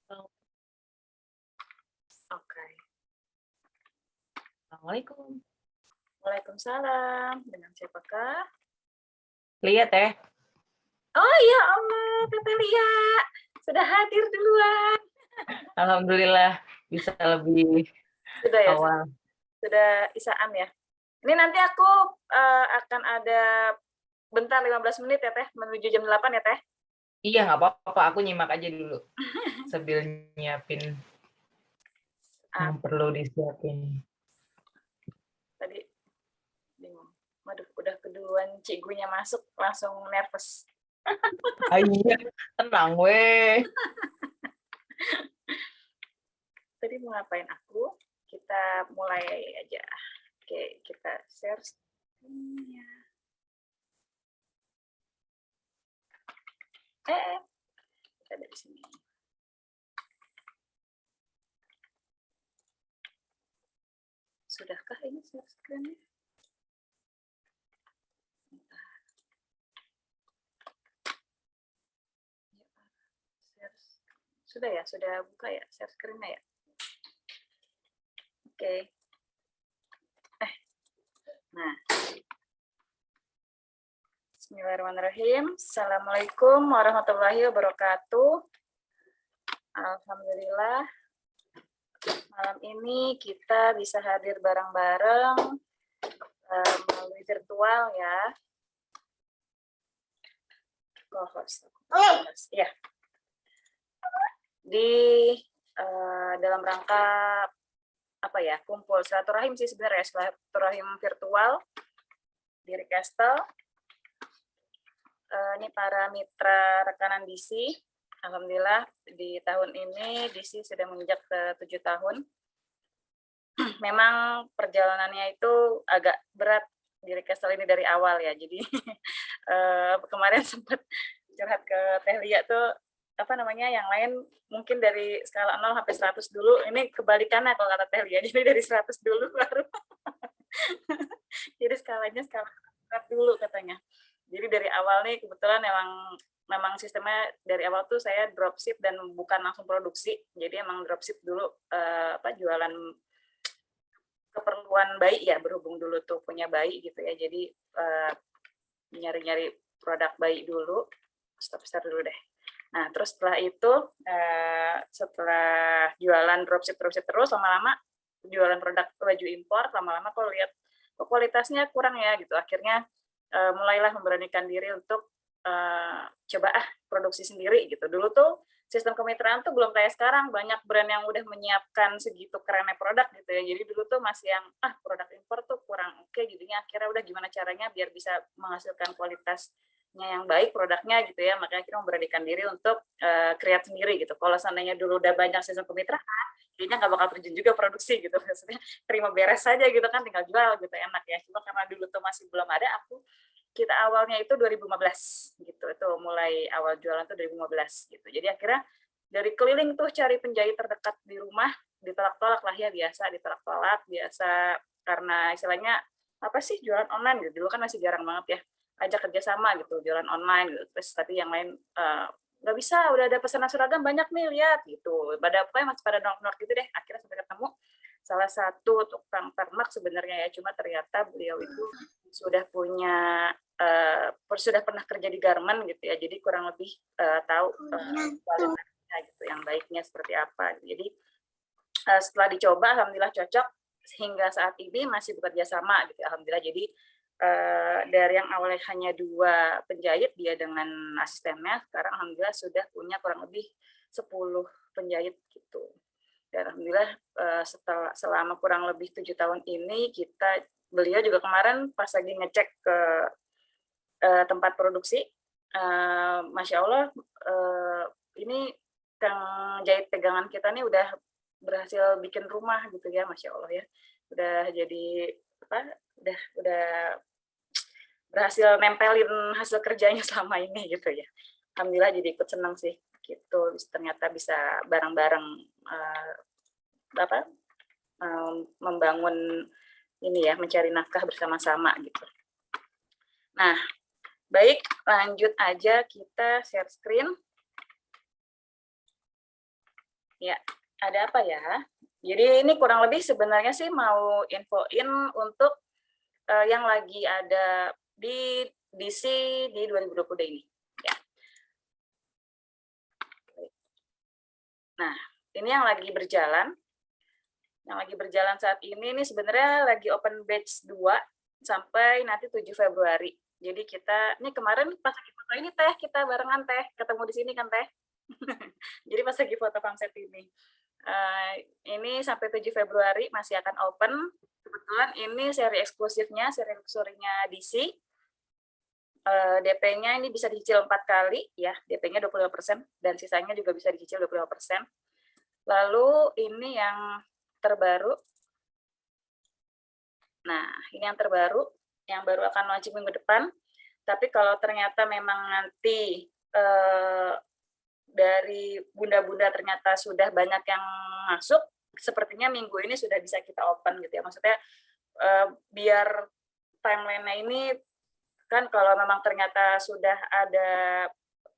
Oh, Oke. Assalamualaikum. Waalaikumsalam. Dengan siapakah? Lihat ya, Oh, ya Allah, Tante Lia. Sudah hadir duluan. alhamdulillah bisa lebih Sudah ya, awal. sudah isaan ya. Ini nanti aku akan ada bentar 15 menit ya, Teh, menuju jam 8 ya, Teh. Iya, nggak apa-apa, aku nyimak aja dulu sambil nyiapin Ah, yang perlu disiapin. tadi bingung. Waduh, udah keduluan cigunya masuk, langsung nervous. Ah, iya, tenang weh. Tadi mau ngapain aku? Kita mulai aja. Oke, kita share. Kita dari sini. Sudahkah ini share screen-nya? Sudah ya, sudah buka ya share screen-nya ya. Oke. Nah, Bismillahirrahmanirrahim. Assalamualaikum warahmatullahi wabarakatuh. Alhamdulillah, malam ini kita bisa hadir bareng-bareng melalui virtual ya. Co-host. Ya. Di dalam rangka apa ya, kumpul silaturahim sih sebenarnya, silaturahim virtual di Recastle. Ini para mitra rekanan DC. Alhamdulillah di tahun ini DC sudah menginjak ke 7 tahun. Memang perjalanannya itu agak berat di Recastle ini dari awal ya. Jadi kemarin sempat curhat ke Teh Lia tuh, apa namanya, yang lain mungkin dari skala 0 sampai 100 dulu, ini kebalikannya kalau kata Teh Lia, jadi dari 100 dulu baru. Jadi skalanya skala berat dulu katanya. Jadi dari awal nih kebetulan memang sistemnya dari awal tuh saya dropship dan bukan langsung produksi. Jadi emang dropship dulu, jualan keperluan bayi ya, berhubung dulu tuh punya bayi gitu ya. Jadi nyari-nyari produk bayi dulu. Stop dulu deh. Nah, terus setelah itu, setelah jualan dropship terus, lama-lama jualan produk baju impor, lama-lama kok lihat kualitasnya kurang ya gitu. Akhirnya mulailah memberanikan diri untuk coba produksi sendiri gitu. Dulu tuh sistem kemitraan tuh belum kayak sekarang, banyak brand yang udah menyiapkan segitu kerennya produk gitu ya. Jadi dulu tuh masih yang produk impor tuh kurang oke, jadinya akhirnya udah gimana caranya biar bisa menghasilkan kualitasnya yang baik produknya gitu ya. Makanya akhirnya memberanikan diri untuk create sendiri gitu. Kalau seandainya dulu udah banyak sistem kemitraan, jadinya nggak bakal terjun juga produksi gitu. Maksudnya terima beres saja gitu kan, tinggal jual gitu, enak ya. Cuma karena dulu tuh masih belum ada, kita awalnya itu 2015 gitu, itu mulai awal jualan tuh 2015 gitu. Jadi akhirnya dari keliling tuh cari penjahit terdekat di rumah, ditolak-tolak lah ya, ditolak-tolak biasa, karena istilahnya apa sih, jualan online gitu. Dulu kan masih jarang banget ya ajak kerjasama gitu, jualan online gitu. Terus tapi yang lain nggak bisa, udah ada pesanan seragam banyak nih, lihat gitu. Pokoknya masih pada nok-nok gitu deh. Akhirnya sampai ketemu salah satu tukang ternak sebenarnya ya, cuma ternyata beliau itu sudah punya sudah pernah kerja di garment gitu ya, jadi kurang lebih tahu kualitasnya gitu, yang baiknya seperti apa. Jadi setelah dicoba, alhamdulillah cocok, sehingga saat ini masih bekerja sama gitu, alhamdulillah. Jadi dari yang awalnya hanya 2 penjahit, dia dengan asistennya, sekarang alhamdulillah sudah punya kurang lebih 10 penjahit gitu. Dan alhamdulillah selama kurang lebih 7 tahun ini, beliau juga kemarin pas lagi ngecek ke tempat produksi, Masya Allah, ini Kang jahit pegangan kita nih udah berhasil bikin rumah gitu ya, Masya Allah ya. Udah jadi apa, udah berhasil nempelin hasil kerjanya selama ini gitu ya. Alhamdulillah jadi ikut senang sih gitu, ternyata bisa bareng-bareng membangun ini ya, mencari nafkah bersama-sama gitu. Nah, baik, lanjut aja kita share screen. Ya, ada apa ya? Jadi ini kurang lebih sebenarnya sih mau infoin untuk yang lagi ada di DC di 2022 ini. Ya. Nah, ini yang lagi berjalan. Yang lagi berjalan saat ini sebenarnya lagi open batch 2 sampai nanti 7 Februari. Jadi kita, ini kemarin pas lagi foto ini Teh, kita barengan Teh, ketemu di sini kan Teh. Jadi pas lagi foto konsep ini. Ini sampai 7 Februari masih akan open. Kebetulan ini seri eksklusifnya, seri luxury-nya DC. DP-nya ini bisa dicicil 4 kali, ya, DP-nya 25%, dan sisanya juga bisa dicicil 25%. Lalu ini yang terbaru. Nah, ini yang terbaru, yang baru akan launching minggu depan. Tapi kalau ternyata memang nanti dari bunda-bunda ternyata sudah banyak yang masuk, sepertinya minggu ini sudah bisa kita open gitu ya. Maksudnya biar timeline-nya ini kan kalau memang ternyata sudah ada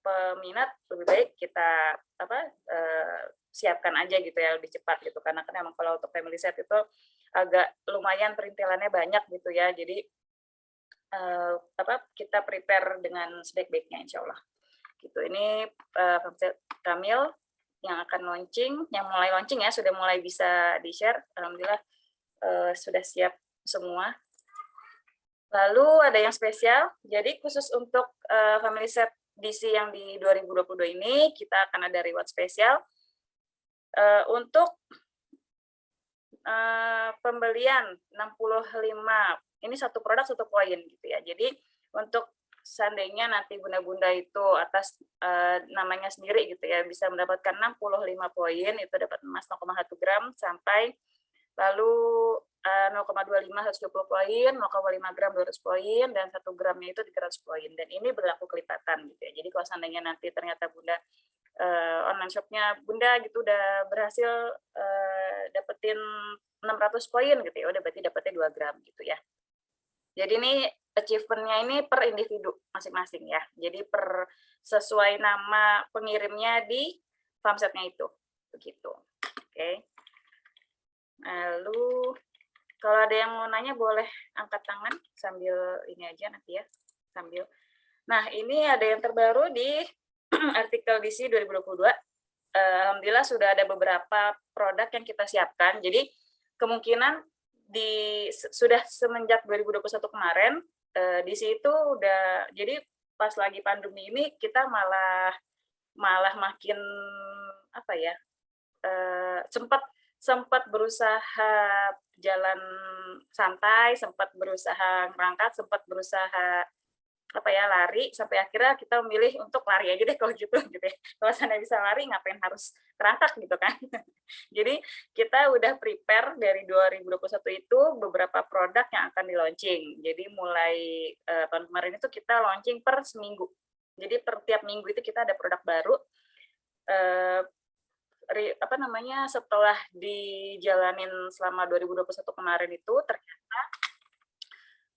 peminat, lebih baik kita siapkan aja gitu ya, lebih cepat gitu. Karena kan memang kalau untuk family set itu agak lumayan perintilannya banyak gitu ya. Jadi kita prepare dengan sebaik-baiknya insya Allah. Gitu. Ini Kamil yang akan launching, yang mulai launching ya, sudah mulai bisa di-share. Alhamdulillah sudah siap semua. Lalu ada yang spesial, jadi khusus untuk family set DC yang di 2022 ini, kita akan ada reward spesial untuk pembelian 65, ini satu produk satu poin gitu ya. Jadi untuk seandainya nanti bunda-bunda itu atas namanya sendiri gitu ya, bisa mendapatkan 65 poin, itu dapat emas 0,1 gram sampai lalu 0,25 120 poin, 0,5 gram 200 poin, dan 1 gramnya itu 300 poin. Dan ini berlaku kelipatan gitu ya. Jadi kalau seandainya nanti ternyata Bunda online shopnya Bunda gitu udah berhasil dapetin 600 poin gitu ya, udah berarti dapetnya 2 gram gitu ya. Jadi ini achievement-nya ini per individu masing-masing ya. Jadi per sesuai nama pengirimnya di farmset-nya itu. Begitu. Oke. Lalu kalau ada yang mau nanya boleh angkat tangan sambil ini aja nanti ya. Sambil. Nah, ini ada yang terbaru di artikel DC 2022. Alhamdulillah sudah ada beberapa produk yang kita siapkan. Jadi kemungkinan sudah semenjak 2021 kemarin di situ udah, jadi pas lagi pandemi ini kita malah makin apa ya, sempat berusaha jalan santai, sempat berusaha berangkat, sempat berusaha lari, sampai akhirnya kita memilih untuk lari aja deh kalau gitu ya. Kalau sana bisa lari ngapain harus terangkat gitu kan. Jadi kita udah prepare dari 2021 itu beberapa produk yang akan di launching. Jadi mulai tahun kemarin itu kita launching per seminggu. Jadi per tiap minggu itu kita ada produk baru. Setelah dijalanin selama 2021 kemarin itu ternyata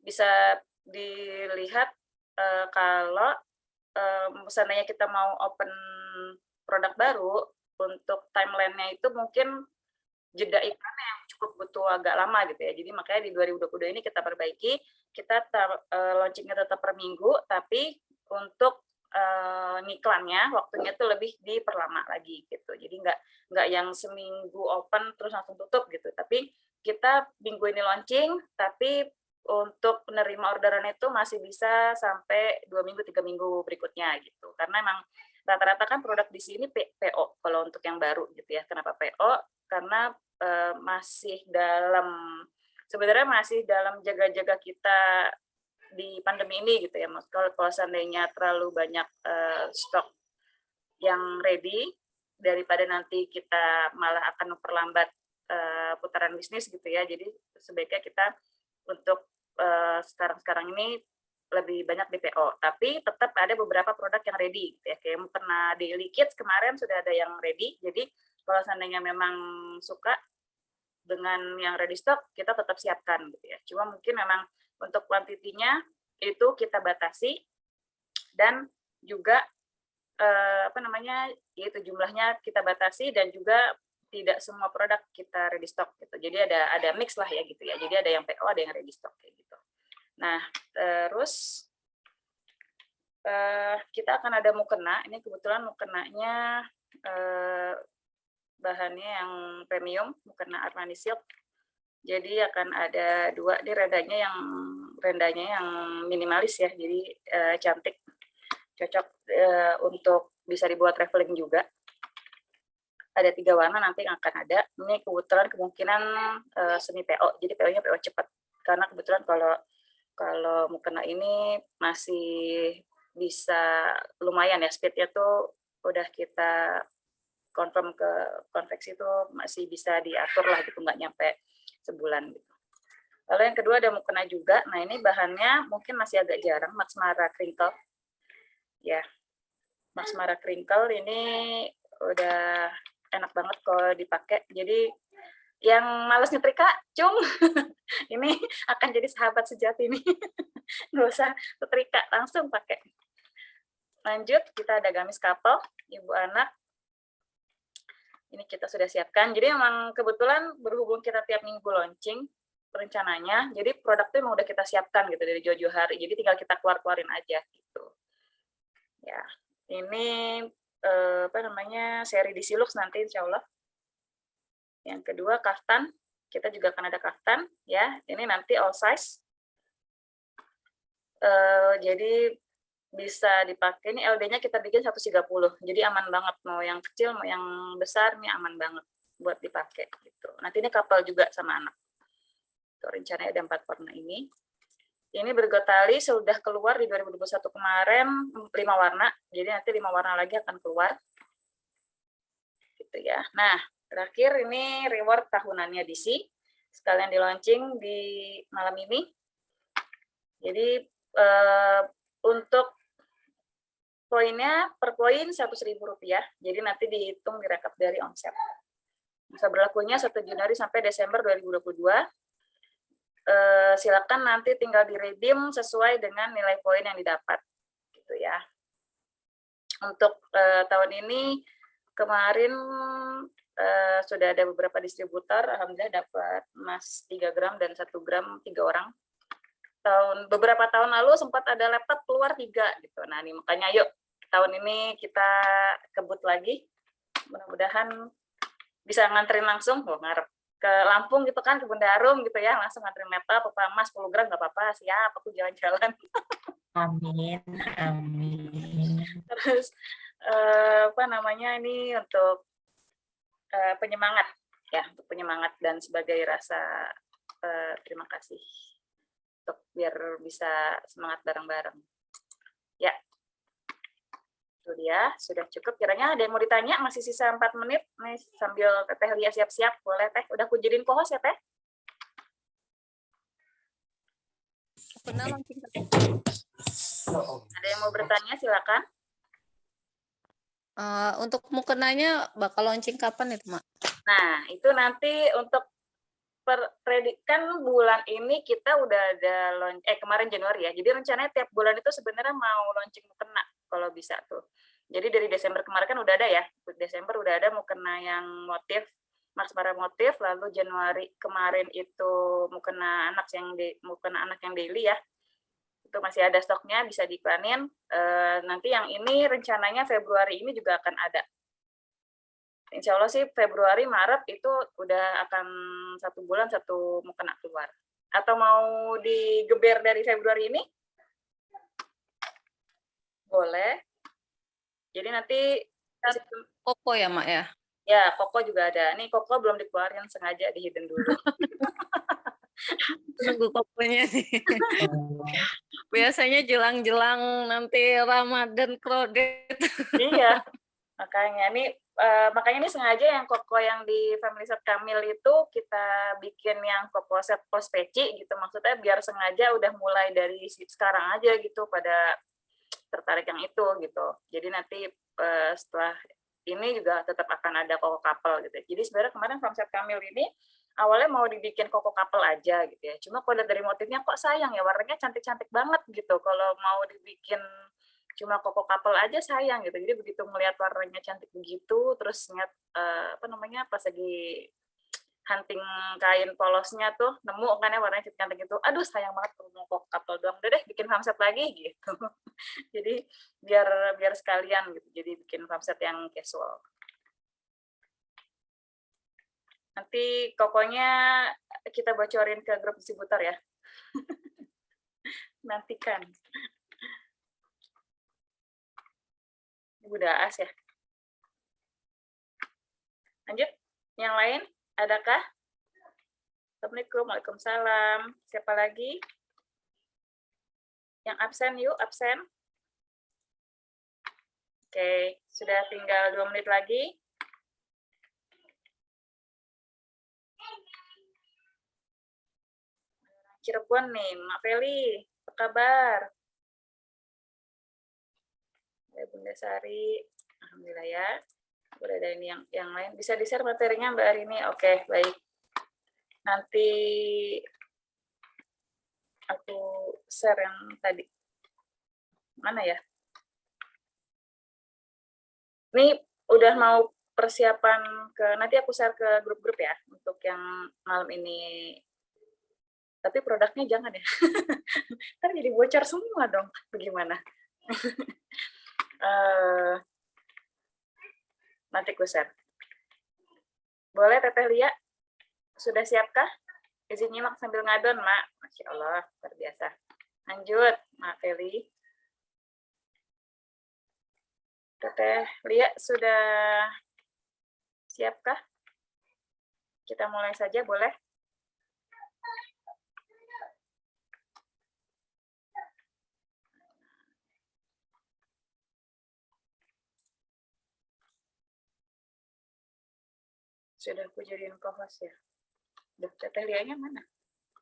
bisa dilihat kalau seandainya kita mau open produk baru, untuk timeline-nya itu mungkin jeda iklannya yang cukup butuh agak lama gitu ya. Jadi makanya di 2022 ini kita perbaiki, kita launchingnya tetap per minggu, tapi untuk ngiklannya waktunya tuh lebih diperlama lagi gitu. Jadi nggak yang seminggu open terus langsung tutup gitu. Tapi kita minggu ini launching, tapi untuk menerima orderan itu masih bisa sampai 2 minggu, 3 minggu berikutnya gitu. Karena emang rata-rata kan produk di sini PO kalau untuk yang baru gitu ya. Kenapa PO? Karena sebenarnya masih dalam jaga-jaga kita di pandemi ini gitu ya. Kalau seandainya terlalu banyak stok yang ready, daripada nanti kita malah akan memperlambat putaran bisnis gitu ya. Jadi sebaiknya kita untuk sekarang ini lebih banyak DPO, tapi tetap ada beberapa produk yang ready gitu ya. Kayak pernah Daily Kids kemarin sudah ada yang ready. Jadi kalau seandainya memang suka dengan yang ready stock, kita tetap siapkan gitu ya. Cuma mungkin memang untuk kuantitinya itu kita batasi, dan juga apa namanya, yaitu jumlahnya kita batasi dan juga tidak semua produk kita ready stock gitu. Jadi ada mix lah ya gitu ya. Jadi ada yang PO, ada yang ready stock kayak gitu. Nah, terus kita akan ada mukena. Ini kebetulan mukenanya bahannya yang premium, mukena Armani Silk. Jadi akan ada 2, ini rendanya yang minimalis ya, jadi cantik, cocok untuk bisa dibuat traveling juga. Ada 3 warna nanti yang akan ada. Ini kebetulan kemungkinan semi PO, jadi PO-nya PO cepat. Karena kebetulan kalau mukena ini masih bisa lumayan ya, speed-nya tuh udah kita confirm ke konveksi itu masih bisa diatur lah gitu, nggak nyampe sebulan gitu. Lalu yang kedua ada mukena juga. Nah ini bahannya mungkin masih agak jarang, Max Mara Crinkle. Ya, Max Mara Crinkle ini udah enak banget kalau dipakai. Jadi yang males nyetrika, cung, ini akan jadi sahabat sejati nih. Nggak usah setrika, langsung pakai. Lanjut, kita ada gamis couple, ibu anak. Ini kita sudah siapkan. Jadi memang kebetulan berhubung kita tiap minggu launching rencananya, jadi produk itu memang udah kita siapkan gitu dari jauh-jauh hari. Jadi tinggal kita keluarin aja gitu. Ya, ini apa namanya, seri Disilux nanti insya Allah. Yang kedua kaftan, kita juga akan ada kaftan ya. Ini nanti all size. Jadi bisa dipakai, ini LD-nya kita bikin 130, jadi aman banget, mau yang kecil mau yang besar ini aman banget buat dipakai gitu. Nanti ini couple juga sama anak. Tuh, rencananya ada 4 warna ini. Ini bergotali sudah keluar di 2021 kemarin 5 warna, jadi nanti 5 warna lagi akan keluar. Gitu ya. Nah, terakhir ini reward tahunannya DC, sekalian di launching di malam ini. Jadi untuk poinnya per poin Rp100.000, jadi nanti dihitung direkap dari omset. Masa berlakunya 1 Januari sampai Desember 2022. Silakan nanti tinggal di-redeem sesuai dengan nilai poin yang didapat, gitu ya. Untuk tahun ini kemarin sudah ada beberapa distributor, alhamdulillah dapat emas 3 gram dan 1 gram 3 orang. Beberapa tahun lalu sempat ada laptop keluar 3 gitu. Nah, ini makanya yuk tahun ini kita kebut lagi, mudah-mudahan bisa nganterin langsung, ngarep ke Lampung gitu kan, ke Bendarum gitu ya, langsung nganterin laptop, emas 10 gram nggak apa-apa, siap aku jalan-jalan. Amin, amin. Terus apa namanya, ini untuk penyemangat ya, untuk penyemangat dan sebagai rasa terima kasih untuk biar bisa semangat bareng-bareng. Ya. Itu dia, sudah cukup. Kiranya ada yang mau ditanya, masih sisa 4 menit. Nih, sambil Teteh Lia siap-siap, boleh Teh. Udah aku jadiin co-host ya Teh? Ada yang mau bertanya, silakan. Untuk mukenanya bakal launching kapan itu, Mak? Nah, itu nanti untuk kan bulan ini kita udah ada kemarin Januari ya. Jadi rencananya tiap bulan itu sebenarnya mau launching mukena kalau bisa tuh. Jadi dari Desember kemarin kan udah ada ya. Desember udah ada mukena yang motif, Max Mara motif, lalu Januari kemarin itu mukena anak yang daily ya. Itu masih ada stoknya, bisa diiklanin. Nanti yang ini rencananya Februari ini juga akan ada. Insya Allah sih Februari, Maret itu udah akan 1 bulan 1 mukena keluar. Atau mau digeber dari Februari ini? Boleh. Jadi nanti Koko ya, Mak ya? Ya, Koko juga ada. Nih Koko belum dikeluarin, sengaja di hidden dulu. Nunggu kokonya nih. Biasanya jelang-jelang nanti Ramadan kredit. Iya. Makanya ini sengaja yang Koko yang di Family Set Kamil itu kita bikin yang Koko set post peci gitu, maksudnya biar sengaja udah mulai dari sekarang aja gitu pada tertarik yang itu gitu. Jadi nanti setelah ini juga tetap akan ada Koko couple gitu. Jadi sebenarnya kemarin Family Set Kamil ini awalnya mau dibikin Koko couple aja gitu ya. Cuma kalau dari motifnya kok sayang ya, warnanya cantik-cantik banget gitu. Kalau mau dibikin cuma koko couple aja sayang gitu. Jadi begitu ngelihat warnanya cantik begitu, terus ingat apa namanya pas lagi hunting kain polosnya tuh nemu kan ya warnanya cantik itu, aduh sayang banget kalau mau koko couple doang, udah deh bikin farmset lagi gitu. Jadi biar biar sekalian gitu, jadi bikin farmset yang casual. Nanti kokonya kita bocorin ke grup distributor ya. Nantikan. Udah as ya. Lanjut, yang lain adakah? Assalamualaikum, waalaikumsalam. Siapa lagi? Yang absen yuk, absen. Oke, sudah tinggal 2 menit lagi. Cirebon nih, Mak Feli, apa kabar? Ya, Bunda Sari, alhamdulillah ya. Udah ada ini yang lain. Bisa di-share materinya Mbak Arini? Oke, baik. Nanti aku share yang tadi. Mana ya? Ini udah mau persiapan nanti aku share ke grup-grup ya untuk yang malam ini. Tapi produknya jangan ya. Ntar jadi bocor semua dong. Bagaimana? Nanti aku share. Boleh Teteh Lia? Sudah siapkah? Izin nyimak sambil ngadon, Mak. Masya Allah, luar biasa. Lanjut, Mak Feli. Teteh Lia sudah siapkah? Kita mulai saja, boleh? Sudah aku jadiin co-host ya. Duh, Teteh Lia-nya mana?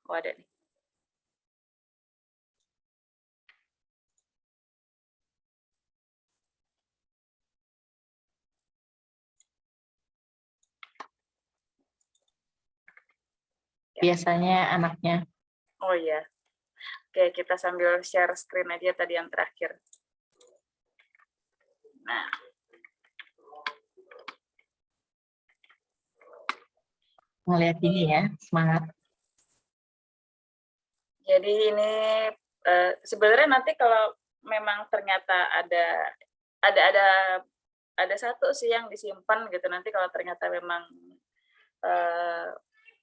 Oh, ada nih. Biasanya anaknya. Oh iya. Oke, kita sambil share screen aja tadi yang terakhir. Nah. Ngeliat ini ya, semangat. Jadi ini sebenarnya nanti kalau memang ternyata ada satu sih yang disimpan gitu, nanti kalau ternyata memang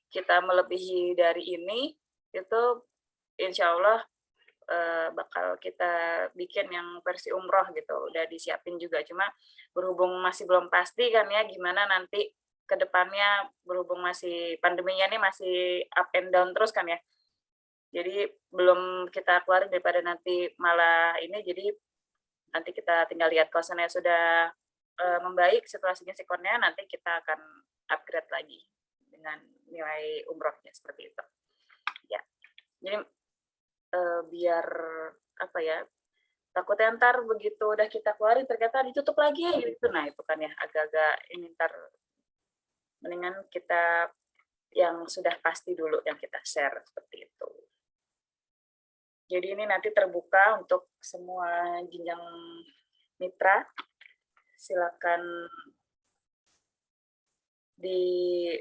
kita melebihi dari ini, itu insya Allah bakal kita bikin yang versi umroh gitu, udah disiapin juga. Cuma berhubung masih belum pasti kan ya gimana nanti ke depannya, berhubung masih pandeminya ini masih up and down terus kan ya. Jadi belum kita keluarin daripada nanti malah ini, jadi nanti kita tinggal lihat kosannya sudah membaik situasinya sikonnya, nanti kita akan upgrade lagi dengan nilai umrohnya seperti itu. Ya, jadi biar apa ya, takutnya ntar begitu udah kita keluarin ternyata ditutup lagi gitu, nah itu kan ya agak-agak ini, ntar mendingan kita yang sudah pasti dulu yang kita share seperti itu. Jadi ini nanti terbuka untuk semua jenjang mitra, silakan dipilih,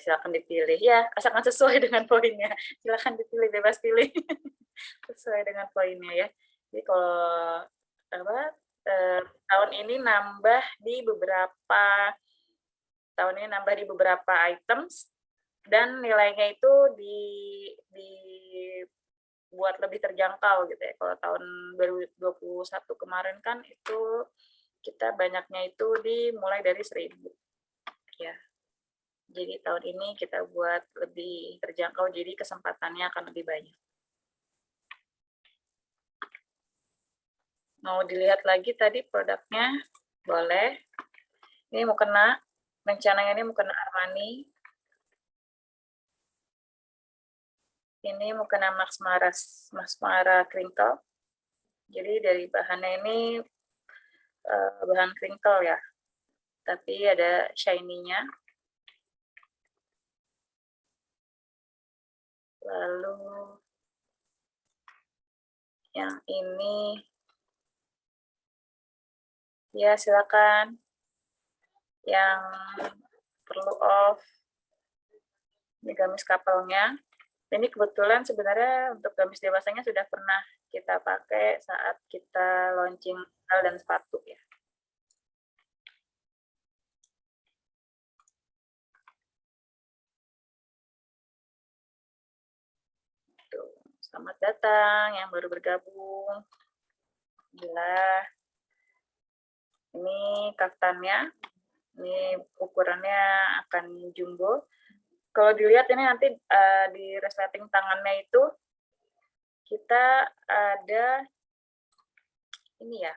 silakan dipilih ya, asalkan sesuai dengan poinnya, silakan dipilih, bebas pilih sesuai dengan poinnya ya. Jadi kalau tahun ini nambah di beberapa items dan nilainya itu dibuat lebih terjangkau gitu ya. Kalau tahun 2021 kemarin kan itu kita banyaknya itu dimulai dari 1.000 ya. Jadi tahun ini kita buat lebih terjangkau, jadi kesempatannya akan lebih banyak. Mau dilihat lagi tadi produknya? Boleh. Ini mau kena, rencananya ini mau kena Armani. Ini mau kena Max Mara Crinkle. Jadi dari bahannya ini bahan crinkle ya, tapi ada shiny-nya. Lalu Yang ini, ya silakan. Yang perlu off, ini gamis couple-nya. Ini kebetulan sebenarnya untuk gamis dewasanya sudah pernah kita pakai saat kita launching sandal dan sepatu ya. Tuh, selamat datang yang baru bergabung. Alhamdulillah. Ini kaftannya, ini ukurannya akan jumbo. Kalau dilihat ini nanti di resleting tangannya itu kita ada ini ya,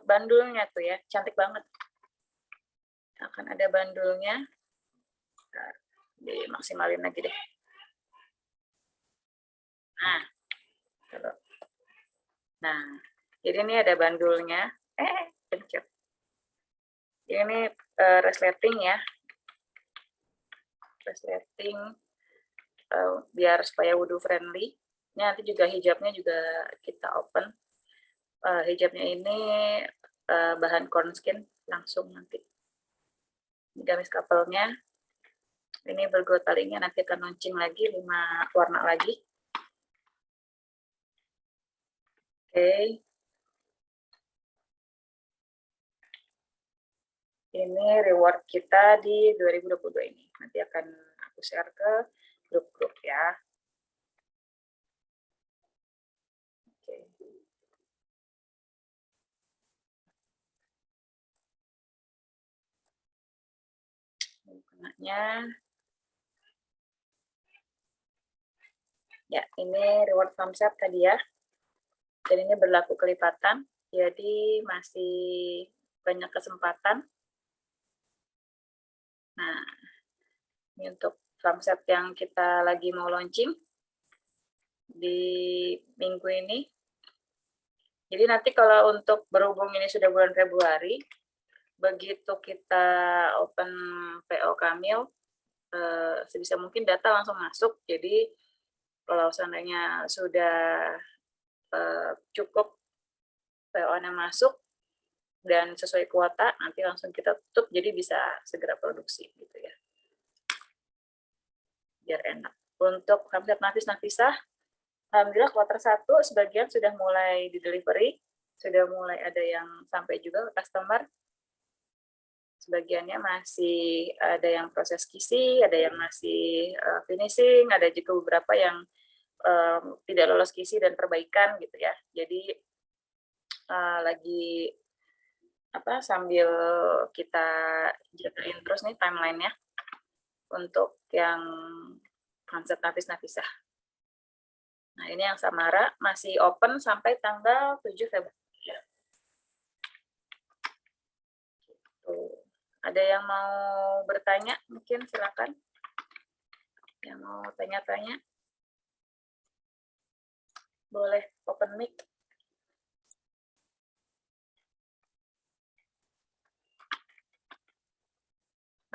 bandulnya tuh ya, cantik banget. Akan ada bandulnya. Nah, dimaksimalin lagi deh. Nah, jadi ini ada bandulnya. Pencet. Ini resleting ya. Resleting biar supaya wudhu friendly. Ini nanti juga hijabnya juga kita open. Hijabnya ini bahan corn skin langsung nanti. Ini gamis couple-nya. Ini bergot talingnya nanti akan launching lagi 5 warna lagi. Oke. Ini reward kita di 2022 ini. Nanti akan aku share ke grup-grup ya. Oke. Kenanya. Ya, ini reward thumbs up tadi ya. Dan ini berlaku kelipatan, jadi masih banyak kesempatan. Nah, ini untuk thumbs up yang kita lagi mau launching di minggu ini. Jadi nanti kalau untuk berhubung ini sudah bulan Februari, begitu kita open PO Kamil, sebisa mungkin data langsung masuk. Jadi kalau seandainya sudah cukup PO-nya masuk dan sesuai kuota, nanti langsung kita tutup, jadi bisa segera produksi gitu ya. Biar enak. Untuk Hamzat Nafisah, alhamdulillah kuarter 1 sebagian sudah mulai di delivery, sudah mulai ada yang sampai juga ke customer. Sebagiannya masih ada yang proses kisi, ada yang masih finishing, ada juga beberapa yang tidak lolos kisi dan perbaikan gitu ya. Jadi lagi sambil kita jagain terus nih timeline-nya untuk yang konsep Nafisah. Nah, ini yang Samara masih open sampai tanggal 7 Februari. Ada yang mau bertanya? Mungkin silakan. Yang mau tanya-tanya? Boleh open mic.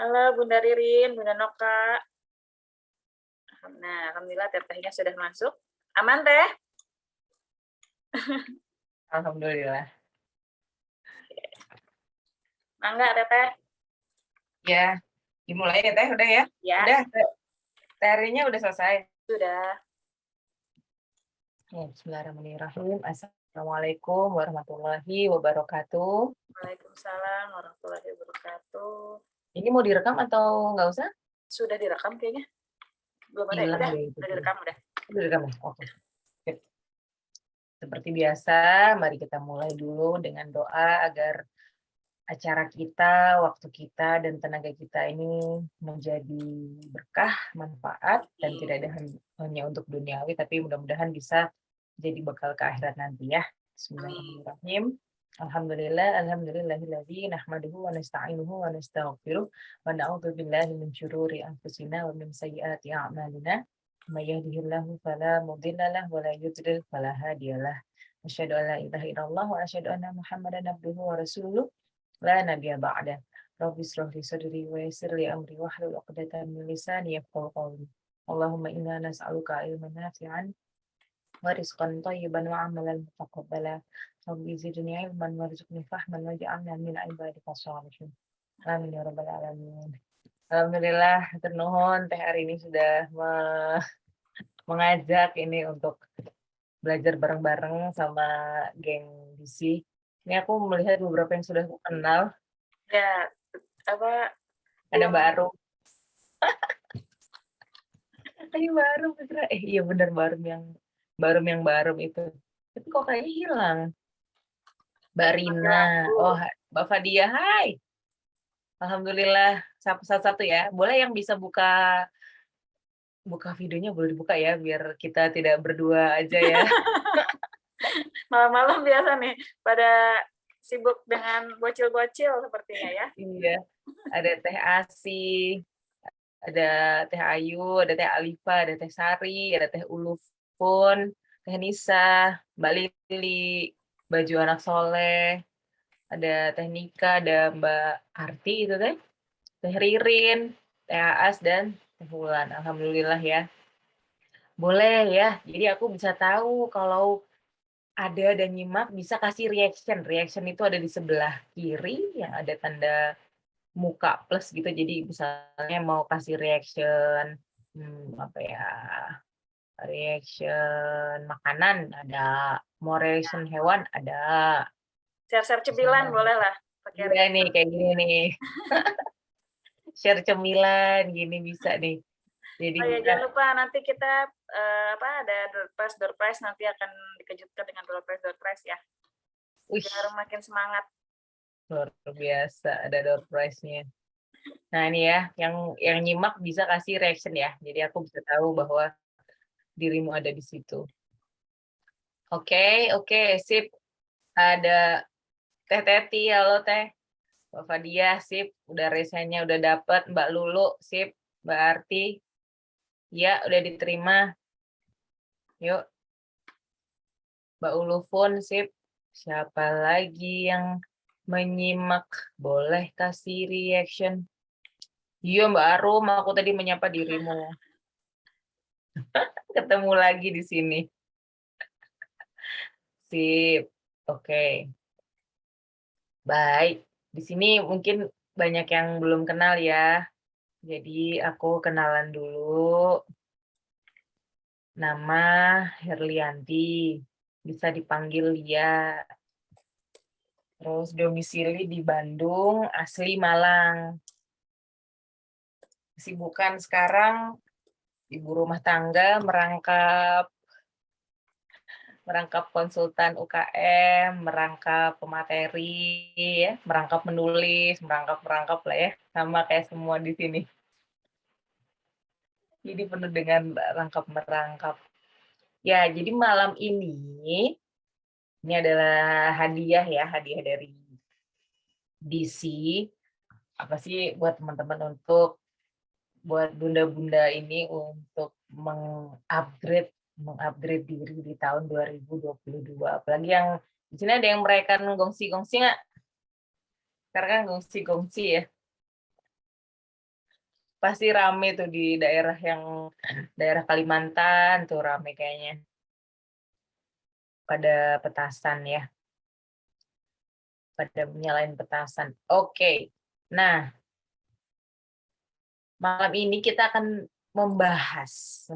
Halo Bunda Ririn, Bunda Noka. Nah, alhamdulillah teh-tehnya sudah masuk. Aman teh? Alhamdulillah. Mangga teh? Ya, dimulai ya teh, udah ya? Ya. Udah, TR-nya udah selesai. Sudah. Bismillahirrahmanirrahim. Assalamualaikum warahmatullahi wabarakatuh. Waalaikumsalam warahmatullahi wabarakatuh. Ini mau direkam atau nggak usah? Sudah direkam kayaknya. Belum ada ya? Udah direkam udah. Udah direkam ya? Oke. Seperti biasa, mari kita mulai dulu dengan doa agar acara kita, waktu kita, dan tenaga kita ini menjadi berkah, manfaat, dan tidak ada hanya untuk duniawi, tapi mudah-mudahan bisa jadi bekal ke akhirat nanti ya. Bismillahirrahmanirrahim. Alhamdulillah, alhamdulillahilladzi nahmaduhu wa nasta'inuhu wa nastaghfiruh wa na'udzu billahi min syururi anfusina wa min sayyiati a'malina. May yahdihillahu fala mudilla lahu wa la yudlil fala hadiyalah. Asyhadu an la ilaha illallah wa asyhadu anna Muhammadan abduhu wa rasuluh. La nabiyya ba'da. Rabbi shrah li sadri wa yassir li amri wahlul 'uqdatam min lisani yafqahu qawli. Allahumma inna nas'aluka ilman nafi'an wa rizqan thayyiban wa amalan mutaqabbala. Rabbi zidni ilman warzuqni fahman waj'alni min ibadika sholihin. Amin ya rabbal alamin. Alhamdulillah, hatur nuhun Teh hari ini sudah mengajak ini untuk belajar bareng-bareng sama geng DC. Ini aku melihat beberapa yang sudah aku kenal, Ya, apa ada yang baru. Ini baru Putra. Iya benar baru itu. Tapi kok kayaknya hilang. Mbak Rina. Oh, Mbak Fadia, hai. Alhamdulillah, satu-satu ya. Boleh yang bisa buka videonya, boleh dibuka ya, biar kita tidak berdua aja ya. malam-malam biasa nih pada sibuk dengan bocil-bocil sepertinya ya. Iya, ada Teh Asi, ada Teh Ayu, ada Teh Alifa, ada Teh Sari, ada Teh Ulufun, Teh Nisa, Mbak Lili, Baju Anak Soleh, ada Teh Nika, ada Mbak Arti itu Teh Ririn, Teh Aas, dan Teh Wulan. Alhamdulillah ya. Boleh ya, jadi aku bisa tahu kalau ada dan nyimak bisa kasih reaction. Reaction itu ada di sebelah kiri yang ada tanda muka plus gitu. Jadi misalnya mau kasih reaction apa ya? Reaction makanan ada, mau reaction hewan ada. Share-share cemilan boleh lah. Iya nih kayak gini nih. Share cemilan gini bisa nih. Jadi Oh ya, jangan lupa nanti kita ada door prize nanti akan dikejutkan dengan door prize ya. Biar makin semangat. Luar biasa, ada door prize-nya. Nah ini ya, yang nyimak bisa kasih reaction ya. Jadi aku bisa tahu bahwa dirimu ada di situ. Oke, sip. Ada Teh Teti, halo Teh. Mbak Fadia, sip. Udah resennya udah dapet. Mbak Lulu, sip. Mbak Arti, ya udah diterima. Yuk. Mbak Ulufun, sip. Siapa lagi yang menyimak? Boleh kasih reaction. Iya Mbak Arum, aku tadi menyapa dirimu. Ketemu lagi di sini. Sip. Oke. Baik. Di sini mungkin banyak yang belum kenal ya. Jadi aku kenalan dulu. Nama Herlianti. Bisa dipanggil Lia. Terus domisili di Bandung, asli Malang. Kesibukan sekarang ibu rumah tangga, merangkap konsultan UKM, merangkap pemateri, ya, merangkap menulis, merangkap lah ya, sama kayak semua di sini. Jadi penuh dengan merangkap. Ya, jadi malam ini adalah hadiah ya, hadiah dari DC. Apa sih buat teman-teman buat bunda-bunda ini untuk mengupgrade diri di tahun 2022. Apalagi yang di sini ada yang merayakan gongsi-gongsi nggak? Karena kan gongsi-gongsi ya. Pasti rame tuh di daerah Kalimantan tuh rame kayaknya. Pada petasan ya. Pada menyalain petasan. Oke. Nah, malam ini kita akan membahas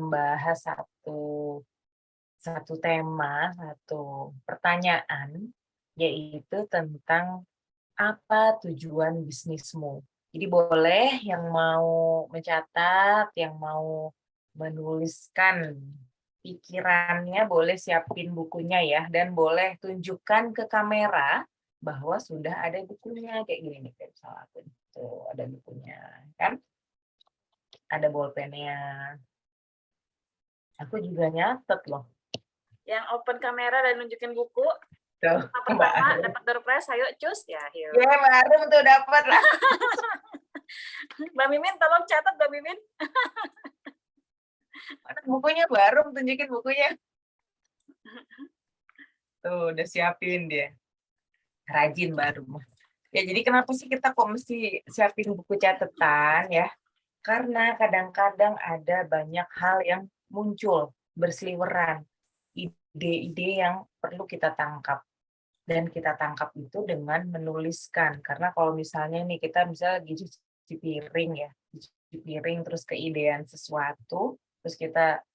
satu tema, satu pertanyaan, yaitu tentang apa tujuan bisnismu. Jadi boleh yang mau mencatat, yang mau menuliskan pikirannya, boleh siapin bukunya ya, dan boleh tunjukkan ke kamera bahwa sudah ada bukunya, kayak gini nih, kayak misalnya aku tuh ada bukunya, kan? Ada bolpennya. Aku juga nyatet loh. Yang open kamera dan nunjukin buku. Tuh, pertama dapat door prize, ayo cus ya. Ya, Mbak Arum tuh dapat lah. Mbak Mimin tolong catat Mbak Mimin. Mana bukunya Mbak Arum, tunjukin bukunya. Tuh, udah siapin dia. Rajin Mbak Arum. Ya, jadi kenapa sih kita kok mesti siapin buku catatan ya? Karena kadang-kadang ada banyak hal yang muncul berseliweran. ide-ide yang perlu kita tangkap. Dan kita tangkap itu dengan menuliskan. Karena kalau misalnya nih kita bisa lagi cuci piring ya, cuci piring terus keidean sesuatu, terus kita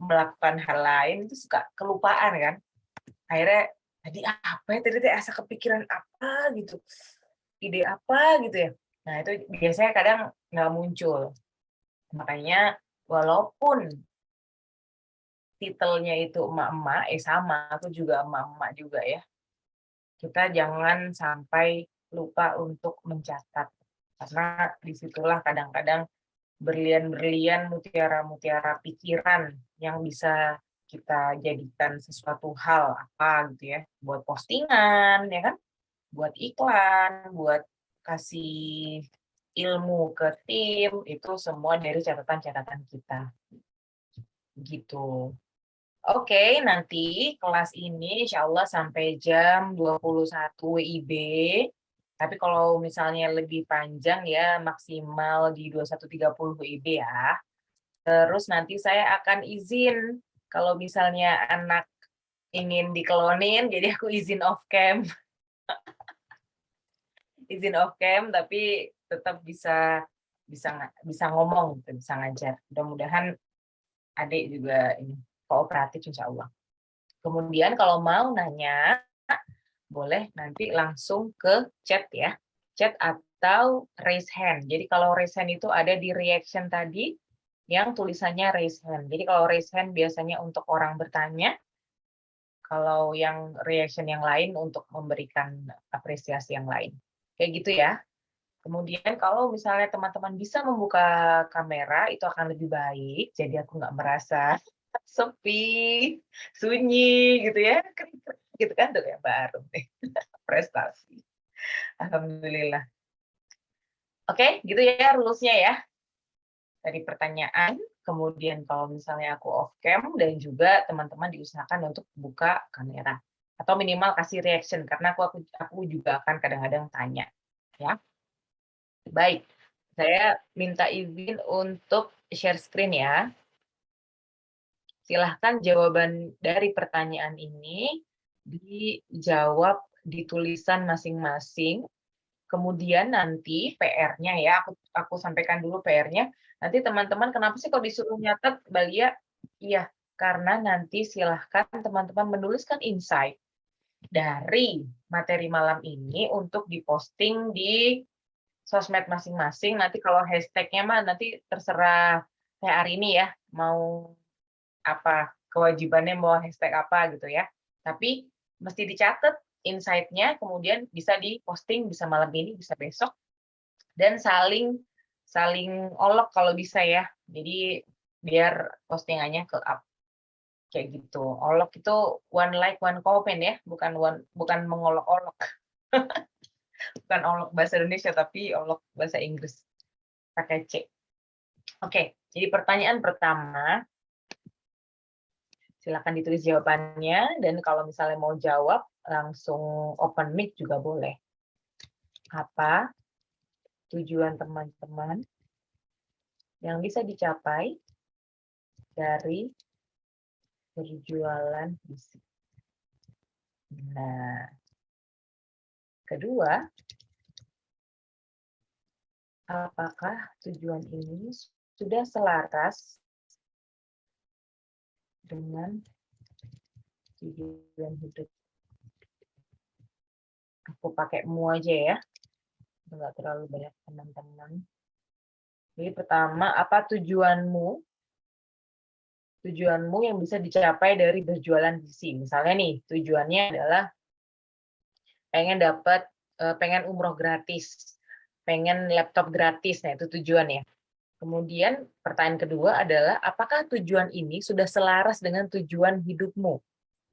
melakukan hal lain itu suka kelupaan kan. Akhirnya tadi apa ya, tadi asa kepikiran apa gitu, ide apa gitu ya. Nah itu biasanya kadang nggak muncul. Makanya walaupun titelnya itu emak-emak, sama, aku juga emak-emak juga ya. Kita jangan sampai lupa untuk mencatat. Karena disitulah kadang-kadang berlian-berlian, mutiara-mutiara pikiran yang bisa kita jadikan sesuatu hal apa gitu ya, buat postingan ya kan, buat iklan, buat kasih ilmu ke tim, itu semua dari catatan-catatan kita. Gitu. Oke, nanti kelas ini insya Allah sampai jam 21 WIB. Tapi kalau misalnya lebih panjang ya maksimal di 21.30 WIB ya. Terus nanti saya akan izin kalau misalnya anak ingin dikelonin, jadi aku izin off cam. Izin off cam tapi tetap bisa bisa ngomong gitu, bisa ngajar. Mudah-mudahan adik juga ini kooperatif insya Allah. Kemudian kalau mau nanya, boleh nanti langsung ke chat ya. Chat atau raise hand. Jadi kalau raise hand itu ada di reaction tadi yang tulisannya raise hand. Jadi kalau raise hand biasanya untuk orang bertanya, kalau yang reaction yang lain untuk memberikan apresiasi yang lain. Kayak gitu ya. Kemudian kalau misalnya teman-teman bisa membuka kamera, itu akan lebih baik. Jadi aku nggak merasa sepi, sunyi gitu ya. Gitu kan tuh ya baru nih. Prestasi. Alhamdulillah. Oke, gitu ya rules-nya ya. Dari pertanyaan, kemudian kalau misalnya aku off cam, dan juga teman-teman diusahakan untuk buka kamera. Atau minimal kasih reaction, karena aku juga akan kadang-kadang tanya. Ya. Baik, saya minta izin untuk share screen ya. Silahkan jawaban dari pertanyaan ini dijawab di tulisan masing-masing. Kemudian nanti PR-nya ya, aku sampaikan dulu PR-nya. Nanti teman-teman kenapa sih kalau disuruh nyatet, Balia? Iya, karena nanti silahkan teman-teman menuliskan insight dari materi malam ini untuk diposting di sosmed masing-masing. Nanti kalau hashtag-nya mah nanti terserah kayak hari ini ya, mau apa, kewajibannya mau hashtag apa gitu ya. Tapi mesti dicatat insight-nya, kemudian bisa diposting, bisa malam ini, bisa besok, dan saling olok kalau bisa ya. Jadi biar postingannya ke up kayak gitu. Olok itu one like one comment ya, bukan mengolok-olok. Bukan olok bahasa Indonesia tapi olok bahasa Inggris pakai C. Oke, jadi pertanyaan pertama, silakan ditulis jawabannya, dan kalau misalnya mau jawab langsung open mic juga boleh. Apa tujuan teman-teman yang bisa dicapai dari berjualan fisik? Nah, kedua, apakah tujuan ini sudah selaras dengan tujuan hidup? Aku pakai mu aja ya, nggak terlalu banyak teman-teman. Jadi pertama, apa tujuanmu? Tujuanmu yang bisa dicapai dari berjualan visi. Misalnya nih, tujuannya adalah pengen umroh gratis, pengen laptop gratis. Nah, itu tujuannya. Kemudian pertanyaan kedua adalah, apakah tujuan ini sudah selaras dengan tujuan hidupmu?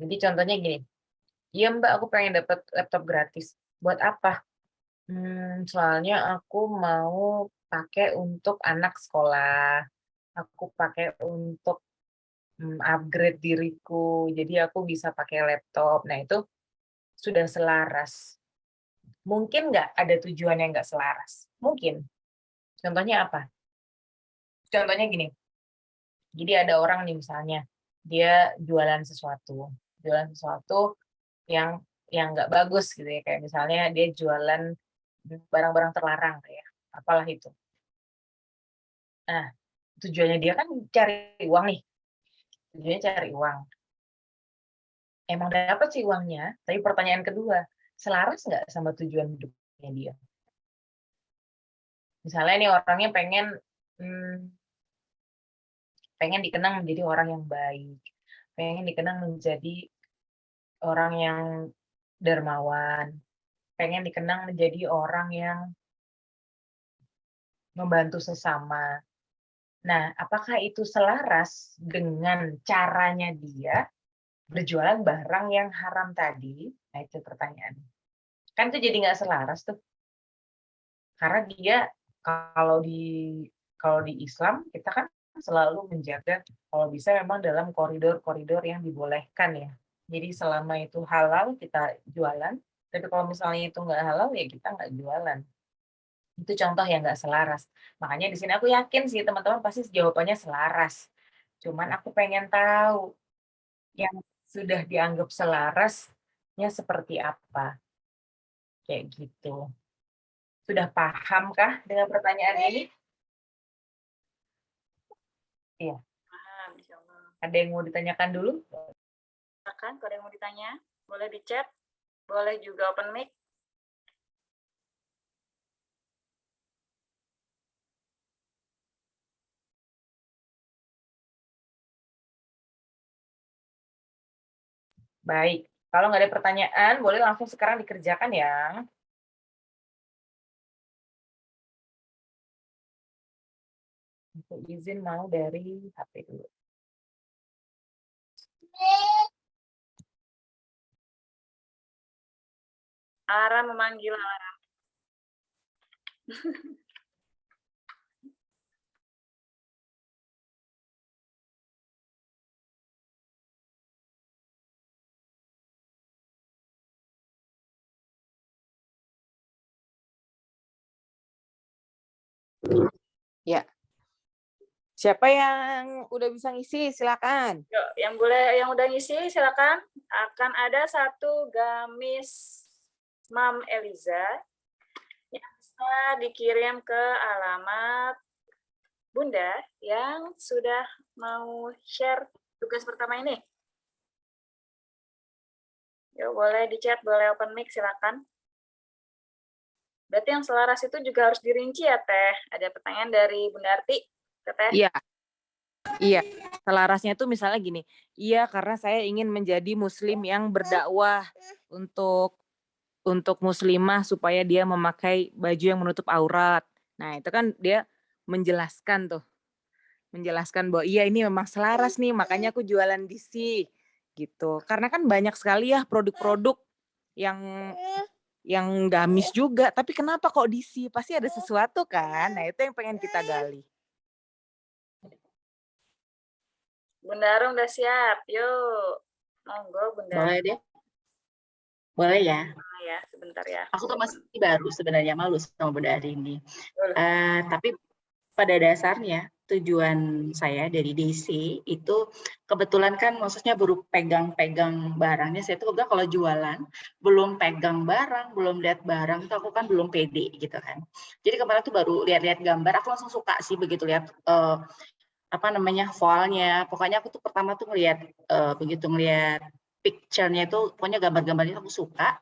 Jadi contohnya gini, iya Mbak, aku pengen dapat laptop gratis. Buat apa? Soalnya aku mau pakai untuk anak sekolah, aku pakai untuk upgrade diriku, jadi aku bisa pakai laptop. Nah, itu sudah selaras. Mungkin nggak ada tujuan yang nggak selaras? Mungkin. Contohnya apa? Contohnya gini, jadi ada orang nih misalnya, dia jualan sesuatu yang nggak bagus gitu ya, kayak misalnya dia jualan barang-barang terlarang kayak apalah itu. Nah, tujuannya dia kan cari uang nih, tujuannya cari uang. Emang dapat sih uangnya, tapi pertanyaan kedua, selaras nggak sama tujuan hidupnya dia? Misalnya nih orangnya pengen dikenang menjadi orang yang baik, pengen dikenang menjadi orang yang dermawan, pengen dikenang menjadi orang yang membantu sesama. Nah, apakah itu selaras dengan caranya dia berjualan barang yang haram tadi? Nah, itu pertanyaan. Kan itu jadi nggak selaras tuh. Karena dia kalau di Islam kita kan selalu menjaga kalau bisa memang dalam koridor-koridor yang dibolehkan ya. Jadi selama itu halal kita jualan, tapi kalau misalnya itu nggak halal ya kita nggak jualan. Itu contoh yang nggak selaras. Makanya di sini aku yakin sih teman-teman pasti jawabannya selaras. Cuman aku pengen tahu yang sudah dianggap selarasnya seperti apa. Kayak gitu. Sudah pahamkah dengan pertanyaan ini? Iya. Paham, insyaallah. Ada yang mau ditanyakan dulu? Silakan kalau ada yang mau ditanya, boleh di chat, boleh juga open mic. Baik. Kalau nggak ada pertanyaan, boleh langsung sekarang dikerjakan ya. Aku izin mau dari HP dulu. Alarm memanggil alarm. Ya. Siapa yang udah bisa ngisi? Silakan. Yuk, yang udah ngisi silakan. Akan ada satu gamis Mam Eliza yang bisa dikirim ke alamat Bunda yang sudah mau share tugas pertama ini. Yuk, boleh di chat, boleh open mic, silakan. Berarti yang selaras itu juga harus dirinci ya, Teh. Ada pertanyaan dari Bunda Arti, Teh. Iya. Iya, selarasnya tuh misalnya gini, iya karena saya ingin menjadi muslim yang berdakwah untuk muslimah supaya dia memakai baju yang menutup aurat. Nah, itu kan dia menjelaskan bahwa iya ini memang selaras nih, makanya aku jualan DC gitu. Karena kan banyak sekali ya produk-produk yang gamis juga, tapi kenapa kok DC? Pasti ada sesuatu kan? Nah, itu yang pengen kita gali. Bunda Arum udah siap, yuk. Monggo Bunda. Boleh deh. Boleh ya? Ya, sebentar ya. Aku tuh masih baru sebenarnya, malu sama Bunda hari ini. Tapi pada dasarnya tujuan saya dari DC itu kebetulan kan maksudnya baru pegang-pegang barangnya. Saya tuh kalau jualan belum pegang barang, belum lihat barang itu aku kan belum pede gitu kan. Jadi kemarin tuh baru lihat-lihat gambar, aku langsung suka sih begitu lihat foilnya. Pokoknya aku tuh pertama tuh begitu ngelihat picture-nya itu, pokoknya gambar-gambarnya aku suka.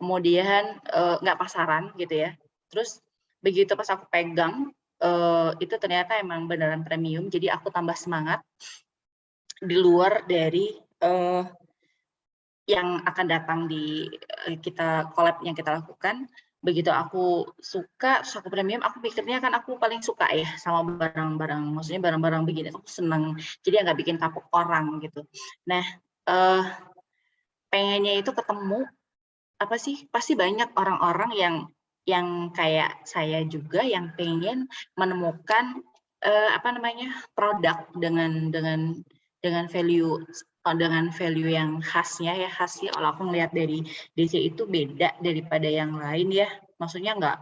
Kemudian nggak pasaran gitu ya. Terus begitu pas aku pegang, itu ternyata emang beneran premium. Jadi aku tambah semangat di luar dari yang akan datang di kita collab yang kita lakukan. Begitu aku suka, terus aku premium, aku pikirnya kan aku paling suka ya sama barang-barang, maksudnya barang-barang begini, aku seneng, jadi nggak bikin kapok orang gitu. Nah, pengennya itu ketemu, pasti banyak orang-orang yang kayak saya juga yang pengen menemukan produk dengan value yang khasnya ya, kalau aku melihat dari DC itu beda daripada yang lain ya, maksudnya nggak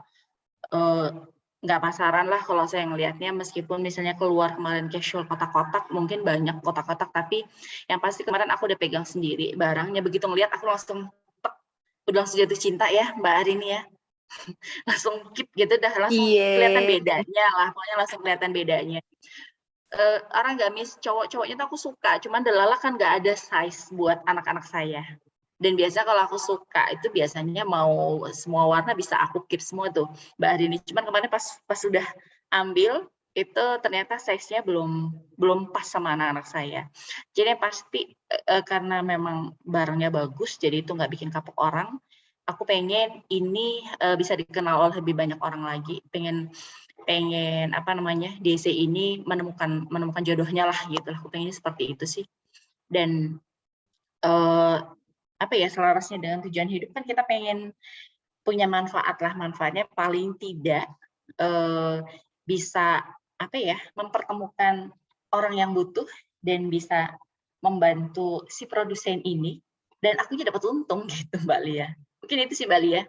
nggak pasaran lah kalau saya ngelihatnya, meskipun misalnya keluar kemarin casual kotak-kotak, mungkin banyak kotak-kotak, tapi yang pasti kemarin aku udah pegang sendiri barangnya, begitu ngelihat aku langsung tek, udah langsung jatuh cinta ya Mbak Arini ya. Langsung keep gitu, dah langsung kelihatan Iya. bedanya lah, pokoknya langsung kelihatan bedanya. Orang gamis cowok-cowoknya tuh aku suka, cuman delala kan nggak ada size buat anak-anak saya. Dan biasa kalau aku suka itu biasanya mau semua warna bisa aku keep semua tuh Mbak Arini. Cuman kemarin pas sudah ambil itu ternyata size-nya belum pas sama anak-anak saya. Jadi yang pasti karena memang barangnya bagus, jadi itu nggak bikin kapok orang. Aku pengen ini bisa dikenal oleh lebih banyak orang lagi. Pengen apa namanya, DC ini menemukan jodohnya lah gitu. Aku pengen seperti itu sih. Dan apa ya, selarasnya dengan tujuan hidup kan kita pengen punya manfaat lah, manfaatnya paling tidak bisa apa ya, mempertemukan orang yang butuh dan bisa membantu si produsen ini, dan aku juga dapat untung gitu Mbak Lia. Mungkin itu sih Mbak Lia.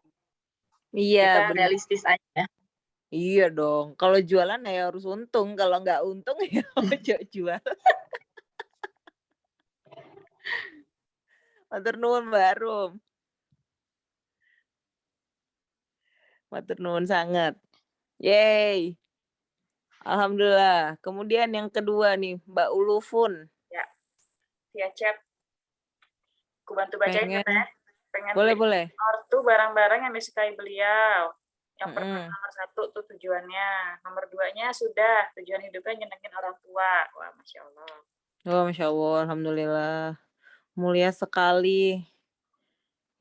Iya, Kita benar. realistis aja. Iya dong. Kalau jualan ya harus untung. Kalau nggak untung ya ojo jual. Matur nuwun Mbak Arum. Matur nuwun sangat. Yeay. Alhamdulillah. Kemudian yang kedua nih, Mbak Ulufun. Ya, via chat. Aku bantu bacain ya, Pengen. Teh. Pengen Boleh, beli boleh. ortu barang-barang yang disukai beliau. Yang pertama, Mm-mm. nomor 1 tuh tujuannya. Nomor 2-nya sudah, tujuan hidupnya nyenengin orang tua. Wah, Masya Allah. Oh, Masya Allah. Alhamdulillah. Mulia sekali.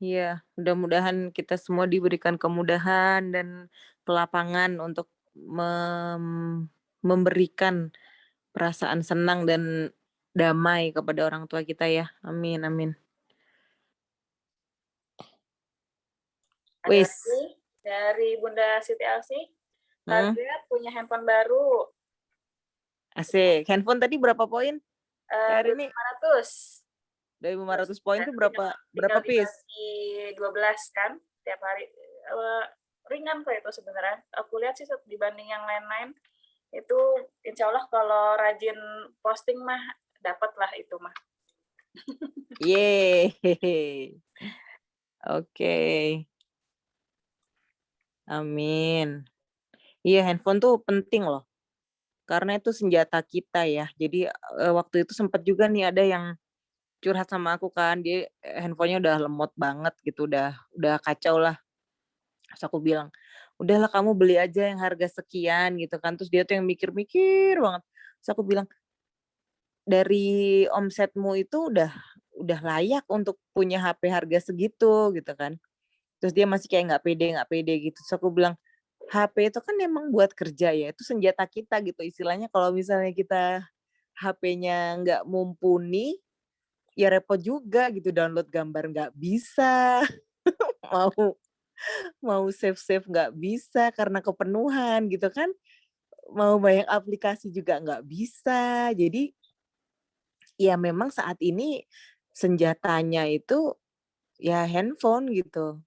Iya, mudah-mudahan kita semua diberikan kemudahan dan kelapangan untuk memberikan perasaan senang dan damai kepada orang tua kita ya. Amin, amin. Ada Wis. lagi dari Bunda Siti Elsi. Hmm, Target punya handphone baru. asik. Handphone tadi berapa poin? Hari ini 2.500. 2.500 poin itu Tinggal berapa piece? dibagi 12 kan tiap hari. Ringan kok itu sebenarnya. Aku lihat sih dibanding yang lain-lain itu insya Allah kalau rajin posting mah dapat lah itu mah. Yeay. Oke. Amin. Iya, handphone tuh penting loh. Karena itu senjata kita ya. Jadi waktu itu sempat juga nih ada yang curhat sama aku kan, dia handphonenya udah lemot banget gitu, udah kacau lah. Terus aku bilang, "Udahlah kamu beli aja yang harga sekian," gitu kan. Terus dia tuh yang mikir-mikir banget. Terus aku bilang, "Dari omsetmu itu udah layak untuk punya HP harga segitu," gitu kan. Terus dia masih kayak nggak pede gitu. Terus aku bilang, "HP itu kan emang buat kerja ya, itu senjata kita," gitu. Istilahnya kalau misalnya kita HP-nya nggak mumpuni, ya repot juga gitu, download gambar nggak bisa, mau mau save-save nggak bisa karena kepenuhan gitu kan, mau banyak aplikasi juga nggak bisa. Jadi, ya memang saat ini senjatanya itu ya handphone gitu.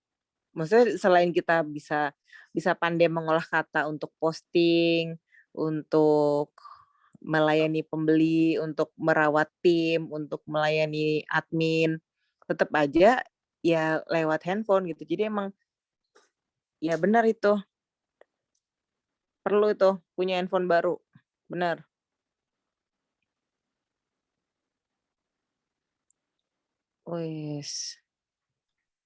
Maksudnya selain kita bisa bisa pandai mengolah kata untuk posting, untuk melayani pembeli, untuk merawat tim, untuk melayani admin, tetap aja ya lewat handphone gitu. Jadi emang ya benar itu, perlu itu punya handphone baru, benar. Wis,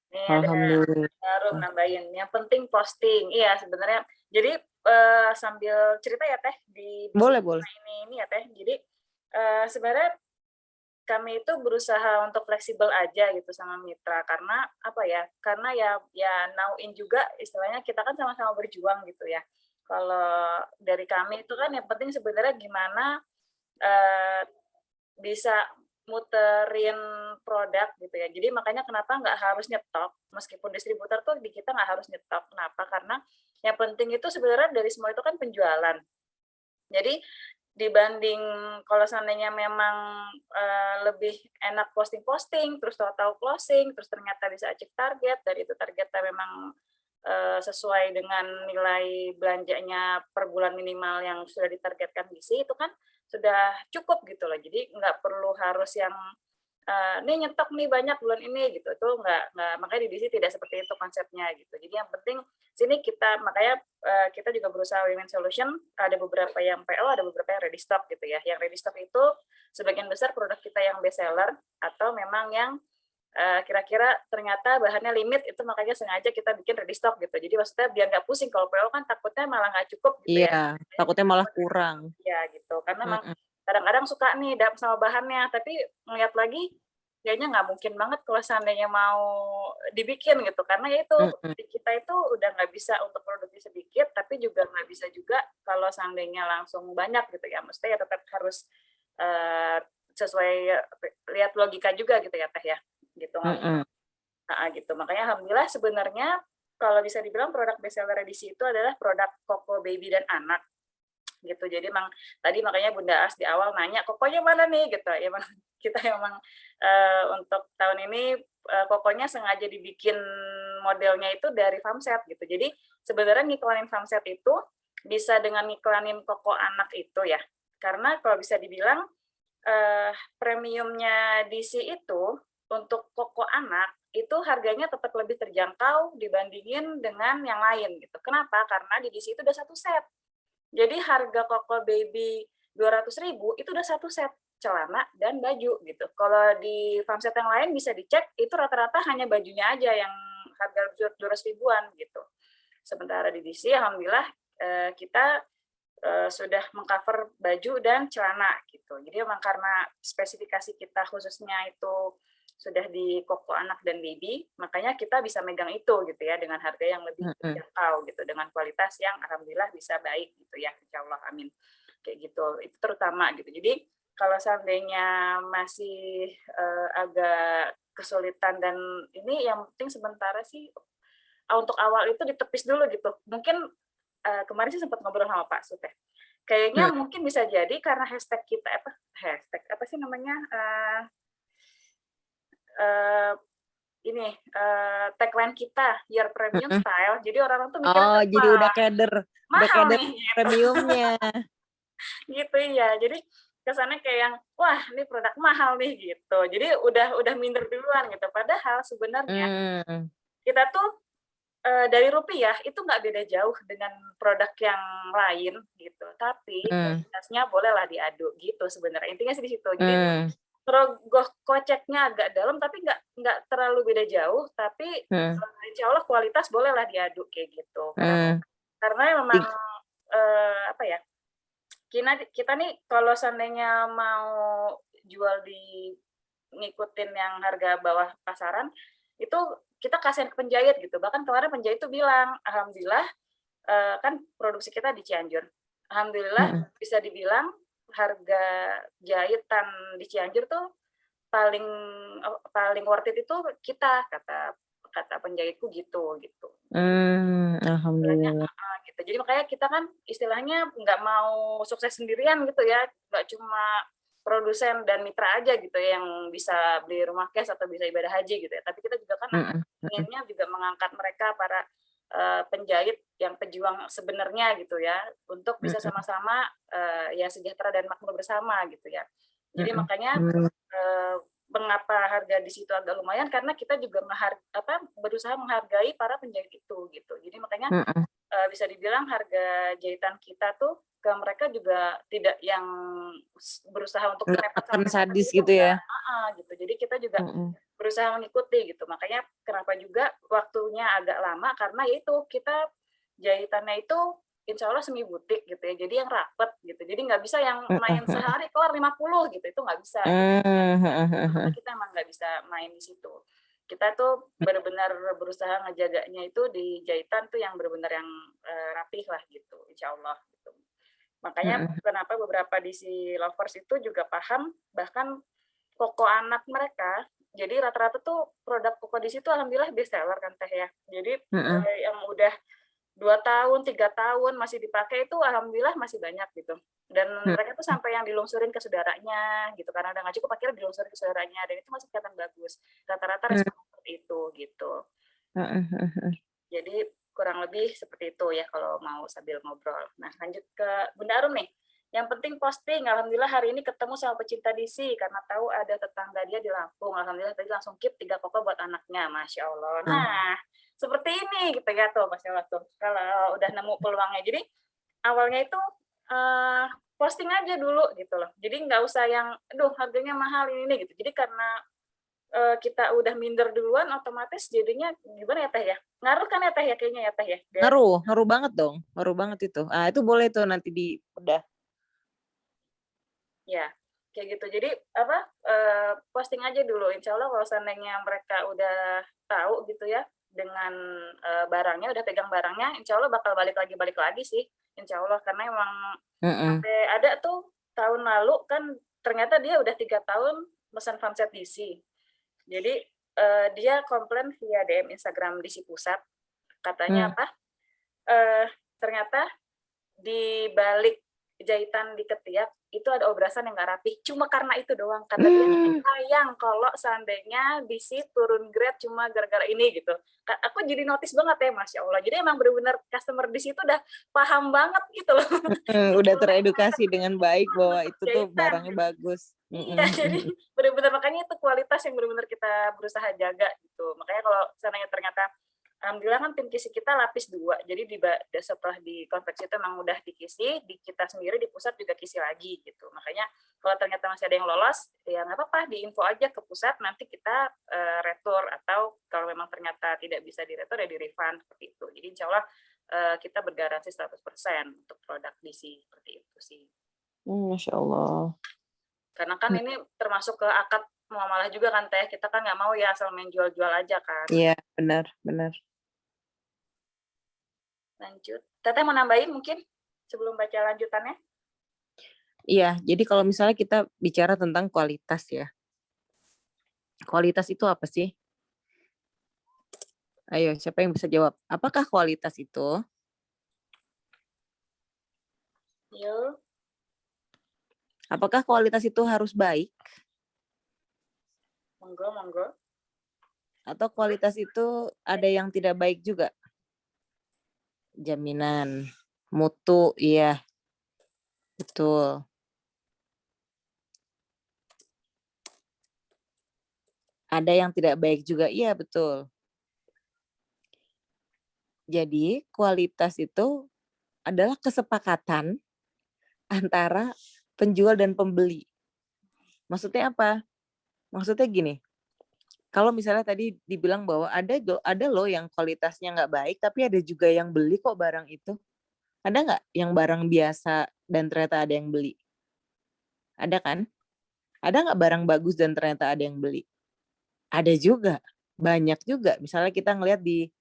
Ini ada alhamdulillah. baru nambahin. Yang penting posting. Iya sebenarnya. Jadi sambil cerita ya Teh di Boleh, bisnis boleh. ini ya Teh. Jadi sebenarnya kami itu berusaha untuk fleksibel aja gitu sama mitra karena apa ya? Karena ya now in juga istilahnya kita kan sama-sama berjuang gitu ya. Kalau dari kami itu kan yang penting sebenarnya gimana bisa muterin produk gitu ya. Jadi makanya kenapa nggak harus nyetok, meskipun distributor tuh di kita nggak harus nyetok. Kenapa? Karena yang penting itu sebenarnya dari semua itu kan penjualan. Jadi dibanding kalau seandainya memang lebih enak posting-posting, terus tahu-tahu closing, terus ternyata bisa achieve target, dan itu targetnya memang sesuai dengan nilai belanjanya per bulan minimal yang sudah ditargetkan DC itu kan sudah cukup gitu loh. Jadi nggak perlu harus yang nih nyetok nih banyak bulan ini gitu. Itu nggak makanya di DC tidak seperti itu konsepnya gitu. Jadi yang penting sini kita makanya kita juga berusaha Women Solution ada beberapa yang PO, ada beberapa yang ready stock gitu ya. Yang ready stock itu sebagian besar produk kita yang best seller atau memang yang kira-kira ternyata bahannya limit itu makanya sengaja kita bikin ready stock gitu. Jadi maksudnya biar nggak pusing kalau PO kan takutnya malah nggak cukup gitu ya. Iya, takutnya malah kurang. Ya gitu. Karena memang kadang-kadang suka nih dapet sama bahannya, tapi ngeliat lagi kayaknya nggak mungkin banget kalau seandainya mau dibikin gitu. Karena ya itu di kita itu udah nggak bisa untuk produksi sedikit, tapi juga nggak bisa juga kalau seandainya langsung banyak gitu ya. Mesti ya tetap harus sesuai lihat logika juga gitu ya Teh ya. Gitu. Gitu. Makanya alhamdulillah sebenarnya kalau bisa dibilang produk best seller edisi itu adalah produk koko baby dan anak gitu. Jadi emang tadi makanya Bunda As di awal nanya kokonya mana nih gitu. Ya emang kita emang untuk tahun ini kokonya sengaja dibikin modelnya itu dari farmset gitu. Jadi sebenarnya ngiklanin farmset itu bisa dengan ngiklanin koko anak itu ya. Karena kalau bisa dibilang premiumnya DC itu untuk koko anak itu harganya tetap lebih terjangkau dibandingin dengan yang lain gitu. Kenapa? Karena di DC itu udah satu set. Jadi harga koko baby 200.000 itu udah satu set celana dan baju gitu. Kalau di farmset yang lain bisa dicek itu rata-rata hanya bajunya aja yang harga 200 ribuan gitu. Sementara di DC alhamdulillah kita sudah mengcover baju dan celana gitu. Jadi memang karena spesifikasi kita khususnya itu sudah di koko anak dan baby, makanya kita bisa megang itu gitu ya dengan harga yang lebih terjangkau gitu, dengan kualitas yang alhamdulillah bisa baik gitu ya, insyaallah amin. Kayak gitu, itu terutama gitu. Jadi kalau seandainya masih agak kesulitan dan ini yang penting sementara sih untuk awal itu ditepis dulu gitu. Mungkin kemarin sih sempat ngobrol sama Pak Suteh. Kayaknya mungkin bisa jadi karena hashtag kita hashtag apa sih namanya ini tagline kita Your Premium Style. Jadi orang-orang tuh mikirnya Oh, jadi udah keder mahal nih gitu. Premiumnya. Gitu ya. Jadi kesannya kayak yang wah ini produk mahal nih gitu. Jadi udah minder duluan gitu. Padahal sebenarnya kita tuh dari rupiah itu nggak beda jauh dengan produk yang lain gitu. Tapi kualitasnya bolehlah diadu gitu sebenarnya. Intinya sih di situ. Jadi rogoh koceknya agak dalam tapi nggak terlalu beda jauh, tapi insya Allah kualitas bolehlah diadu kayak gitu. Karena memang apa ya, kita nih kalau seandainya mau jual di ngikutin yang harga bawah pasaran itu kita kasihan ke penjahit gitu. Bahkan kemarin penjahit tuh bilang alhamdulillah kan produksi kita di Cianjur, alhamdulillah bisa dibilang harga jahitan di Cianjur tuh paling worth it itu kita kata penjahitku gitu. Alhamdulillah. Gitu. Jadi makanya kita kan istilahnya nggak mau sukses sendirian gitu ya, nggak cuma produsen dan mitra aja gitu ya yang bisa beli rumah cash atau bisa ibadah haji gitu ya. Tapi kita juga kan inginnya juga mengangkat mereka para penjahit yang pejuang sebenarnya gitu ya untuk bisa sama-sama ya sejahtera dan makmur bersama gitu ya. Jadi makanya mengapa harga di situ agak lumayan karena kita juga berusaha menghargai para penjahit itu gitu. Jadi makanya bisa dibilang harga jahitan kita tuh ke mereka juga tidak yang berusaha untuk mepet sadis gitu ya. Gitu. Jadi kita juga berusaha mengikuti gitu. Makanya kenapa juga waktunya agak lama karena itu kita jahitannya itu insya Allah semi butik gitu ya. Jadi yang rapet gitu. Jadi nggak bisa yang main sehari kelar 50 gitu. Itu nggak bisa. Kita emang nggak bisa main di situ. Kita tuh benar-benar berusaha ngejaganya itu di jahitan tuh yang benar-benar yang rapih lah gitu. Insya Allah gitu. Makanya kenapa beberapa DC lovers itu juga paham bahkan koko anak mereka, jadi rata-rata tuh produk koko DC itu alhamdulillah best seller kan Teh ya. Jadi yang udah 2 tahun, 3 tahun masih dipakai itu alhamdulillah masih banyak gitu. Dan mereka tuh sampai yang dilungsurin ke saudaranya gitu, karena udah nggak cukup akhirnya dilungsurin ke saudaranya dan itu masih kelihatan bagus. Rata-rata respon seperti itu gitu. Jadi kurang lebih seperti itu ya kalau mau sambil ngobrol. Nah, lanjut ke Bunda Arum nih. Yang penting posting, alhamdulillah hari ini ketemu sama pecinta DC karena tahu ada tetangga dia di Lampung. Alhamdulillah tadi langsung keep 3 koko buat anaknya, Masya Allah. Nah, seperti ini gitu ya tuh, Masya Allah tuh. Kalau udah nemu peluangnya. Jadi awalnya itu posting aja dulu gitu loh. Jadi nggak usah yang, aduh harganya mahal ini gitu. Jadi karena kita udah minder duluan, otomatis jadinya gimana ya Teh ya? Ngaruh kan ya Teh ya kayaknya ya Teh ya? Ngaruh banget dong, ngaruh banget itu. Ah itu boleh tuh nanti udah. Ya, kayak gitu. Jadi apa? Posting aja dulu. Insya Allah kalau seandainya mereka udah tahu gitu ya dengan barangnya, udah pegang barangnya, insya Allah bakal balik lagi sih. Insya Allah karena emang sampai ada tuh tahun lalu kan ternyata dia udah 3 tahun pesan fanset DC. Jadi dia komplain via DM Instagram DC Pusat, katanya apa? Ternyata di balik jahitan di ketiak itu ada obrasan yang nggak rapih. Cuma karena itu doang. Kata dia sayang kalau seandainya DC turun grade cuma gara-gara ini gitu. Aku jadi notice banget ya, Masya Allah. Jadi emang benar-benar customer DC itu udah paham banget gitu loh. Udah teredukasi dengan baik bahwa itu tuh barangnya bagus. Iya, jadi benar-benar makanya itu kualitas yang benar-benar kita berusaha jaga gitu. Makanya kalau seandainya ternyata alhamdulillah kan tim kisi kita lapis 2, jadi setelah di konveksi itu memang udah dikisi, di kita sendiri di pusat juga kisi lagi gitu. Makanya kalau ternyata masih ada yang lolos, ya nggak apa-apa, diinfo aja ke pusat, nanti kita retur, atau kalau memang ternyata tidak bisa diretur ya di refund seperti itu. Jadi insya Allah kita bergaransi 100% untuk produk DC seperti itu sih. Masya Allah. Karena kan ini termasuk ke akad muamalah juga kan Teh, kita kan nggak mau ya asal main jual-jual aja kan. Iya, benar. Lanjut. Teteh mau nambahin mungkin sebelum baca lanjutannya? Iya, jadi kalau misalnya kita bicara tentang kualitas ya. Kualitas itu apa sih? Ayo, siapa yang bisa jawab? Apakah kualitas itu? Yuk. Apakah kualitas itu harus baik? Monggo. Atau kualitas itu ada yang tidak baik juga? Jaminan, mutu, iya. Betul. Ada yang tidak baik juga, iya betul. Jadi kualitas itu adalah kesepakatan antara penjual dan pembeli. Maksudnya apa? Maksudnya gini, kalau misalnya tadi dibilang bahwa ada loh yang kualitasnya nggak baik, tapi ada juga yang beli kok barang itu. Ada nggak yang barang biasa dan ternyata ada yang beli? Ada kan? Ada nggak barang bagus dan ternyata ada yang beli? Ada juga, banyak juga. Misalnya kita ngelihat di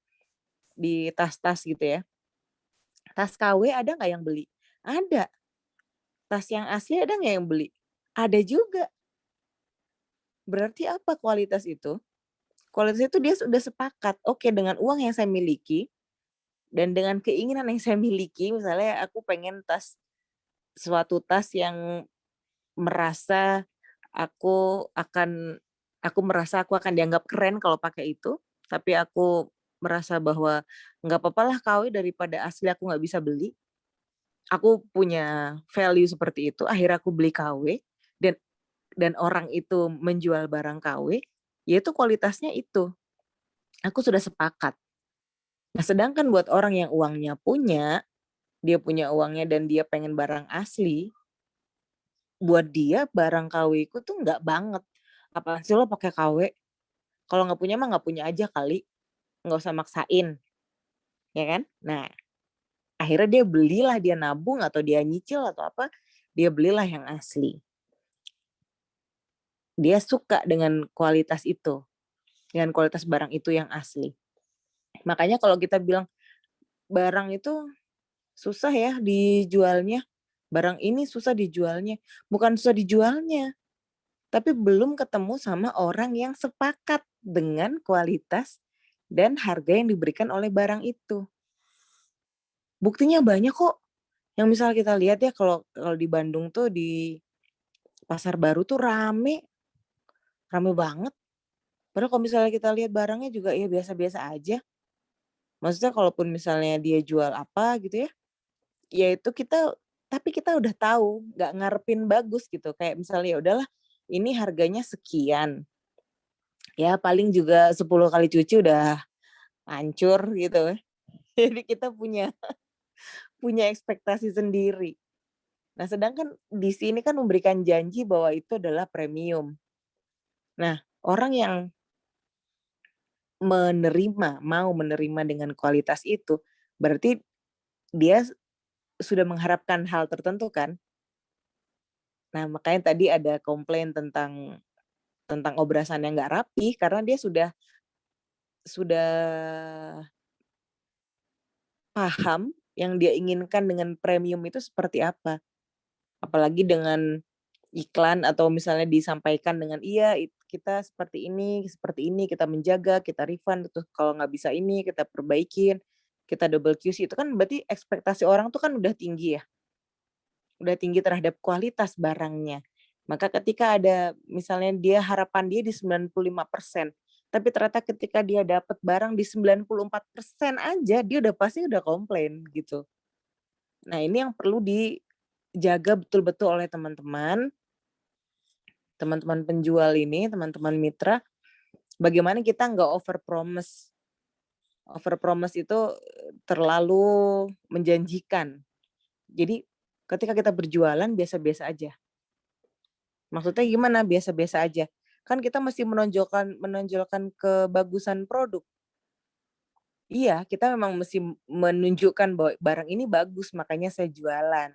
tas-tas gitu ya. Tas KW ada nggak yang beli? Ada. Tas yang asli ada nggak yang beli? Ada juga. Berarti apa kualitas itu? Kualitas itu dia sudah sepakat. Oke, dengan uang yang saya miliki dan dengan keinginan yang saya miliki, misalnya aku pengen suatu tas yang merasa aku merasa aku akan dianggap keren kalau pakai itu, tapi aku merasa bahwa nggak apa-apa lah KW daripada asli aku nggak bisa beli. Aku punya value seperti itu, akhirnya aku beli KW dan orang itu menjual barang KW, yaitu kualitasnya itu. Aku sudah sepakat. Nah, sedangkan buat orang yang uangnya dia punya uangnya dan dia pengen barang asli, buat dia barang KW ku tuh nggak banget. Apalagi sih lo pakai KW? Kalau nggak punya mah nggak punya aja kali, nggak usah maksain, ya kan? Nah, akhirnya dia belilah, dia nabung atau dia nyicil atau apa, dia belilah yang asli. Dia suka dengan kualitas itu, dengan kualitas barang itu yang asli. Makanya kalau kita bilang barang itu susah ya dijualnya, barang ini susah dijualnya, bukan susah dijualnya, tapi belum ketemu sama orang yang sepakat dengan kualitas dan harga yang diberikan oleh barang itu. Buktinya banyak kok. Yang misal kita lihat ya, kalau di Bandung tuh di Pasar Baru tuh rame banget. Padahal kalau misalnya kita lihat barangnya juga ya biasa-biasa aja. Maksudnya kalaupun misalnya dia jual apa gitu ya, ya itu tapi kita udah tahu, nggak ngarepin bagus gitu. Kayak misalnya ya udahlah, ini harganya sekian. Ya paling juga 10 kali cuci udah hancur gitu. Jadi kita punya ekspektasi sendiri. Nah, sedangkan di sini kan memberikan janji bahwa itu adalah premium. Nah, orang yang mau menerima dengan kualitas itu, berarti dia sudah mengharapkan hal tertentu kan. Nah, makanya tadi ada komplain tentang obrasan yang nggak rapi karena dia sudah paham yang dia inginkan dengan premium itu seperti apa. Apalagi dengan iklan atau misalnya disampaikan dengan iya kita seperti ini, kita menjaga, kita refund, terus kalau nggak bisa ini kita perbaikin, kita double QC, itu kan berarti ekspektasi orang tuh kan udah tinggi ya, udah tinggi terhadap kualitas barangnya. Maka ketika ada misalnya harapan dia di 95%, tapi ternyata ketika dia dapat barang di 94% aja, dia pasti udah komplain gitu. Nah, ini yang perlu dijaga betul-betul oleh teman-teman penjual ini, teman-teman mitra, bagaimana kita nggak overpromise. Overpromise itu terlalu menjanjikan. Jadi ketika kita berjualan biasa-biasa aja. Maksudnya gimana biasa-biasa aja? Kan kita mesti menonjolkan kebagusan produk. Iya, kita memang mesti menunjukkan bahwa barang ini bagus, makanya saya jualan.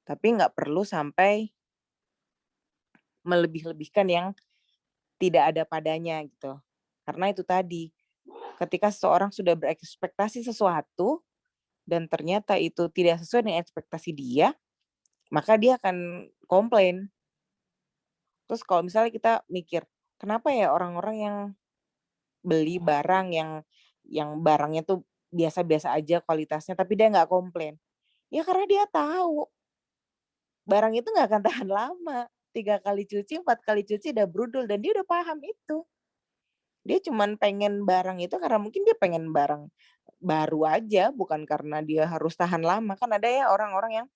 Tapi nggak perlu sampai melebih-lebihkan yang tidak ada padanya gitu. Karena itu tadi, ketika seseorang sudah berekspektasi sesuatu dan ternyata itu tidak sesuai dengan ekspektasi dia, maka dia akan komplain. Terus kalau misalnya kita mikir, kenapa ya orang-orang yang beli barang yang barangnya tuh biasa-biasa aja kualitasnya, tapi dia nggak komplain? Ya karena dia tahu barang itu nggak akan tahan lama. 3 kali cuci, 4 kali cuci udah brudul dan dia udah paham itu. Dia cuman pengen barang itu karena mungkin dia pengen barang baru aja, bukan karena dia harus tahan lama. Kan ada ya orang-orang yang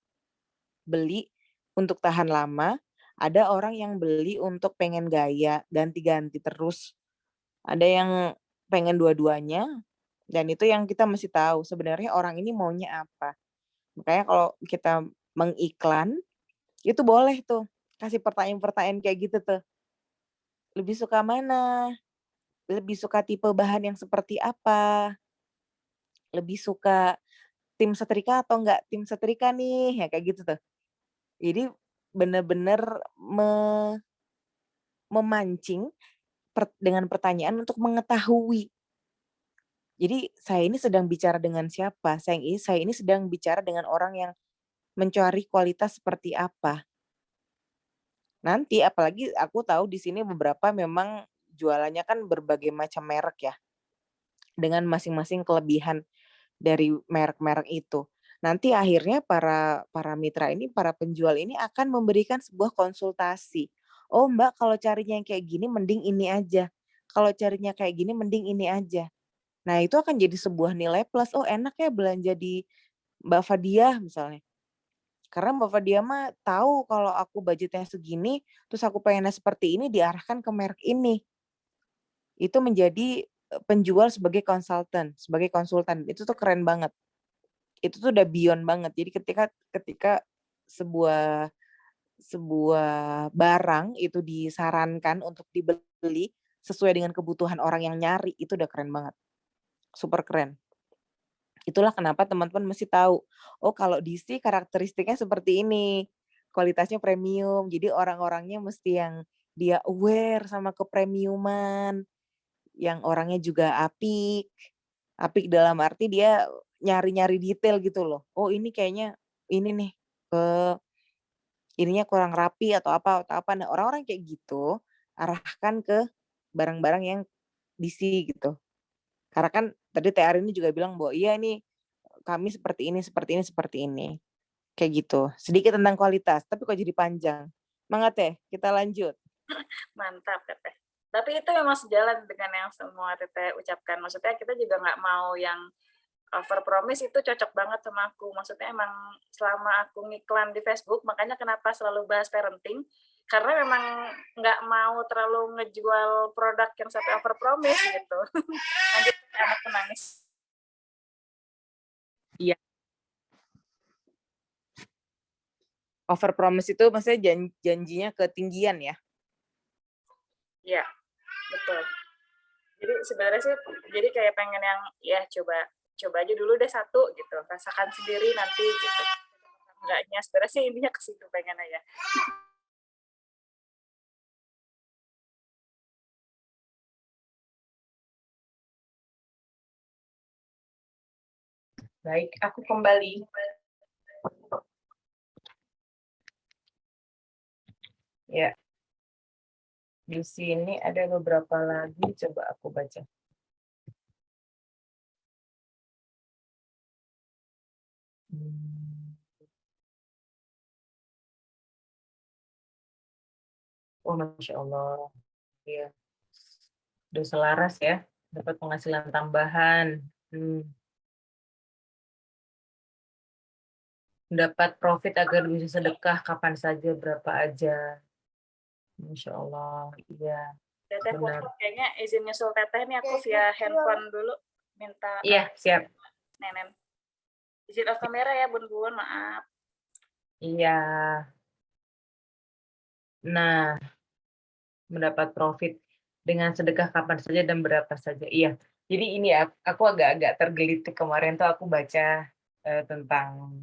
beli untuk tahan lama, ada orang yang beli untuk pengen gaya, ganti-ganti terus. Ada yang pengen dua-duanya, dan itu yang kita mesti tahu sebenarnya orang ini maunya apa. Makanya kalau kita mengiklan, itu boleh tuh kasih pertanyaan-pertanyaan kayak gitu tuh. Lebih suka mana? Lebih suka tipe bahan yang seperti apa? Lebih suka tim setrika atau enggak tim setrika nih? Ya kayak gitu tuh. Jadi bener-bener memancing dengan pertanyaan untuk mengetahui. Jadi saya ini sedang bicara dengan siapa? Saya ini sedang bicara dengan orang yang mencari kualitas seperti apa. Nanti apalagi aku tahu di sini beberapa memang jualannya kan berbagai macam merek ya. Dengan masing-masing kelebihan dari merek-merek itu. Nanti akhirnya para mitra ini, para penjual ini akan memberikan sebuah konsultasi. Oh Mbak, kalau carinya yang kayak gini mending ini aja. Kalau carinya kayak gini mending ini aja. Nah itu akan jadi sebuah nilai plus. Oh enak ya belanja di Mbak Fadia misalnya. Karena Mbak Fadia mah tahu kalau aku budgetnya segini, terus aku pengennya seperti ini diarahkan ke merek ini. Itu menjadi penjual sebagai konsultan. Itu tuh keren banget. Itu tuh udah beyond banget. Jadi ketika sebuah barang itu disarankan untuk dibeli sesuai dengan kebutuhan orang yang nyari, itu udah keren banget. Super keren. Itulah kenapa teman-teman mesti tahu, oh kalau DC karakteristiknya seperti ini, kualitasnya premium. Jadi orang-orangnya mesti yang dia aware sama kepremiuman, yang orangnya juga apik. Apik dalam arti dia nyari-nyari detail gitu loh. Oh ini kayaknya ini nih, ininya kurang rapi atau apa. Nah orang-orang kayak gitu, arahkan ke barang-barang yang DC gitu. Karena kan tadi TR ini juga bilang bahwa iya ini kami seperti ini, seperti ini, seperti ini. Kayak gitu. Sedikit tentang kualitas, tapi kok jadi panjang. Mangga Teh, kita lanjut. Mantap, Teteh. Tapi itu memang sejalan dengan yang semua Teteh ucapkan. Maksudnya kita juga nggak mau yang over promise itu cocok banget sama aku. Maksudnya emang selama aku ngiklan di Facebook, makanya kenapa selalu bahas parenting, karena memang nggak mau terlalu ngejual produk yang sampai over promise gitu. Nanti anakku nangis. Iya. Over promise itu maksudnya janjinya ketinggian ya? Iya, betul. Jadi sebenarnya sih, jadi kayak pengen yang ya coba aja dulu deh satu gitu, rasakan sendiri nanti gitu. Enggaknya sebenarnya sih intinya ke situ pengen aja. Baik, aku kembali. Ya, di sini ada beberapa lagi, coba aku baca. Oh, Masya Allah. Ya, udah selaras ya, dapat penghasilan tambahan. Dapat profit agar bisa sedekah kapan saja, berapa aja. Masya Allah, iya. Teteh Benar. Puput kayaknya izin nyusul teteh nih aku via handphone dulu, minta Iya, siap. Nenen. Izin off kamera ya Bun, maaf. Iya. Nah, mendapat profit dengan sedekah kapan saja dan berapa saja. Iya. Jadi ini aku agak-agak tergelitik kemarin tuh aku baca tentang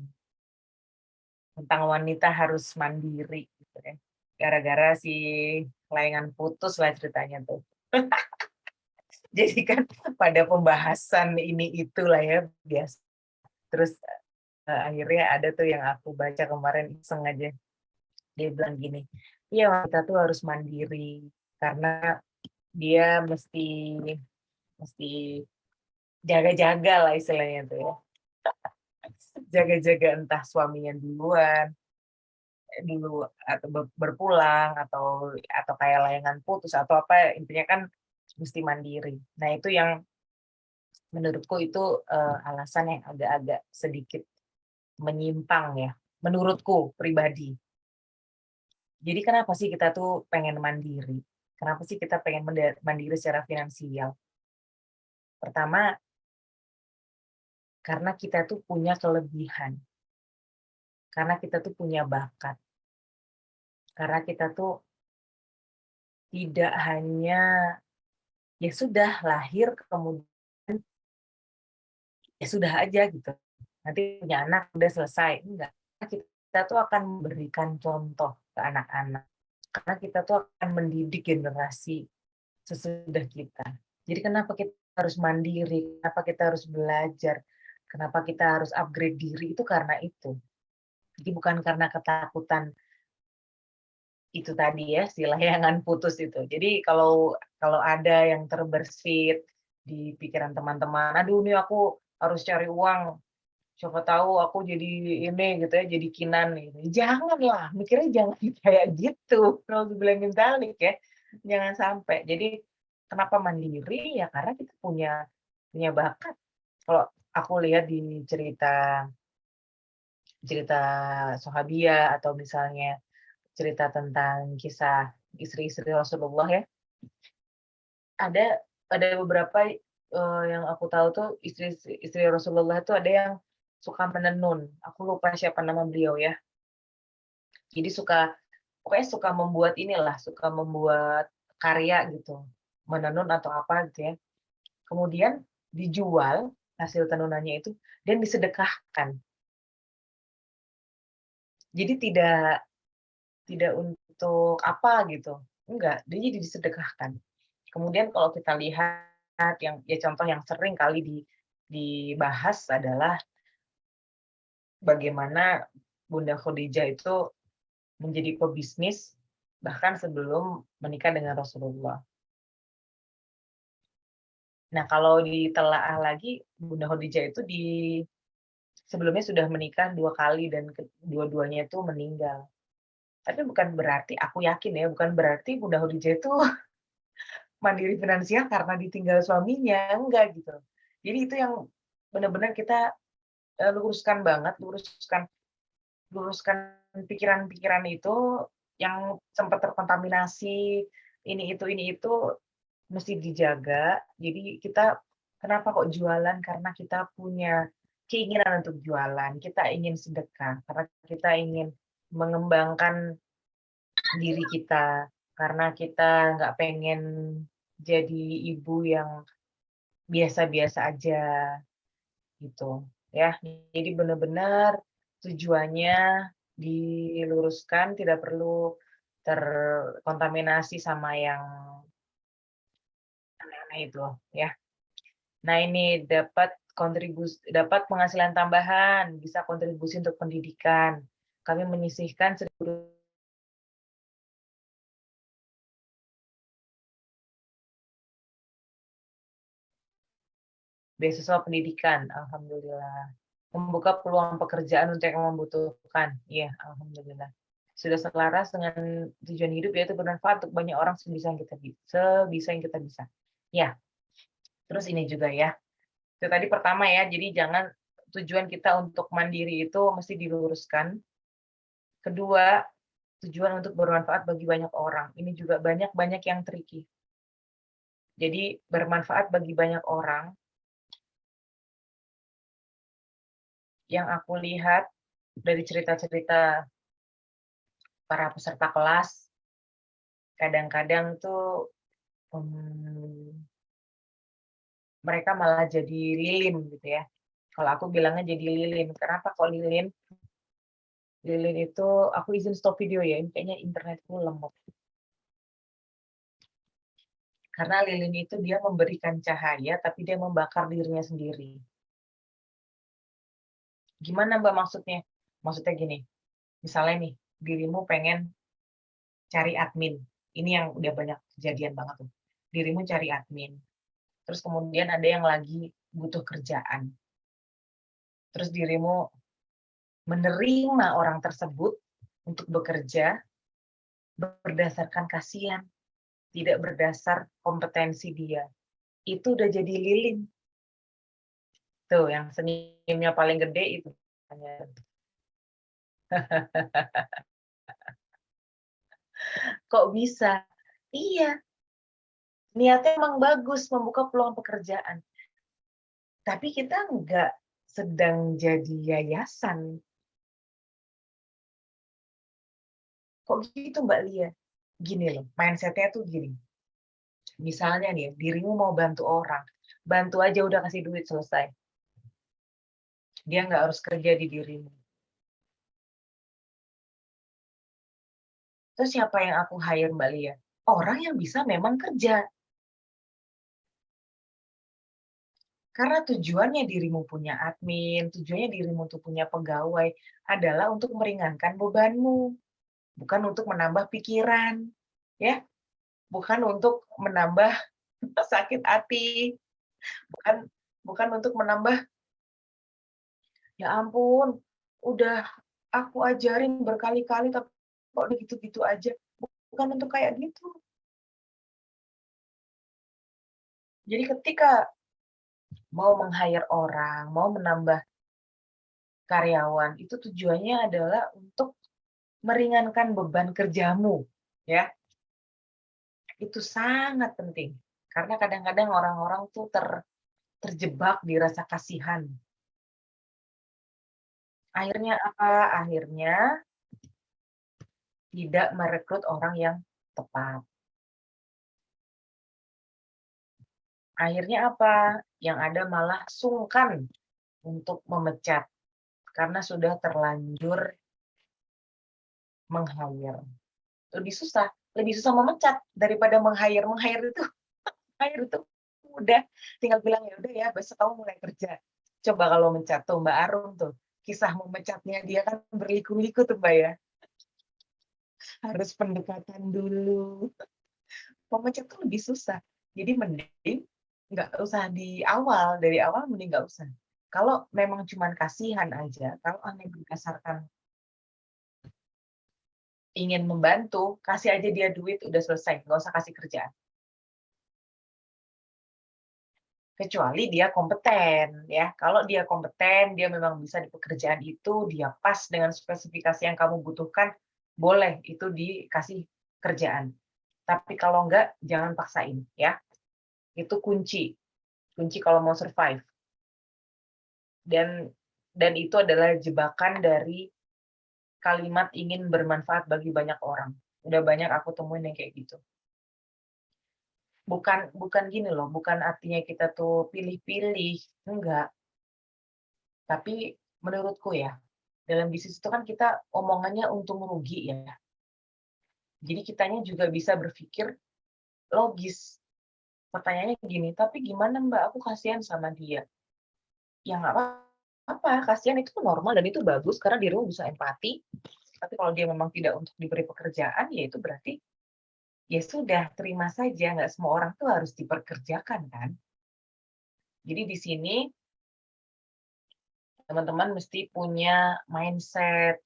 wanita harus mandiri gitu ya. Gara-gara si layangan putus lah ceritanya tuh. Jadi kan pada pembahasan ini itulah ya biasa. Terus akhirnya ada tuh yang aku baca kemarin iseng aja. Dia bilang gini, iya wanita tuh harus mandiri karena dia mesti jaga-jaga lah istilahnya tuh ya. Jaga-jaga entah suaminya dulu atau berpulang atau kayak layangan putus atau apa, intinya kan mesti mandiri. Nah, itu yang menurutku itu alasan yang agak-agak sedikit menyimpang ya, menurutku pribadi. Jadi kenapa sih kita tuh pengen mandiri? Kenapa sih kita pengen mandiri secara finansial? Pertama, karena kita tuh punya kelebihan. Karena kita tuh punya bakat. Karena kita tuh tidak hanya ya sudah lahir kemudian ya sudah aja gitu. Nanti punya anak udah selesai. Enggak. Kita tuh akan memberikan contoh ke anak-anak. Karena kita tuh akan mendidik generasi sesudah kita. Jadi kenapa kita harus mandiri? Kenapa kita harus belajar? Kenapa kita harus upgrade diri? Itu karena itu. Jadi bukan karena ketakutan itu tadi ya, si layangan putus itu. Jadi kalau ada yang terbersit di pikiran teman-teman, aduh ini aku harus cari uang, siapa tahu aku jadi ini gitu ya, jadi kinan gitu. Janganlah, mikirnya jangan kayak gitu. Kalau dibilangin talik ya, jangan sampai. Jadi kenapa mandiri? Ya karena kita punya bakat. Kalau aku lihat di cerita Sahabiyah atau misalnya cerita tentang kisah istri-istri Rasulullah ya. Ada beberapa yang aku tahu tuh istri Rasulullah itu ada yang suka menenun. Aku lupa siapa nama beliau ya. Jadi pokoknya suka membuat inilah, suka membuat karya gitu. Menenun atau apa gitu ya. Kemudian dijual hasil tenunannya itu dan disedekahkan. Jadi tidak untuk apa gitu. Enggak, dia jadi disedekahkan. Kemudian kalau kita lihat yang ya contoh yang sering kali dibahas adalah bagaimana Bunda Khadijah itu menjadi pebisnis bahkan sebelum menikah dengan Rasulullah. Nah, kalau ditelaah lagi Bunda Khadijah itu sebelumnya sudah menikah 2 kali dan dua-duanya itu meninggal. Tapi bukan berarti aku yakin ya, bukan berarti Bunda Khadijah itu mandiri finansial karena ditinggal suaminya, enggak gitu. Jadi itu yang benar-benar kita luruskan banget, luruskan pikiran-pikiran itu yang sempat terkontaminasi ini itu mesti dijaga. Jadi kita kenapa kok jualan? Karena kita punya keinginan untuk jualan, kita ingin sedekah, karena kita ingin mengembangkan diri kita, karena kita nggak pengen jadi ibu yang biasa-biasa aja, gitu ya. Jadi benar-benar tujuannya diluruskan, tidak perlu terkontaminasi sama yang aneh-aneh itu ya. Nah, ini dapat penghasilan tambahan, bisa kontribusi untuk pendidikan. Kami menyisihkan beasiswa pendidikan, alhamdulillah. Membuka peluang pekerjaan untuk yang membutuhkan, iya, alhamdulillah. Sudah selaras dengan tujuan hidup, yaitu bermanfaat untuk banyak orang sebisa yang kita bisa. Ya, terus ini juga ya. Itu tadi pertama ya, jadi jangan tujuan kita untuk mandiri itu mesti diluruskan. Kedua, tujuan untuk bermanfaat bagi banyak orang. Ini juga banyak yang tricky. Jadi bermanfaat bagi banyak orang. Yang aku lihat dari cerita-cerita para peserta kelas, kadang-kadang tuh mereka malah jadi lilin gitu ya. Kalau aku bilangnya jadi lilin. Kenapa kok lilin? Lilin itu, aku izin stop video ya, ini kayaknya internetku lemot. Karena lilin itu dia memberikan cahaya, tapi dia membakar dirinya sendiri. Gimana Mbak maksudnya? Maksudnya gini, misalnya nih, dirimu pengen cari admin. Ini yang udah banyak kejadian banget tuh. Dirimu cari admin. Terus kemudian ada yang lagi butuh kerjaan. Terus dirimu menerima orang tersebut untuk bekerja berdasarkan kasihan, tidak berdasar kompetensi dia. Itu udah jadi lilin. Tuh, yang senyumnya paling gede itu. Kok bisa? Iya, niatnya emang bagus membuka peluang pekerjaan. Tapi kita nggak sedang jadi yayasan. Kok gitu Mbak Lia? Gini loh, mindset-nya tuh gini. Misalnya nih, dirimu mau bantu orang, bantu aja udah kasih duit selesai. Dia nggak harus kerja di dirimu. Terus siapa yang aku hire Mbak Lia? Orang yang bisa memang kerja. Karena tujuannya dirimu punya admin, tujuannya dirimu untuk punya pegawai adalah untuk meringankan bebanmu, bukan untuk menambah pikiran, ya, bukan untuk menambah sakit hati, bukan untuk menambah, ya ampun, udah aku ajarin berkali-kali tapi kok gitu-gitu aja, bukan untuk kayak gitu. Jadi ketika mau meng-hire orang, mau menambah karyawan, itu tujuannya adalah untuk meringankan beban kerjamu, ya. Itu sangat penting. Karena kadang-kadang orang-orang tuh terjebak di rasa kasihan. Akhirnya apa? Akhirnya tidak merekrut orang yang tepat. Akhirnya apa? Yang ada malah sungkan untuk memecat karena sudah terlanjur meng-hire. Lebih susah memecat daripada meng-hire. Hire itu udah tinggal bilang ya udah ya besok kamu mulai kerja. Coba kalau mencat tuh Mbak Arum tuh, kisah memecatnya dia kan berliku-liku tuh Mbak ya. Harus pendekatan dulu. Memecat tuh lebih susah. Jadi mending nggak usah dari awal mending nggak usah. Kalau memang cuman kasihan aja, kalau hanya berdasarkan ingin membantu, kasih aja dia duit udah selesai, nggak usah kasih kerjaan. kecuali dia kompeten ya. Kalau dia kompeten, dia memang bisa di pekerjaan itu, dia pas dengan spesifikasi yang kamu butuhkan, boleh itu dikasih kerjaan. Tapi kalau enggak, jangan paksain ya. Itu kunci kalau mau survive. Dan itu adalah jebakan dari kalimat ingin bermanfaat bagi banyak orang. Udah banyak aku temuin yang kayak gitu. Bukan gini loh, bukan artinya kita tuh pilih-pilih, enggak. Tapi menurutku ya, dalam bisnis itu kan kita omongannya untung rugi ya. Jadi kitanya juga bisa berpikir logis. Pertanyaannya gini, tapi gimana Mbak, aku kasihan sama dia. Ya nggak apa-apa, kasihan itu normal dan itu bagus karena dirimu bisa empati. Tapi kalau dia memang tidak untuk diberi pekerjaan, ya itu berarti ya sudah, terima saja. Nggak semua orang tuh harus diperkerjakan kan. Jadi di sini teman-teman mesti punya mindset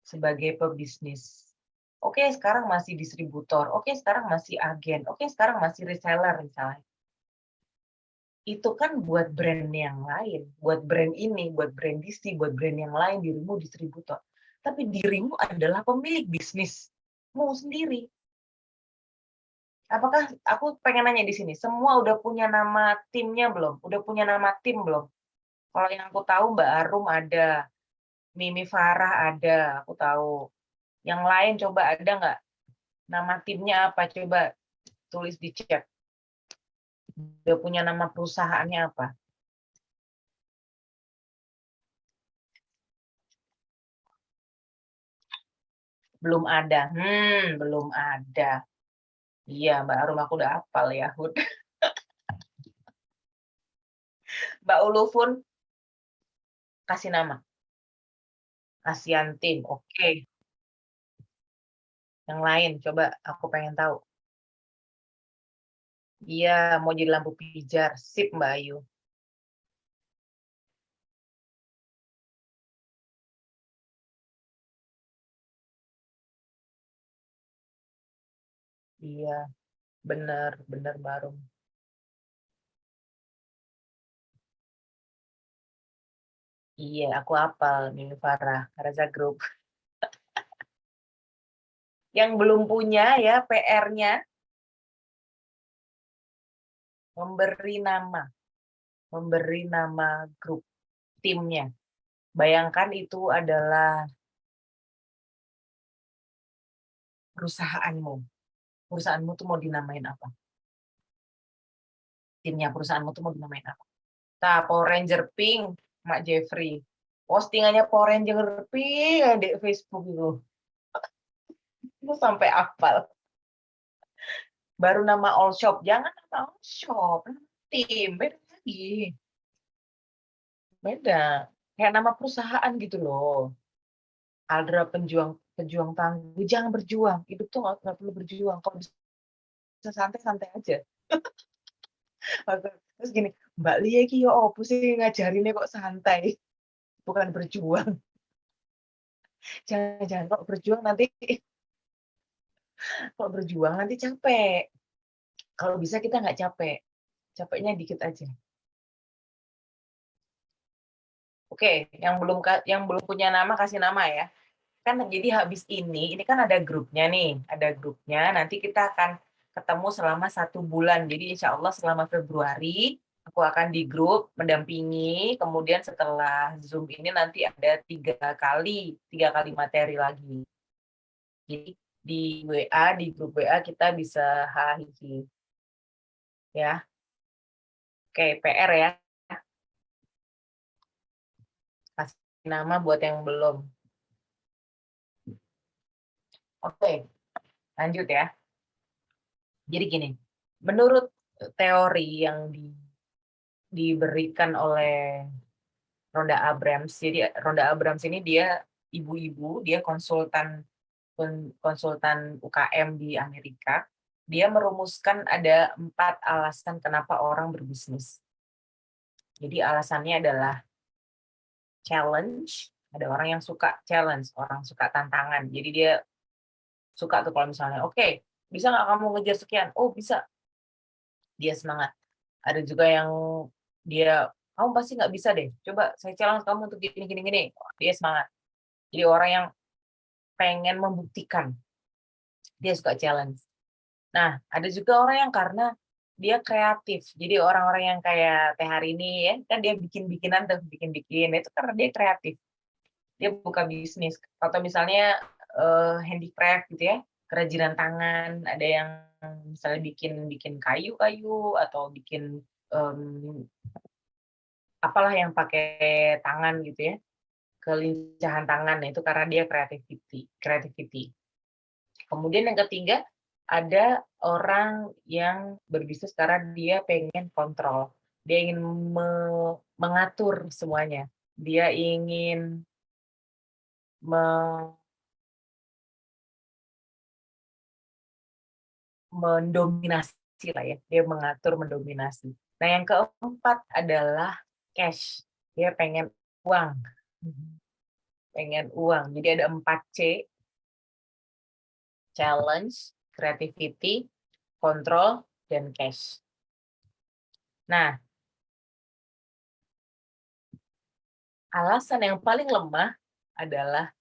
sebagai pebisnis. Oke, sekarang masih distributor. Oke, sekarang masih agen. Oke, sekarang masih reseller misalnya. Itu kan buat brand yang lain, buat brand ini, buat brand DC, buat brand yang lain, dirimu distributor. Tapi dirimu adalah pemilik bisnismu sendiri. Apakah aku pengen nanya di sini, semua udah punya nama timnya belum? Udah punya nama tim belum? Kalau yang aku tahu Mbak Arum ada, Mimi Farah ada, aku tahu. Yang lain coba ada nggak? Nama timnya apa? Coba tulis di chat. Udah punya nama perusahaannya apa? Belum ada. Belum ada. Iya, Mbak Arum, aku udah hafal ya, Hud. Mbak Ulufun, kasih nama. Asiantin, oke. Yang lain, coba aku pengen tahu. Iya, mau jadi lampu pijar. Sip, Mbak Ayu. Iya, bener Mbak Arum. Iya, aku hafal Mimi Farah, Karaza Group. Yang belum punya ya PR-nya memberi nama grup timnya. Bayangkan itu adalah perusahaanmu. Perusahaanmu tuh mau dinamain apa? Timnya perusahaanmu tuh mau dinamain apa? Nah, Power Ranger Pink, Mak Jeffrey. Postingannya Power Ranger Pink di Facebook itu. Itu sampai hafal. Baru nama all shop, jangan nama all shop, nama tim, beda lagi. Beda. Kayak nama perusahaan gitu loh. Aldra pejuang tangguh, jangan berjuang. Hidup tuh nggak perlu berjuang. Kalau bisa santai-santai aja. Terus gini, Mbak Lia ki yo opo sih ngajarinnya kok santai, bukan berjuang. Jangan kok berjuang nanti capek. Kalau bisa kita nggak capek, capeknya dikit aja. Oke, yang belum punya nama kasih nama ya. Kan jadi habis ini kan ada grupnya nih, nanti kita akan ketemu selama 1 bulan. Jadi insya Allah selama Februari aku akan di grup mendampingi, kemudian setelah Zoom ini nanti ada 3 kali materi lagi. Jadi di grup WA kita bisa hahihi. Ya. Oke, PR ya. Kasih nama buat yang belum. Oke, lanjut ya. Jadi gini, menurut teori yang diberikan oleh Rhonda Abrams, jadi Rhonda Abrams ini dia ibu-ibu, dia konsultan UKM di Amerika. Dia merumuskan ada 4 alasan kenapa orang berbisnis. Jadi alasannya adalah challenge, ada orang yang suka challenge, orang suka tantangan. Jadi dia suka tuh kalau misalnya, oke, bisa nggak kamu ngejar sekian? Oh, bisa. Dia semangat. Ada juga yang dia, "Kamu pasti nggak bisa deh, coba saya challenge kamu untuk gini gini gini." Wah, dia semangat. Jadi orang yang pengen membuktikan, dia suka challenge. Nah, ada juga orang yang karena dia kreatif. Jadi orang-orang yang kayak Teh hari ini ya, kan dia bikin-bikinan tuh, bikin-bikin, itu karena dia kreatif. Dia buka bisnis. Atau misalnya handicraft gitu ya, kerajinan tangan, ada yang misalnya bikin kayu-kayu atau bikin apalah yang pakai tangan gitu ya, kelincahan tangan. Nah, itu karena dia creativity. Kemudian yang ketiga, ada orang yang berbisnis karena dia pengen kontrol. Dia ingin mengatur semuanya. Dia ingin mendominasi lah ya. Dia mengatur, mendominasi. Nah, yang keempat adalah cash. Dia pengen uang. Pengen uang. Jadi ada 4C: challenge, creativity, control, dan cash. Nah, alasan yang paling lemah adalah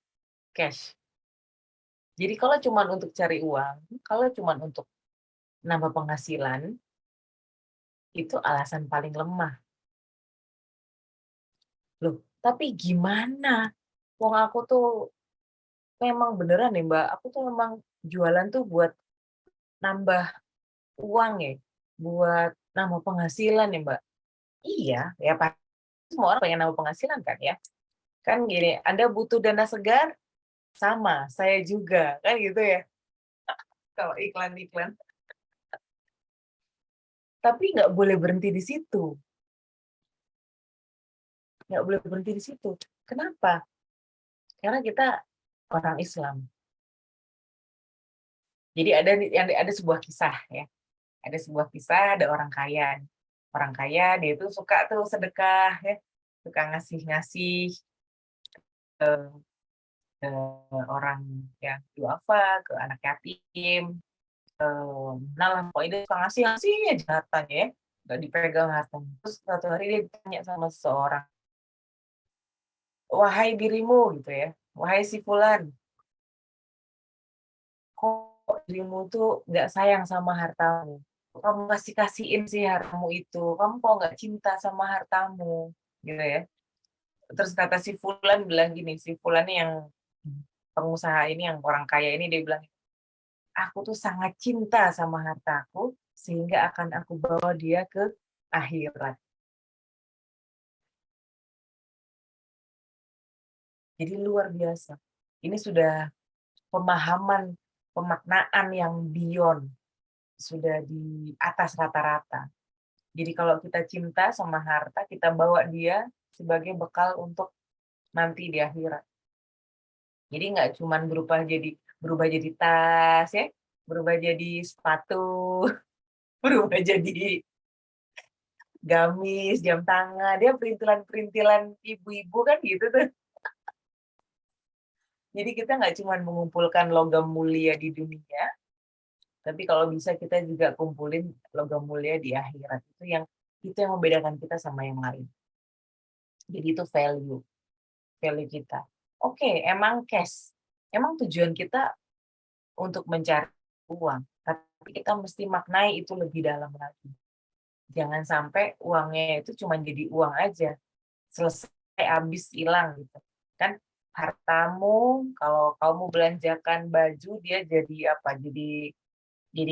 cash. Jadi kalau cuma untuk cari uang, kalau cuma untuk nambah penghasilan, itu alasan paling lemah. Loh, tapi gimana? Wong aku tuh memang beneran nih Mbak, aku tuh memang jualan tuh buat nambah uang ya, buat nambah penghasilan ya Mbak. Iya, ya pasti semua orang pengen nambah penghasilan kan ya. Kan gini, Anda butuh dana segar, sama, saya juga, kan gitu ya. Kalau iklan-iklan. Tapi nggak boleh berhenti di situ. Nggak boleh berhenti di situ. Kenapa? Karena kita orang Islam. Jadi ada sebuah kisah ya. Ada sebuah kisah, ada orang kaya. Orang kaya dia tuh suka tuh sedekah ya, suka ngasih-ngasih ke orang yang duafa, ke anak yatim. Nah lah, pokoknya dia suka ngasih-ngasih aja hartanya ya, nggak dipegang hartanya. Terus suatu hari dia ditanya sama seseorang, "Wahai dirimu," gitu ya, "wahai si fulan, kok dirimu tuh nggak sayang sama hartamu? Kamu kasih-kasihin sih hartamu itu, kamu kok nggak cinta sama hartamu?" Gitu ya. Terus kata si fulan bilang gini, si fulan yang pengusaha ini, yang orang kaya ini, dia bilang, "Aku tuh sangat cinta sama hartaku, sehingga akan aku bawa dia ke akhirat." Jadi luar biasa. Ini sudah pemahaman, pemaknaan yang beyond, sudah di atas rata-rata. Jadi kalau kita cinta sama harta, kita bawa dia sebagai bekal untuk nanti di akhirat. Jadi nggak cuma berubah jadi tas ya, berubah jadi sepatu, berubah jadi gamis, jam tangan, dia perintilan-perintilan ibu-ibu kan gitu tuh. Jadi kita nggak cuma mengumpulkan logam mulia di dunia, tapi kalau bisa kita juga kumpulin logam mulia di akhirat. Itu yang membedakan kita sama yang lain. Jadi itu value kita. Oke, emang cash. Emang tujuan kita untuk mencari uang, tapi kita mesti maknai itu lebih dalam lagi. Jangan sampai uangnya itu cuma jadi uang aja, selesai habis hilang gitu. Kan hartamu kalau kamu belanjakan baju dia jadi apa? Jadi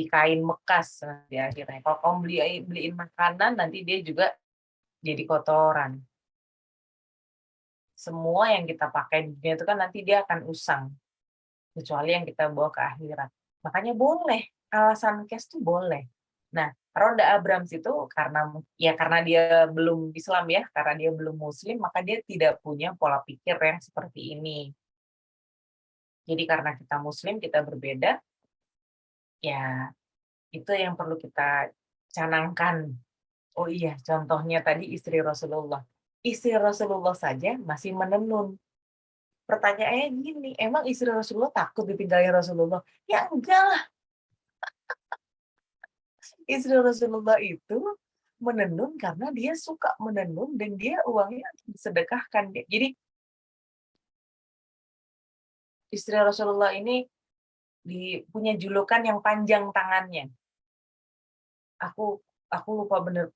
kain bekas nanti akhirnya. Kalau kamu beliin makanan nanti dia juga jadi kotoran. Semua yang kita pakai di dunia itu kan nanti dia akan usang, kecuali yang kita bawa ke akhirat. Makanya boleh, alasan cash tuh boleh. Nah, Rhoda Abrams itu karena dia belum Islam ya, karena dia belum Muslim, maka dia tidak punya pola pikir yang seperti ini. Jadi karena kita Muslim, kita berbeda, ya itu yang perlu kita canangkan. Oh iya, contohnya tadi istri Rasulullah. Istri Rasulullah saja masih menenun. Pertanyaannya gini, emang istri Rasulullah takut ditinggalin Rasulullah? Ya enggak lah. Istri Rasulullah itu menenun karena dia suka menenun dan dia uangnya disedekahkan. Jadi istri Rasulullah ini punya julukan yang panjang tangannya. Aku lupa bener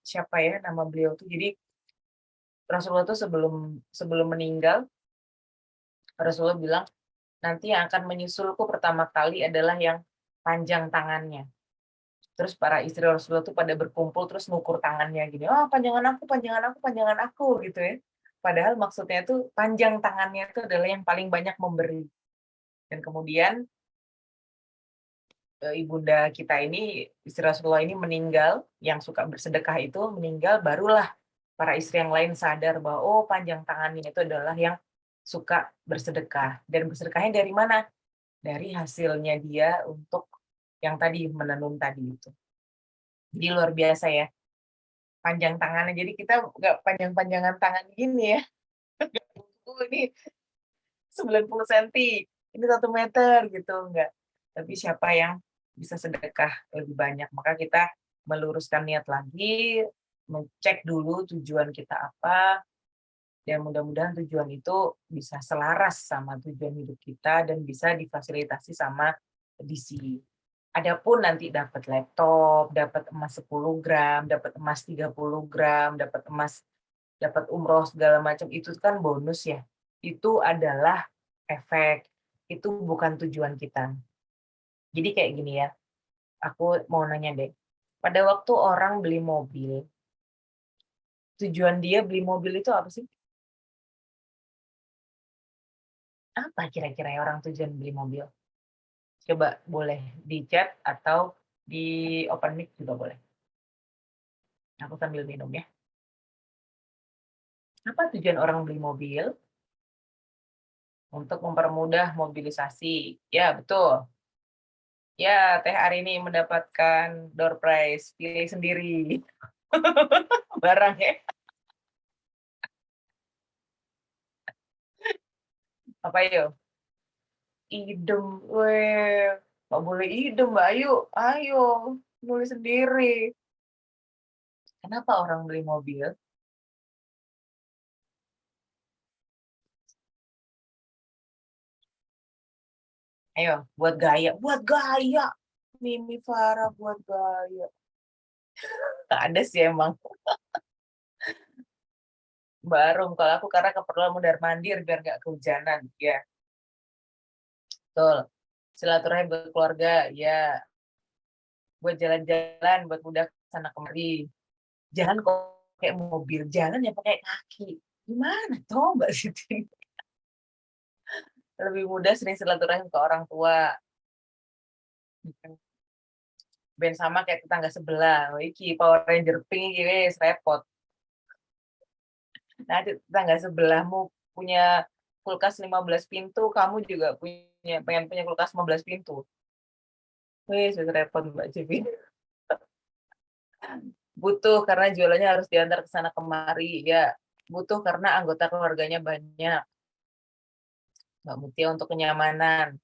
siapa ya nama beliau tuh. Jadi Rasulullah tuh sebelum meninggal, Rasulullah bilang, nanti yang akan menyusulku pertama kali adalah yang panjang tangannya. Terus para istri Rasulullah tuh pada berkumpul terus ngukur tangannya gini, oh panjangan aku, panjangan aku, panjangan aku gitu ya. Padahal maksudnya tuh panjang tangannya itu adalah yang paling banyak memberi. Dan kemudian ibunda kita ini, istri Rasulullah ini meninggal, yang suka bersedekah itu meninggal, barulah para istri yang lain sadar bahwa oh panjang tangannya itu adalah yang suka bersedekah. Dan bersedekahnya dari mana? Dari hasilnya dia untuk yang tadi menenun tadi itu. Jadi luar biasa ya, panjang tangannya. Jadi kita nggak panjang-panjangan tangan gini ya. Ini 90 cm, ini 1 meter gitu, enggak. Tapi siapa yang bisa sedekah lebih banyak, maka kita meluruskan niat lagi, mengecek dulu tujuan kita apa, dan mudah-mudahan tujuan itu bisa selaras sama tujuan hidup kita dan bisa difasilitasi sama DC. Adapun nanti dapat laptop, dapat emas 10 gram, dapat emas 30 gram, dapat emas, dapat umroh segala macam, itu kan bonus ya. Itu adalah efek, itu bukan tujuan kita. Jadi kayak gini ya, aku mau nanya deh, pada waktu orang beli mobil, tujuan dia beli mobil itu apa sih? Apa kira-kira ya orang tujuan beli mobil? Coba boleh di chat atau di open mic juga boleh. Aku sambil minum ya. Apa tujuan orang beli mobil? Untuk mempermudah mobilisasi. Ya, betul. Ya, Teh Arini mendapatkan door prize. Pilih sendiri. Barang ya. Apa yuk? Idem. Weh. Nggak boleh idem, Mbak Ayu. Ayo, nulis sendiri. Kenapa orang beli mobil? Ayo, buat gaya. Buat gaya. Mimi Farah buat gaya. Ada sih emang. Baru kalau aku karena keperluan mondar-mandir biar nggak kehujanan. Ya, betul. Silaturahim buat keluarga, ya. Buat jalan-jalan, buat mudah sana kemari. Jangan kok pakai mobil, jalan ya pakai kaki. Gimana toh Mbak Siti? Lebih mudah sering silaturahim ke orang tua. Ben sama kayak tetangga sebelah. Oh, iki Power Ranger pink iki wis repot. Nah, tetangga sebelahmu punya kulkas 15 pintu, kamu juga pengen punya kulkas 15 pintu. Wis repot Mbak Civi. Butuh karena jualannya harus diantar ke sana kemari, ya. Butuh karena anggota keluarganya banyak. Mbak Mutia untuk kenyamanan,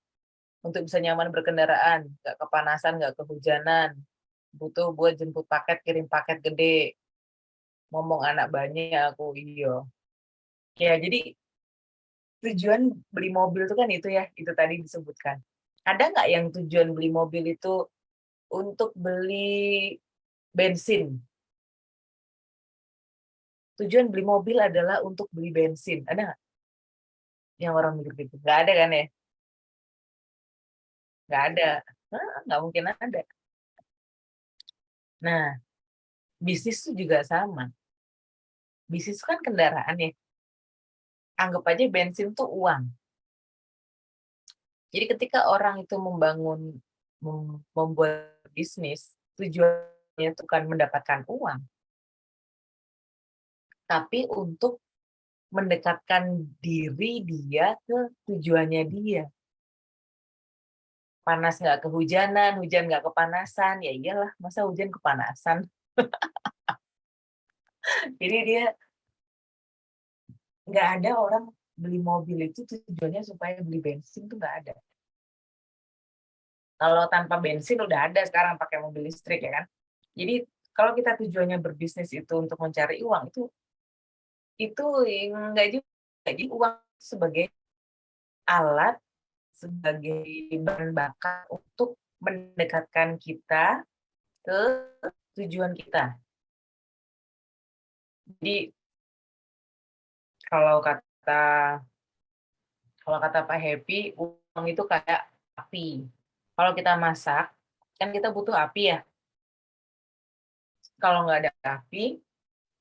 untuk bisa nyaman berkendaraan, nggak kepanasan, nggak kehujanan. Butuh buat jemput paket, kirim paket gede. Ngomong anak banyak aku, iya. Ya, jadi tujuan beli mobil itu kan itu ya, itu tadi disebutkan. Ada nggak yang tujuan beli mobil itu untuk beli bensin? Tujuan beli mobil adalah untuk beli bensin. Ada nggak yang orang mikir gitu? Nggak ada kan ya? Nggak ada. Nggak mungkin ada. Nah, bisnis itu juga sama. Bisnis kan kendaraan ya. Anggap aja bensin tuh uang. Jadi ketika orang itu membuat bisnis, tujuannya itu kan mendapatkan uang, tapi untuk mendekatkan diri dia ke tujuannya dia. Panas nggak kehujanan, hujan nggak kepanasan, ya iyalah, masa hujan kepanasan. Jadi dia nggak ada orang beli mobil itu tujuannya supaya beli bensin, tuh nggak ada. Kalau tanpa bensin udah ada sekarang pakai mobil listrik ya kan. Jadi kalau kita tujuannya berbisnis itu untuk mencari uang, itu enggak juga. Jadi uang sebagai alat, sebagai bahan bakar untuk mendekatkan kita ke tujuan kita. Jadi kalau kata Pak Happy, uang itu kayak api. Kalau kita masak, kan kita butuh api ya. Kalau nggak ada api,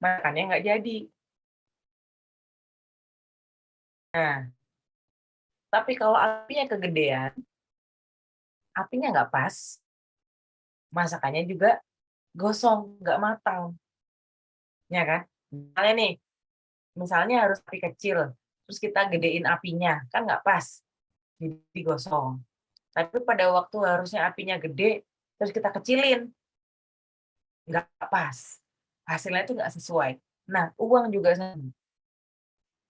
makannya nggak jadi. Nah, tapi kalau apinya kegedean, apinya nggak pas, masakannya juga gosong, nggak matang. Ya kan? Misalnya harus api kecil, terus kita gedein apinya, kan nggak pas, jadi gosong. Tapi pada waktu harusnya apinya gede, terus kita kecilin, nggak pas. Hasilnya itu nggak sesuai. Nah, uang juga sama.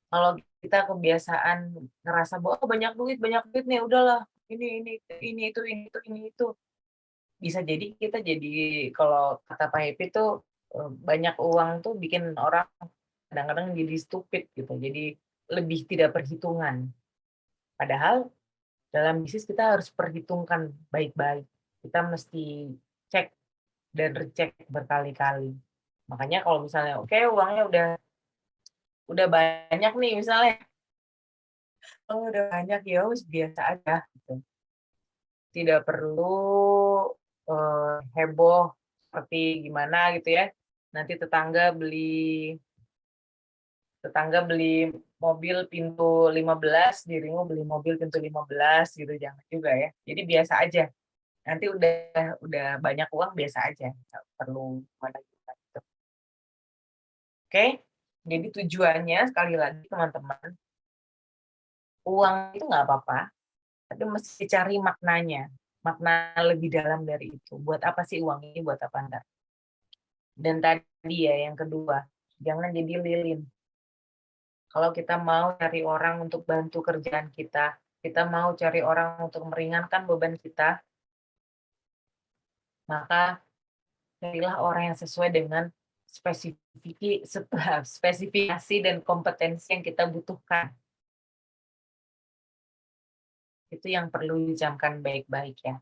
Kalau kita kebiasaan ngerasa bahwa oh, banyak duit nih, udahlah ini itu. Bisa jadi kita jadi kalau kata Pak Happy tuh banyak uang tuh bikin orang kadang-kadang jadi stupid gitu. Jadi lebih tidak perhitungan. Padahal dalam bisnis kita harus perhitungkan baik-baik. Kita mesti cek dan recek berkali-kali. Makanya kalau misalnya oke uangnya udah banyak nih misalnya. Oh, udah banyak ya wis biasa aja gitu. Tidak perlu heboh seperti gimana gitu ya. Nanti tetangga beli mobil pintu 15, dirimu beli mobil pintu 15 gitu, jangan juga ya. Jadi biasa aja. Nanti udah banyak uang biasa aja, nggak perlu gimana gitu. Oke? Jadi tujuannya sekali lagi teman-teman, uang itu nggak apa-apa, tapi mesti cari maknanya, makna lebih dalam dari itu. Buat apa sih uang ini, buat apa enggak? Dan tadi ya yang kedua, jangan jadi lilin. Kalau kita mau cari orang untuk bantu kerjaan kita mau cari orang untuk meringankan beban kita, maka carilah orang yang sesuai dengan spesifikasi dan kompetensi yang kita butuhkan. Itu yang perlu dicamkan baik-baik ya.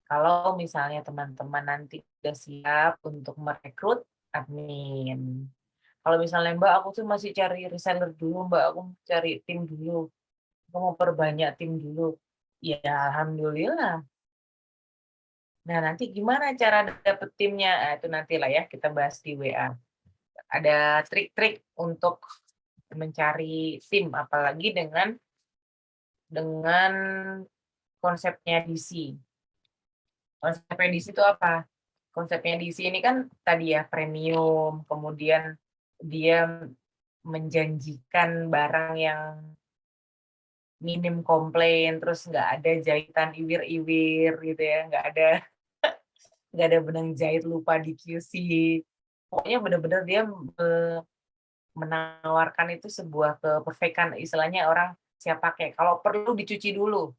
Kalau misalnya teman-teman nanti sudah siap untuk merekrut admin. Kalau misalnya Mbak, aku tuh masih cari reseller dulu, Mbak, aku mau cari tim dulu, aku mau perbanyak tim dulu. Ya, alhamdulillah. Nah, nanti gimana cara dapet timnya? Nah, itu nantilah ya, kita bahas di WA. Ada trik-trik untuk mencari tim, apalagi dengan konsepnya DC. Konsepnya DC itu apa? Konsepnya DC ini kan tadi ya premium, kemudian dia menjanjikan barang yang minim komplain, terus nggak ada jahitan iwir-iwir gitu ya, nggak ada benang jahit lupa di QC. Pokoknya benar-benar dia menawarkan itu sebuah keperfekan, istilahnya orang siap pakai. Kalau perlu dicuci dulu.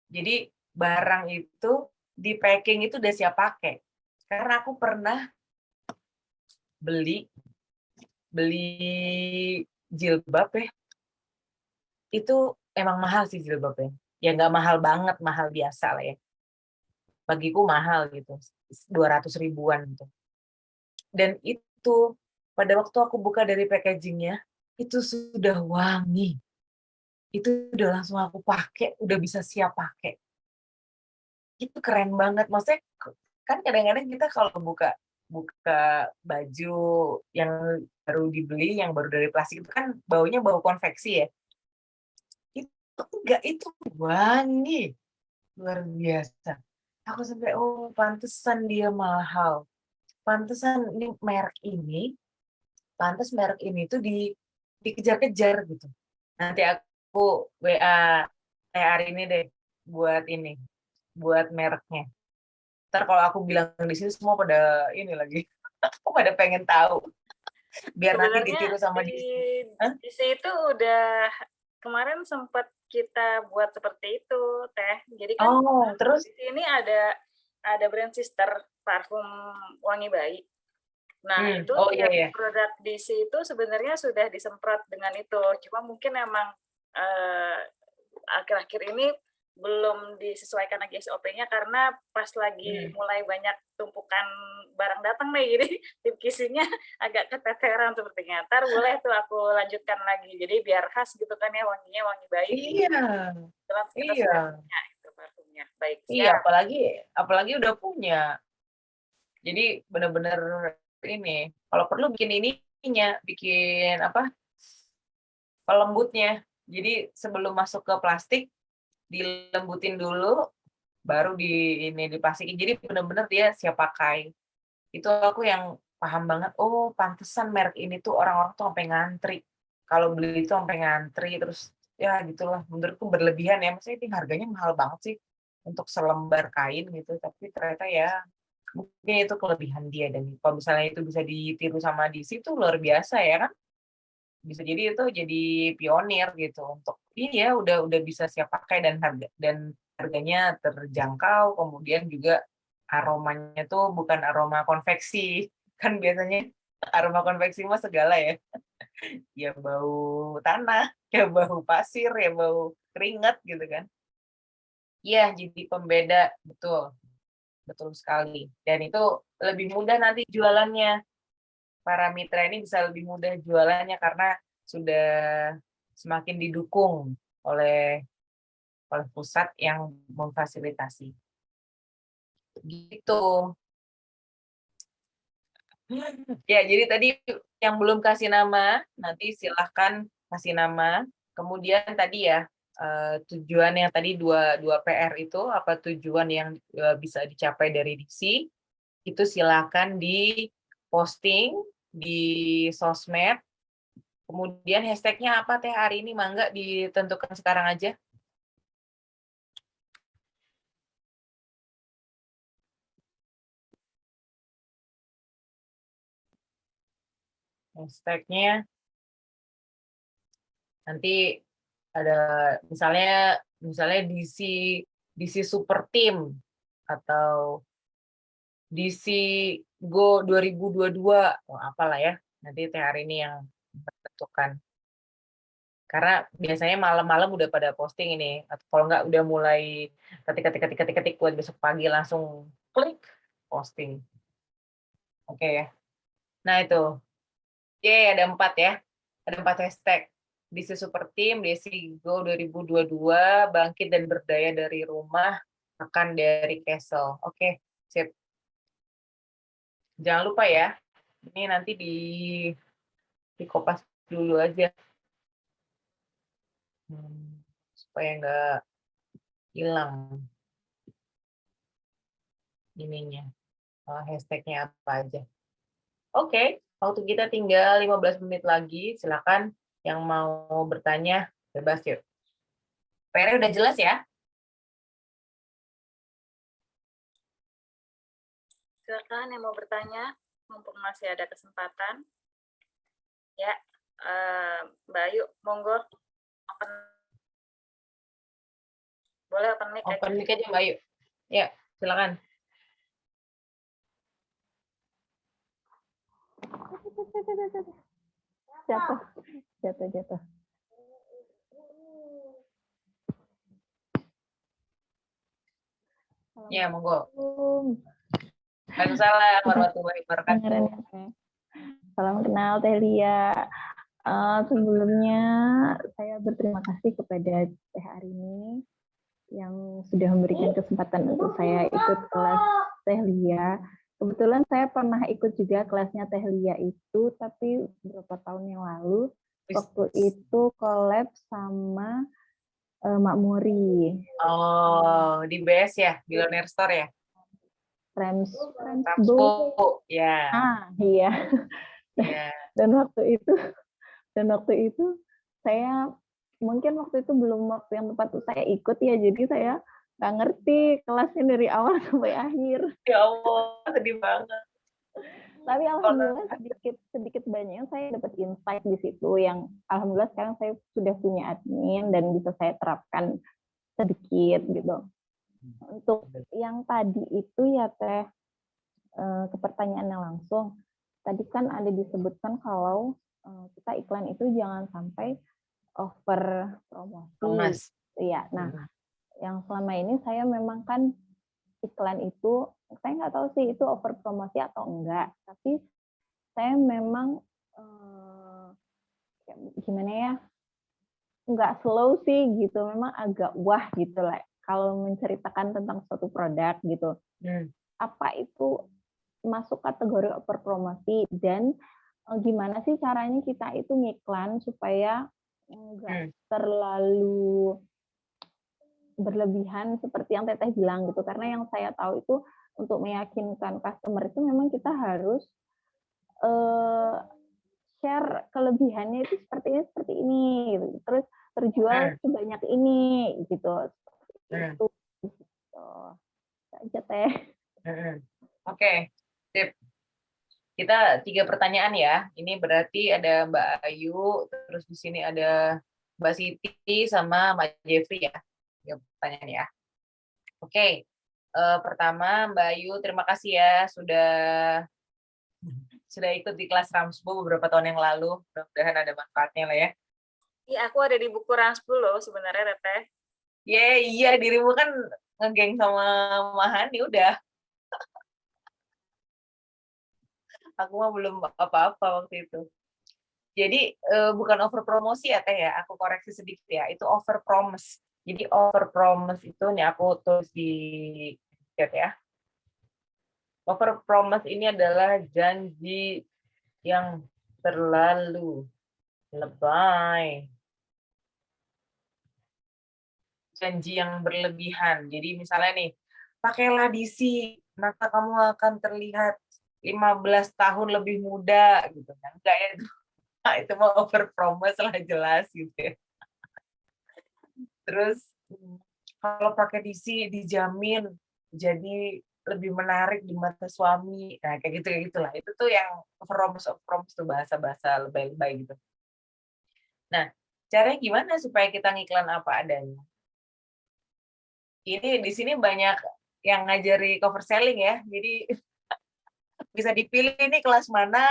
Jadi barang itu di packing itu udah siap pakai. Karena aku pernah beli jilbab ya, itu emang mahal sih jilbabnya. Ya nggak mahal banget, mahal biasa lah ya. Bagiku mahal gitu, 200 ribuan gitu. Dan itu pada waktu aku buka dari packagingnya, itu sudah wangi. Itu udah langsung aku pakai, udah bisa siap pakai. Itu keren banget. Maksudnya kan kadang-kadang kita kalau buka baju yang baru dibeli, yang baru dari plastik itu kan baunya bau konveksi ya. Itu enggak, itu wangi. Luar biasa. Aku sampai, oh pantesan dia mahal. Pantesan pantes merek ini tuh dikejar-kejar gitu. Nanti aku WA hari ini deh buat mereknya. Ntar kalau aku bilang di sini semua pada ini lagi, aku pada pengen tahu. Biar nanti ditiru sama di situ udah kemarin sempat kita buat seperti itu, Teh. Jadi kan terus di sini ada brand sister parfum wangi bayi. Nah, itu Oh iya ya. produk DC itu sebenarnya sudah disemprot dengan itu. Cuma mungkin emang akhir-akhir ini belum disesuaikan lagi SOP-nya karena pas lagi mulai banyak tumpukan barang datang nih, jadi tim kisinya agak keteteran sepertinya. Ntar boleh tuh aku lanjutkan lagi. Jadi biar khas gitu kan ya, wanginya wangi bayi. Iya. Kebetulan kita Iya. sudah punya itu parfumnya. Baik, Iya, siap. apalagi udah punya. Jadi bener-bener ini, kalau perlu bikin ininya, bikin apa? Pelembutnya. Jadi sebelum masuk ke plastik dilembutin dulu, baru ini diplastikin. Jadi bener-bener dia siap pakai. Itu aku yang paham banget. Oh, pantesan merek ini tuh orang-orang tuh sampai ngantri. Kalau beli itu sampai ngantri terus ya gitulah. Menurutku berlebihan ya. Maksudnya ini harganya mahal banget sih untuk selembar kain gitu. Tapi ternyata ya mungkin itu kelebihan dia, dan kalau misalnya itu bisa ditiru sama DC itu luar biasa ya kan. Bisa jadi itu jadi pionir gitu untuk ini ya, udah bisa siap pakai dan harganya terjangkau, kemudian juga aromanya tuh bukan aroma konveksi. Kan biasanya aroma konveksi mah segala ya. Ya bau tanah, ya bau pasir, ya bau keringat gitu kan. Iya, jadi pembeda, betul. Betul sekali. Dan itu lebih mudah nanti jualannya. Para mitra ini bisa lebih mudah jualannya karena sudah semakin didukung oleh pusat yang memfasilitasi. Gitu. Ya, jadi tadi yang belum kasih nama, nanti silahkan kasih nama. Kemudian tadi ya, tujuan yang tadi dua PR itu, apa tujuan yang bisa dicapai dari DC, itu silakan di-posting di sosmed. Kemudian hashtag-nya apa Teh hari ini? Mangga ditentukan sekarang aja. Hashtag-nya nanti ada misalnya DC Super Team atau DC Go 2022, oh, apalah ya. Nanti Teh hari ini yang menentukan. Karena biasanya malam-malam udah pada posting ini, atau kalau nggak udah mulai ketik buat besok pagi langsung klik posting. Oke ya. Nah itu, ada 4 ya, ada 4 hashtag. DC Super Team, DC Go 2022, bangkit dan berdaya dari rumah, makan dari Castle. Oke, sip. Jangan lupa ya, ini nanti di kopas dulu aja. Supaya nggak hilang ininya, hashtag-nya apa aja. Oke, waktu kita tinggal 15 menit lagi, silakan yang mau bertanya, bebas yuk. PR udah jelas ya? Silakan yang mau bertanya, mumpung masih ada kesempatan. Ya, Mbak Ayu, monggo. Boleh open mic aja. Open mic aja Mbak Ayu. Ya, silakan. Jatuh. Ya, monggo. Waalaikumsalam warahmatullahi wabarakatuh. Salam kenal Teh Lia. Sebelumnya saya berterima kasih kepada Teh Arini yang sudah memberikan kesempatan untuk saya ikut kelas Teh Lia. Kebetulan saya pernah ikut juga kelasnya Teh Lia itu, tapi beberapa tahun yang lalu. Waktu itu collab sama Mak Muri. Oh, di BS ya, Billionaire Store ya? Transbo. Ya. Iya. Yeah. Dan waktu itu saya mungkin waktu itu belum waktu yang tepat untuk saya ikut ya, jadi saya nggak ngerti kelasnya dari awal sampai akhir. Ya Allah, sedih banget. Tapi alhamdulillah sedikit banyak saya dapat insight di situ yang alhamdulillah sekarang saya sudah punya admin dan bisa saya terapkan sedikit gitu. Untuk yang tadi itu ya Teh, ke pertanyaannya langsung, tadi kan ada disebutkan kalau kita iklan itu jangan sampai over promosi. Iya. Nah, yang selama ini saya memang kan iklan itu, saya nggak tahu sih itu over promosi atau enggak, tapi saya memang gimana ya, nggak slow sih gitu, memang agak wah gitu lah kalau menceritakan tentang suatu produk gitu. Apa itu masuk kategori over promosi, dan gimana sih caranya kita itu ngiklan supaya nggak terlalu berlebihan seperti yang Teteh bilang gitu, karena yang saya tahu itu untuk meyakinkan customer itu memang kita harus share kelebihannya itu seperti ini gitu. Terus terjual sebanyak ini gitu. Itu gitu. Aja Teh. Oke, sip. Kita 3 pertanyaan ya. Ini berarti ada Mbak Ayu, terus di sini ada Mbak Siti sama Mbak Jeffrey ya. 3 pertanyaan ya. Oke. Pertama Mbak Ayu, terima kasih ya sudah ikut di kelas Ramsbo beberapa tahun yang lalu. Mudah-mudahan ada manfaatnya lah ya. Iya, aku ada di buku Ramsbo loh sebenarnya, Teteh. Iya, dirimu kan ngegeng sama Mahani udah. Aku mah belum apa-apa waktu itu. Jadi bukan over promosi ya Teh ya, aku koreksi sedikit ya, itu over promise. Jadi over promise itu nih aku tulis di chat ya. Over promise ini adalah janji yang terlalu lebay. Janji yang berlebihan. Jadi misalnya nih, pakailah DC, maka kamu akan terlihat 15 tahun lebih muda gitu kan. Enggak ya itu. Nah, itu mau over promise lah jelas gitu ya. Terus kalau pakai DC dijamin jadi lebih menarik di mata suami. Nah, kayak gitulah. Itu tuh yang over promise tuh bahasa-bahasa lebay-lebay gitu. Nah, caranya gimana supaya kita ngiklan apa adanya? Ini di sini banyak yang ngajari cover selling ya. Jadi bisa dipilih nih kelas mana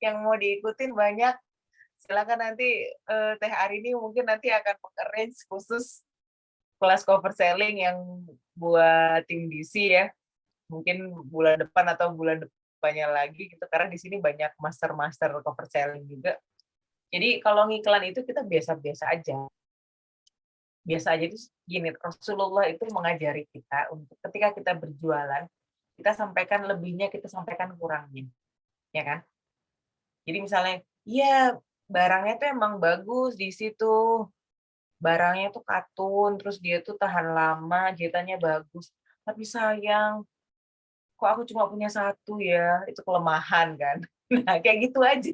yang mau diikutin banyak. Silakan nanti Teh Arini mungkin nanti akan arrange khusus kelas cover selling yang buat tim DC ya. Mungkin bulan depan atau bulan depannya lagi gitu, karena di sini banyak master cover selling juga. Jadi kalau ngiklan itu kita biasa-biasa aja. Biasa aja itu gini, Rasulullah itu mengajari kita untuk ketika kita berjualan, kita sampaikan lebihnya, kita sampaikan kurangnya. Ya kan? Jadi misalnya, iya barangnya tuh emang bagus di situ. Barangnya tuh katun, terus dia tuh tahan lama, jahitannya bagus. Tapi sayang, kok aku cuma punya 1 ya, itu kelemahan kan. Nah, kayak gitu aja.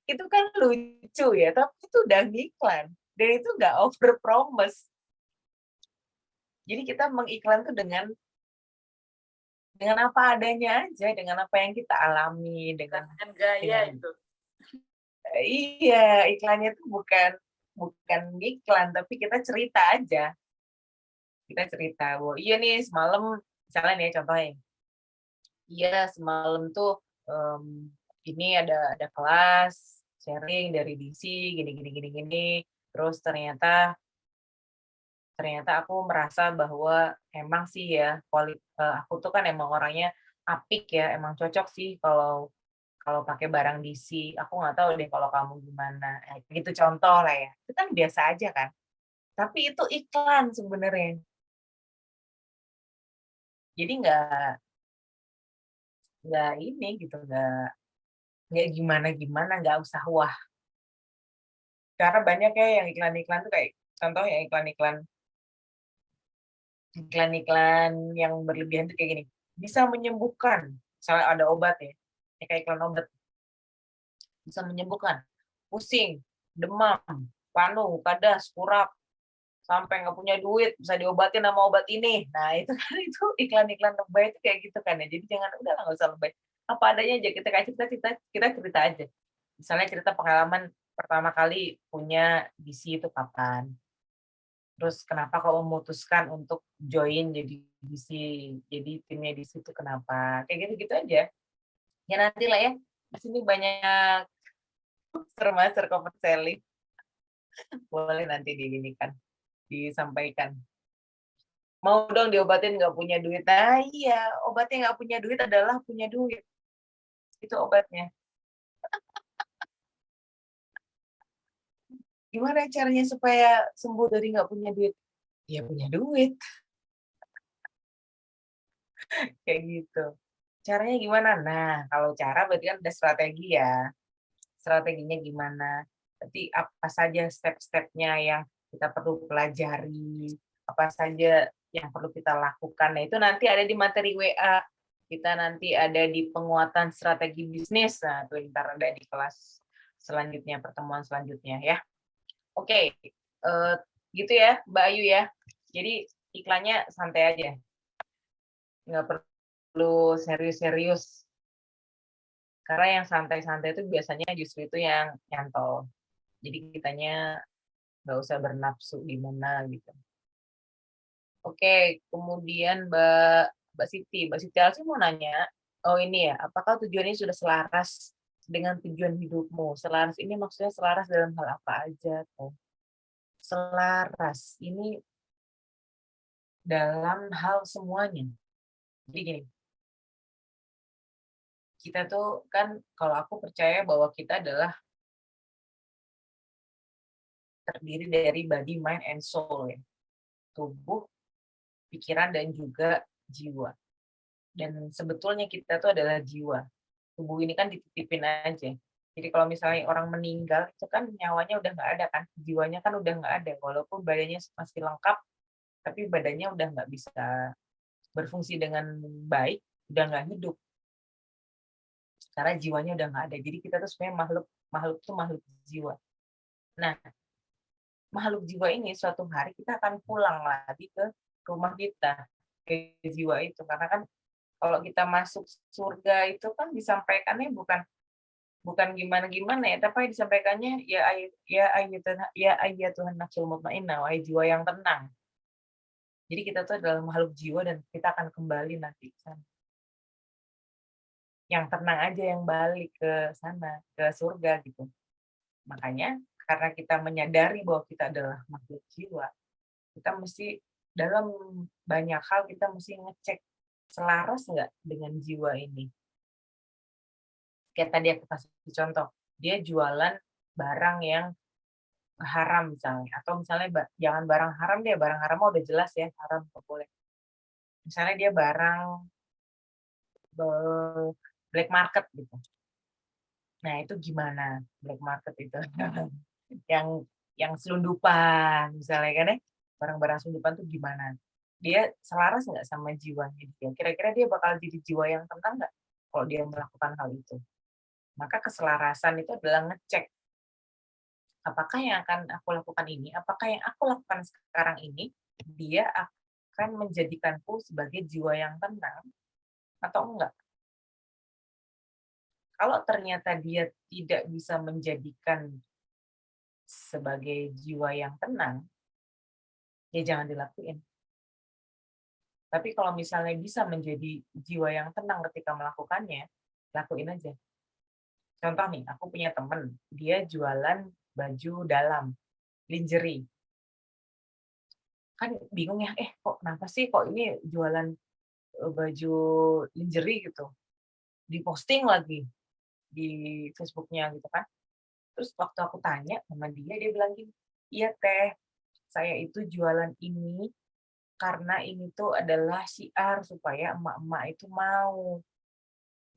Itu kan lucu ya, tapi itu udah ngiklan. Dan itu nggak over promise. Jadi kita mengiklan tuh dengan apa adanya aja, dengan apa yang kita alami, dengan gaya itu. Iya, iklannya tuh bukan iklan, tapi kita cerita aja. Kita cerita, bahwa iya nih semalam, misalnya nih contohnya, iya semalam tuh ini ada kelas sharing dari DC gini, terus ternyata aku merasa bahwa emang sih ya aku tuh kan emang orangnya apik ya, emang cocok sih kalau pakai barang DC. Aku nggak tahu deh kalau kamu gimana. Gitu contoh lah ya. Itu kan biasa aja kan. Tapi itu iklan sebenarnya. Jadi nggak ini gitu, nggak gimana-gimana, nggak usah wah. Karena banyak ya yang iklan-iklan tuh kayak contoh ya iklan-iklan yang berlebihan tuh kayak gini. Bisa menyembuhkan, misalnya ada obat ya, kayak iklan obat. Bisa menyembuhkan pusing, demam, panu, kadas, kurap, sampai nggak punya duit, bisa diobatin sama obat ini. Nah, itu kan itu iklan-iklan lebay itu kayak gitu kan ya. Jadi jangan, udahlah nggak usah lebay. Apa adanya aja, kita kayak kita cerita aja. Misalnya cerita pengalaman pertama kali punya DC itu kapan. Terus kenapa kau memutuskan untuk join jadi DC. Jadi timnya DC itu kenapa? Kayak gitu-gitu aja. Ya nantilah ya. Di sini banyak master corporate selling. Boleh nanti disampaikan. Mau dong diobatin nggak punya duit. Nah iya, obatnya nggak punya duit adalah punya duit. Itu obatnya. Gimana caranya supaya sembuh dari nggak punya duit? Ya punya duit. Kayak gitu. Caranya gimana? Nah, kalau cara berarti kan ada strategi ya. Strateginya gimana? Berarti apa saja step-stepnya yang kita perlu pelajari, apa saja yang perlu kita lakukan. Nah, itu nanti ada di materi WA. Kita nanti ada di penguatan strategi bisnis. Nah, itu ntar ada di kelas selanjutnya, pertemuan selanjutnya ya. Oke, gitu ya Mbak Ayu ya. Jadi iklannya santai aja. Nggak perlu serius-serius. Karena yang santai-santai itu biasanya justru itu yang nyantol. Jadi kitanya nggak usah bernafsu gimana gitu. Oke, kemudian Mbak Siti Alsi mau nanya, oh ini ya, apakah tujuan ini sudah selaras dengan tujuan hidupmu? Selaras ini maksudnya selaras dalam hal apa aja tuh? Selaras ini dalam hal semuanya. Jadi gini, kita tuh kan kalau aku percaya bahwa kita adalah terdiri dari body, mind, and soul ya. Tubuh, pikiran, dan juga jiwa. Dan sebetulnya kita tuh adalah jiwa. Tubuh ini kan dititipin aja. Jadi kalau misalnya orang meninggal, itu kan nyawanya udah nggak ada kan. Jiwanya kan udah nggak ada. Walaupun badannya masih lengkap, tapi badannya udah nggak bisa berfungsi dengan baik, udah nggak hidup. Karena jiwanya udah nggak ada. Jadi kita tuh sebenarnya makhluk tuh makhluk jiwa. Nah, makhluk jiwa ini suatu hari kita akan pulang lagi ke rumah kita, ke jiwa itu. Karena kan kalau kita masuk surga itu kan disampaikannya bukan gimana-gimana ya, tapi disampaikannya ya ayyatuhan nafsul mutmainnah, wahai jiwa yang tenang. Jadi kita tuh adalah makhluk jiwa dan kita akan kembali nanti ke sana. Yang tenang aja yang balik ke sana, ke surga gitu. Makanya karena kita menyadari bahwa kita adalah makhluk jiwa, kita mesti dalam banyak hal kita mesti ngecek selaras nggak dengan jiwa ini. Kayak tadi aku kasih contoh, dia jualan barang yang haram misalnya, atau misalnya jangan barang haram deh, barang haram udah jelas ya haram nggak boleh. Misalnya dia barang black market gitu. Nah itu gimana black market itu? yang selundupan misalnya kan ya, barang-barang selundupan tuh gimana? Dia selaras nggak sama jiwanya dia? Kira-kira dia bakal jadi jiwa yang tenang nggak kalau dia melakukan hal itu? Maka keselarasan itu adalah ngecek apakah yang akan aku lakukan ini, apakah yang aku lakukan sekarang ini dia akan menjadikanku sebagai jiwa yang tenang atau enggak? Kalau ternyata dia tidak bisa menjadikan sebagai jiwa yang tenang, ya jangan dilakuin. Tapi kalau misalnya bisa menjadi jiwa yang tenang ketika melakukannya, lakuin aja. Contoh nih, aku punya temen, dia jualan baju dalam, lingerie. Kan bingung ya, kok kenapa sih kok ini jualan baju lingerie gitu. Diposting lagi di Facebook-nya gitu kan. Terus waktu aku tanya sama dia bilang gini, iya teh, saya itu jualan ini karena ini tuh adalah syiar supaya emak-emak itu mau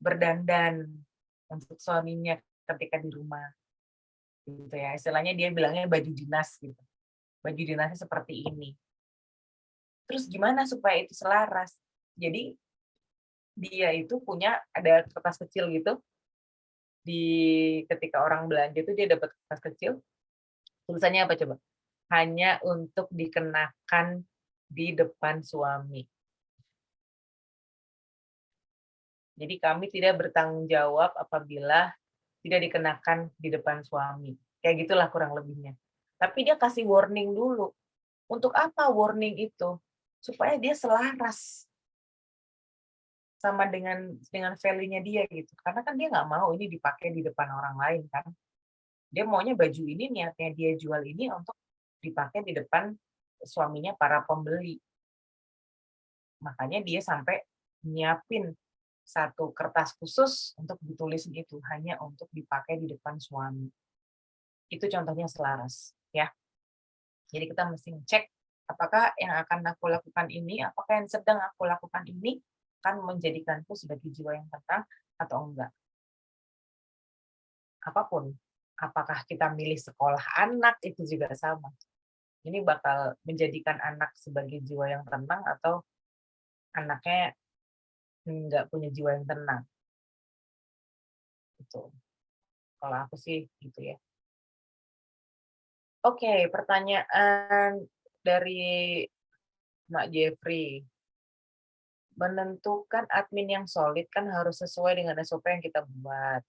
berdandan untuk suaminya ketika di rumah. Gitu ya. Istilahnya dia bilangnya baju dinas gitu. Baju dinasnya seperti ini. Terus gimana supaya itu selaras? Jadi dia itu punya ada kertas kecil gitu. Ketika orang belanja itu dia dapat kertas kecil. Tulisannya apa coba? Hanya untuk dikenakan di depan suami. Jadi kami tidak bertanggung jawab apabila tidak dikenakan di depan suami. Kayak gitulah kurang lebihnya. Tapi dia kasih warning dulu. Untuk apa warning itu? supaya dia selaras sama dengan value-nya dia gitu. Karena kan dia nggak mau ini dipakai di depan orang lain kan. Dia maunya baju ini niatnya dia jual ini untuk dipakai di depan suaminya para pembeli. Makanya dia sampai nyiapin satu kertas khusus untuk ditulisin itu hanya untuk dipakai di depan suami. Itu contohnya selaras, ya. Jadi kita mesti cek apakah yang akan aku lakukan ini, apakah yang sedang aku lakukan ini akan menjadikanku sebagai jiwa yang tenang atau enggak. Apapun, apakah kita milih sekolah anak itu juga sama. Ini bakal menjadikan anak sebagai jiwa yang tenang atau anaknya nggak punya jiwa yang tenang. Gitu. Kalau aku sih gitu ya. Oke, pertanyaan dari Mak Jeffrey. Menentukan admin yang solid kan harus sesuai dengan SOP yang kita buat.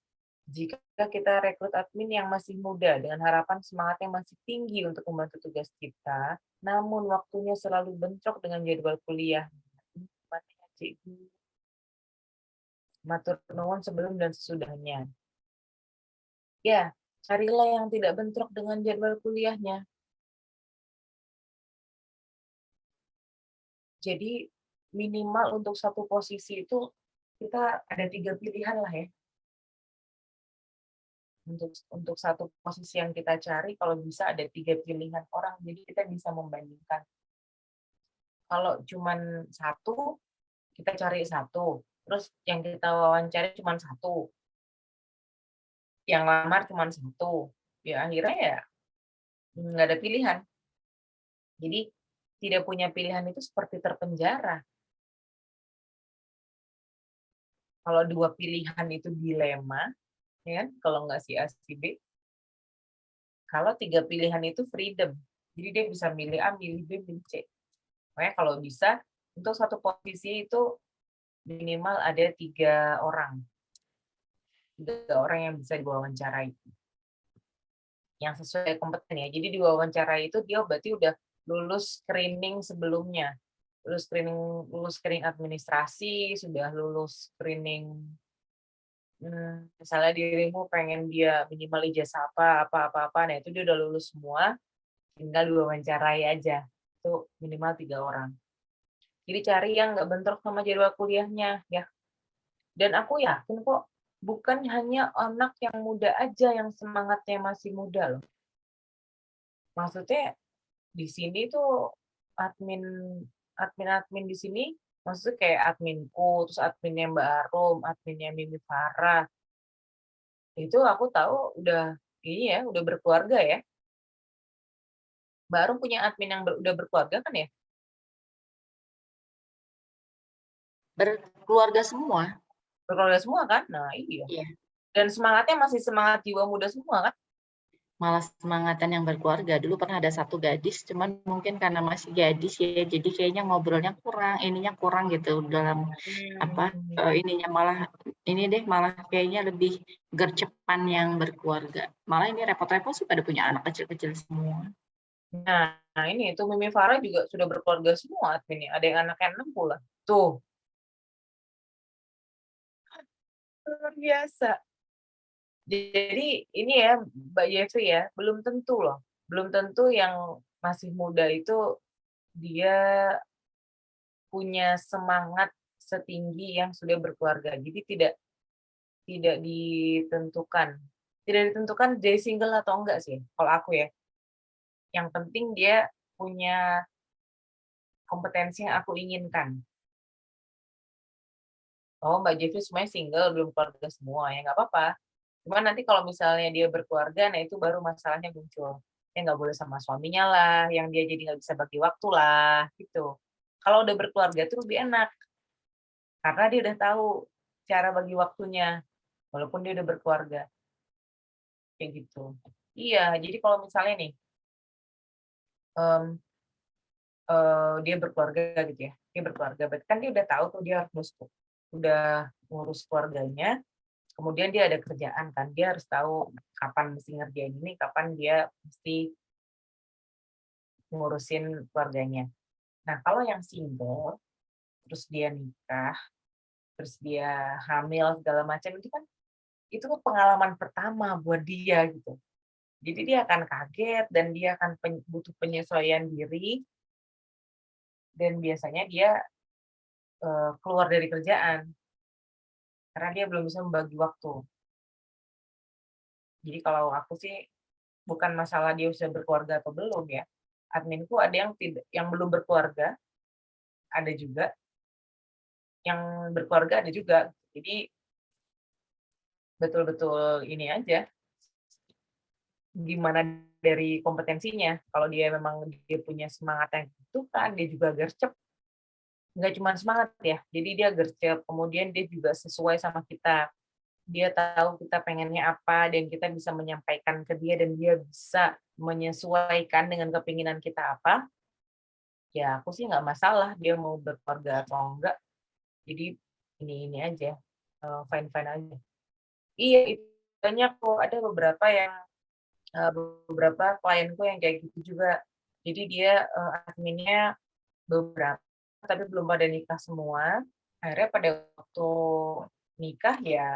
Jika kita rekrut admin yang masih muda dengan harapan semangatnya masih tinggi untuk membantu tugas kita, namun waktunya selalu bentrok dengan jadwal kuliah. Gimana ya, Cikgu? Matur nuwun sebelum dan sesudahnya. Ya, carilah yang tidak bentrok dengan jadwal kuliahnya. Jadi minimal untuk satu posisi itu kita ada 3 pilihan lah ya. Untuk satu posisi yang kita cari, kalau bisa ada 3 pilihan orang, jadi kita bisa membandingkan. Kalau cuman satu, kita cari satu, terus yang kita wawancari cuman satu, yang lamar cuman satu, ya akhirnya ya nggak ada pilihan. Jadi tidak punya pilihan itu seperti terpenjara. Kalau 2 pilihan itu dilema, ya kan? Kalau nggak si A, si B. Kalau 3 pilihan itu freedom. Jadi dia bisa milih A, milih B, milih C. Makanya kalau bisa, untuk satu posisi itu minimal ada 3 orang. 3 orang yang bisa diwawancarai. Yang sesuai kompeten ya. Jadi diwawancarai itu dia berarti udah lulus screening sebelumnya. Lulus screening administrasi, sudah lulus screening misalnya dirimu pengen dia minimal ijazah apa, nah itu dia udah lulus semua, tinggal diwawancarai aja. Itu minimal 3 orang. Jadi cari yang nggak bentrok sama jadwal kuliahnya ya. Dan aku yakin kok bukan hanya anak yang muda aja yang semangatnya masih muda loh. Maksudnya di sini tuh admin di sini maksudnya kayak adminku, terus adminnya Mbak Arum, adminnya Mimi Farah. Itu aku tahu udah ini ya, udah berkeluarga ya. Mbak Arum punya admin yang udah berkeluarga kan ya? Berkeluarga semua. Berkeluarga semua kan? Nah, iya. Iya. Dan semangatnya masih semangat jiwa muda semua kan? Malah semangatan yang berkeluarga. Dulu pernah ada satu gadis, cuman mungkin karena masih gadis ya, jadi kayaknya ngobrolnya kurang, ininya kurang gitu dalam ininya malah kayaknya lebih gercepan yang berkeluarga. Malah ini repot-repot sih pada punya anak kecil-kecil semua. Nah, ini itu Mimi Farah juga sudah berkeluarga semua adminnya. Ada yang anaknya 6 pula. Tuh. Luar biasa. Jadi ini ya Mbak Yevri ya, belum tentu loh. Belum tentu yang masih muda itu dia punya semangat setinggi yang sudah berkeluarga. Jadi tidak ditentukan. Tidak ditentukan dia single atau enggak sih, kalau aku ya. Yang penting dia punya kompetensi yang aku inginkan. Oh, Mbak Jeffrey semuanya single, belum keluarga semua, ya nggak apa-apa. Cuma nanti kalau misalnya dia berkeluarga, nah itu baru masalahnya muncul. Dia nggak boleh sama suaminya lah, yang dia jadi nggak bisa bagi waktu lah, gitu. Kalau udah berkeluarga itu lebih enak. Karena dia udah tahu cara bagi waktunya, walaupun dia udah berkeluarga. Kayak gitu. Iya, jadi kalau misalnya nih, dia berkeluarga gitu ya, dia berkeluarga, berarti kan dia udah tahu tuh dia harus udah ngurus keluarganya, kemudian dia ada kerjaan kan, dia harus tahu kapan mesti ngerjain ini, kapan dia mesti ngurusin keluarganya. Nah, kalau yang single, terus dia nikah, terus dia hamil segala macam itu kan pengalaman pertama buat dia gitu. Jadi dia akan kaget dan dia akan butuh penyesuaian diri dan biasanya dia keluar dari kerjaan karena dia belum bisa membagi waktu. Jadi kalau aku sih bukan masalah dia sudah berkeluarga atau belum ya. Adminku ada yang belum berkeluarga, ada juga, yang berkeluarga ada juga. Jadi betul-betul ini aja, gimana dari kompetensinya. Kalau dia memang dia punya semangat yang itu kan, dia juga gercep. Nggak cuma semangat ya, jadi dia gercep, kemudian dia juga sesuai sama kita. Dia tahu kita pengennya apa, dan kita bisa menyampaikan ke dia, dan dia bisa menyesuaikan dengan kepinginan kita apa, ya aku sih nggak masalah dia mau berkeluarga atau enggak. Jadi ini aja, fine-fine aja. Iya, itu banyak kok, ada beberapa klienku yang kayak gitu juga. Jadi dia, adminnya beberapa, tapi belum pada nikah semua. Akhirnya pada waktu nikah ya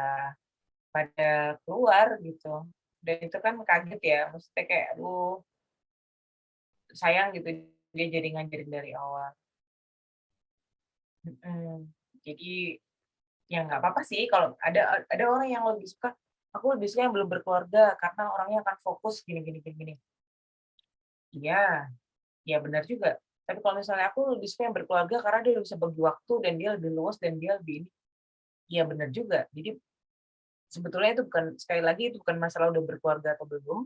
pada keluar gitu. Dan itu kan kaget ya, maksudnya kayak, aduh sayang gitu dia jadi ngajarin dari awal. Jadi ya nggak apa-apa sih kalau ada orang yang aku lebih suka yang belum berkeluarga karena orangnya akan fokus gini gini gini gini. Iya, iya benar juga. Tapi kalau misalnya aku lebih suka yang berkeluarga karena dia bisa bagi waktu dan dia lebih luas dan dia lebih ini. Iya benar juga. Jadi sebetulnya itu bukan, sekali lagi itu bukan masalah udah berkeluarga atau belum,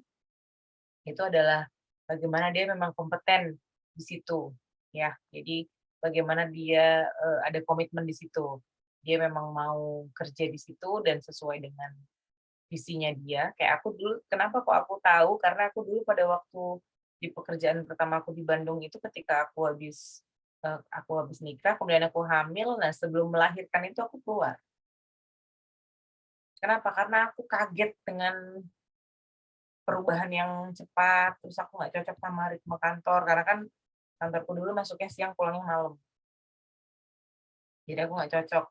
itu adalah bagaimana dia memang kompeten di situ, ya. Jadi bagaimana dia, ada komitmen di situ. Dia memang mau kerja di situ dan sesuai dengan visinya dia. Kayak aku dulu, kenapa kok aku tahu, karena aku dulu pada waktu di pekerjaan pertama aku di Bandung itu ketika aku habis nikah, kemudian aku hamil, nah sebelum melahirkan itu aku keluar. Kenapa? Karena aku kaget dengan perubahan yang cepat, terus aku nggak cocok sama ritme kantor, karena kan kantorku dulu masuknya siang, pulangnya malam. Jadi aku nggak cocok,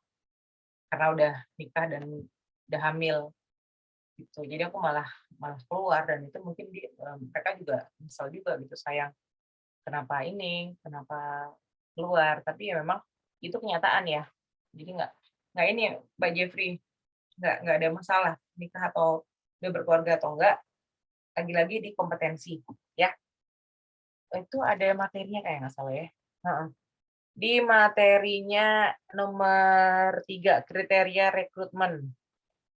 karena udah nikah dan udah hamil, gitu. Jadi aku malah malah keluar dan itu mungkin mereka juga nyesel juga gitu, sayang, kenapa keluar. Tapi ya memang itu kenyataan ya. Jadi nggak ini Mbak Jeffrey, nggak ada masalah nikah atau udah berkeluarga atau enggak, lagi-lagi di kompetensi, ya. Itu ada materinya kayak nggak salah ya. Heeh. Di materinya nomor 3 kriteria rekrutmen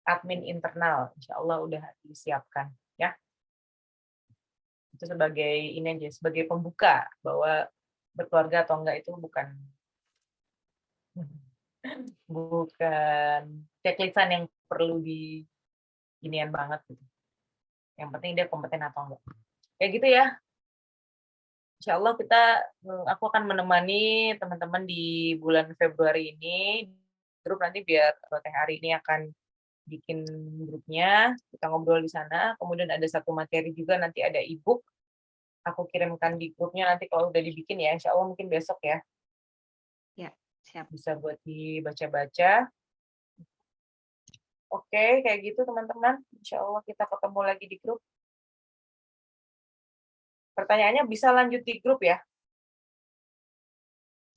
admin internal, insya Allah udah disiapkan ya. Itu sebagai ini aja, sebagai pembuka bahwa berkeluarga atau enggak itu bukan bukan checklistan yang perlu di inian banget gitu. Yang penting dia kompeten atau enggak. Kayak gitu ya. Insya Allah aku akan menemani teman-teman di bulan Februari ini. Grup nanti biar Teh hari ini akan bikin grupnya, kita ngobrol di sana. Kemudian ada satu materi juga, nanti ada e-book. Aku kirimkan di grupnya nanti kalau udah dibikin ya, insya Allah mungkin besok ya. Ya, siap. Bisa buat dibaca-baca. Oke, kayak gitu teman-teman. Insya Allah kita ketemu lagi di grup. Pertanyaannya bisa lanjut di grup ya.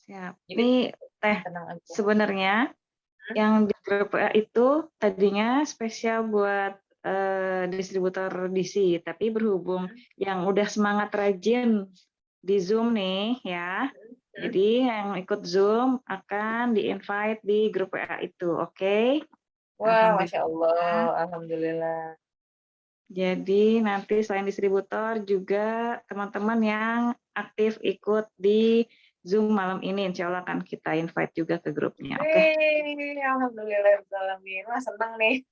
Siap. Jadi Nih, Teh, tenang aja. sebenarnya yang di grup WA itu tadinya spesial buat distributor DC, tapi berhubung yang udah semangat rajin di Zoom nih ya, jadi yang ikut Zoom akan di-invite di grup WA itu, oke? Wah, Masya Allah, Alhamdulillah. Jadi nanti selain distributor juga teman-teman yang aktif ikut di Zoom malam ini, insya Allah akan kita invite juga ke grupnya, oke? Alhamdulillah, wah senang nih.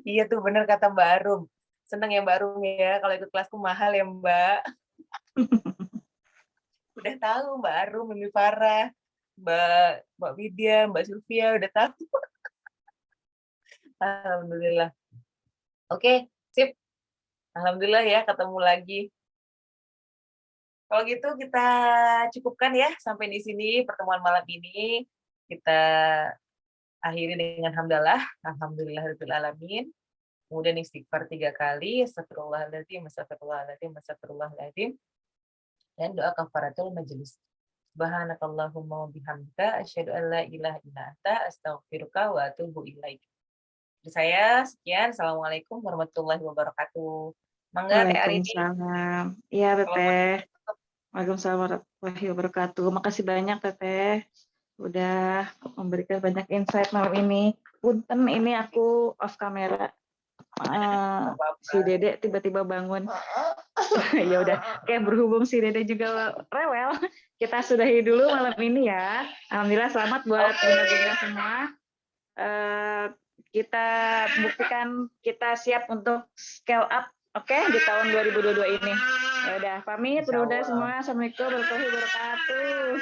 Iya tuh bener kata Mbak Arum. Senang ya Mbak Arum ya, kalau ikut kelasku mahal ya Mbak. Udah tahu Mbak Arum, Mimi Farah, Mbak Widya, Mbak Sylvia, udah tahu. Alhamdulillah. Oke, sip. Alhamdulillah ya ketemu lagi. Kalau gitu kita cukupkan ya sampai di sini pertemuan malam ini. Kita akhiri dengan hamdalah, alhamdulillahirabbil alamin. Kemudian istighfar 3 kali, astagfirullahaladzim, astagfirullahaladzim, astagfirullahaladzim. Dan doa kafaratul majelis. Subhanakallahumma wa bihamdika asyhadu an la ilaha illa anta astaghfiruka wa atubu ilaik. Dari saya sekian. Assalamualaikum warahmatullahi wabarakatuh. Mangga Teh Arini. Waalaikumsalam. Iya, Teteh. Waalaikumsalam warahmatullahi wabarakatuh. Makasih banyak, Teteh. Udah memberikan banyak insight malam ini. Punten, ini aku off kamera. Si Dede tiba-tiba bangun. Ya udah, kayak berhubung si Dede juga rewel, kita sudahi dulu malam ini ya. Alhamdulillah selamat buat bunda-bunda semua. Kita buktikan kita siap untuk scale up, oke, di tahun 2022 ini. Ya udah, pamit bunda semua. Assalamualaikum warahmatullahi wabarakatuh.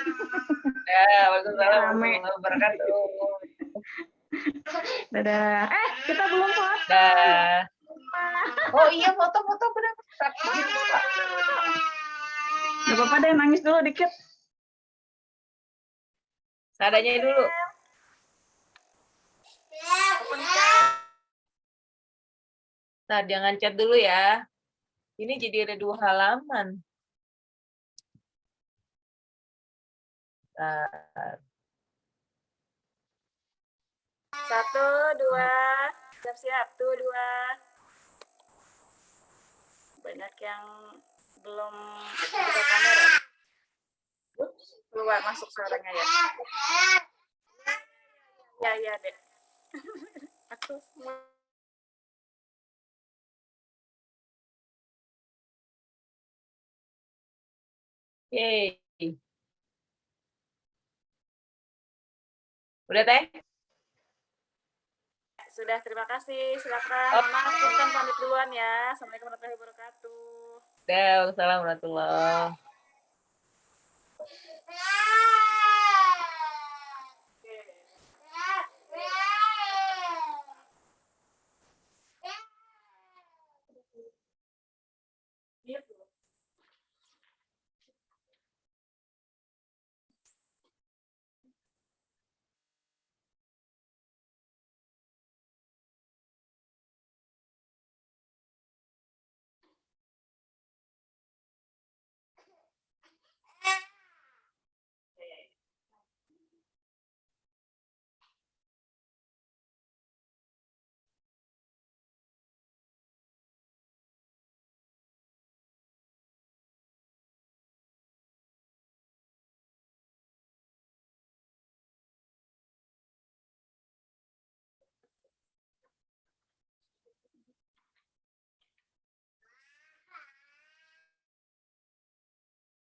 Ya, waalaikumsalam warahmatullahi wabarakatuh. Dadah. Kita belum foto. Dah. Oh iya, foto-foto benar-benar. Gak apa-apa deh, nangis dulu dikit. Seadanya dulu. Nah, jangan chat dulu ya. Ini jadi ada 2 halaman. Bentar. 1, 2, siap-siap, 2. Banyak yang belum buka kamera. Keluar masuk suaranya ya. Ya, Dek. Aku semua. Yeay. Udah, Teh? Sudah, terima kasih. Silakan. Maaf, Punten pamit duluan ya. Assalamualaikum warahmatullahi wabarakatuh. Waalaikumsalam warahmatullahi wabarakatuh.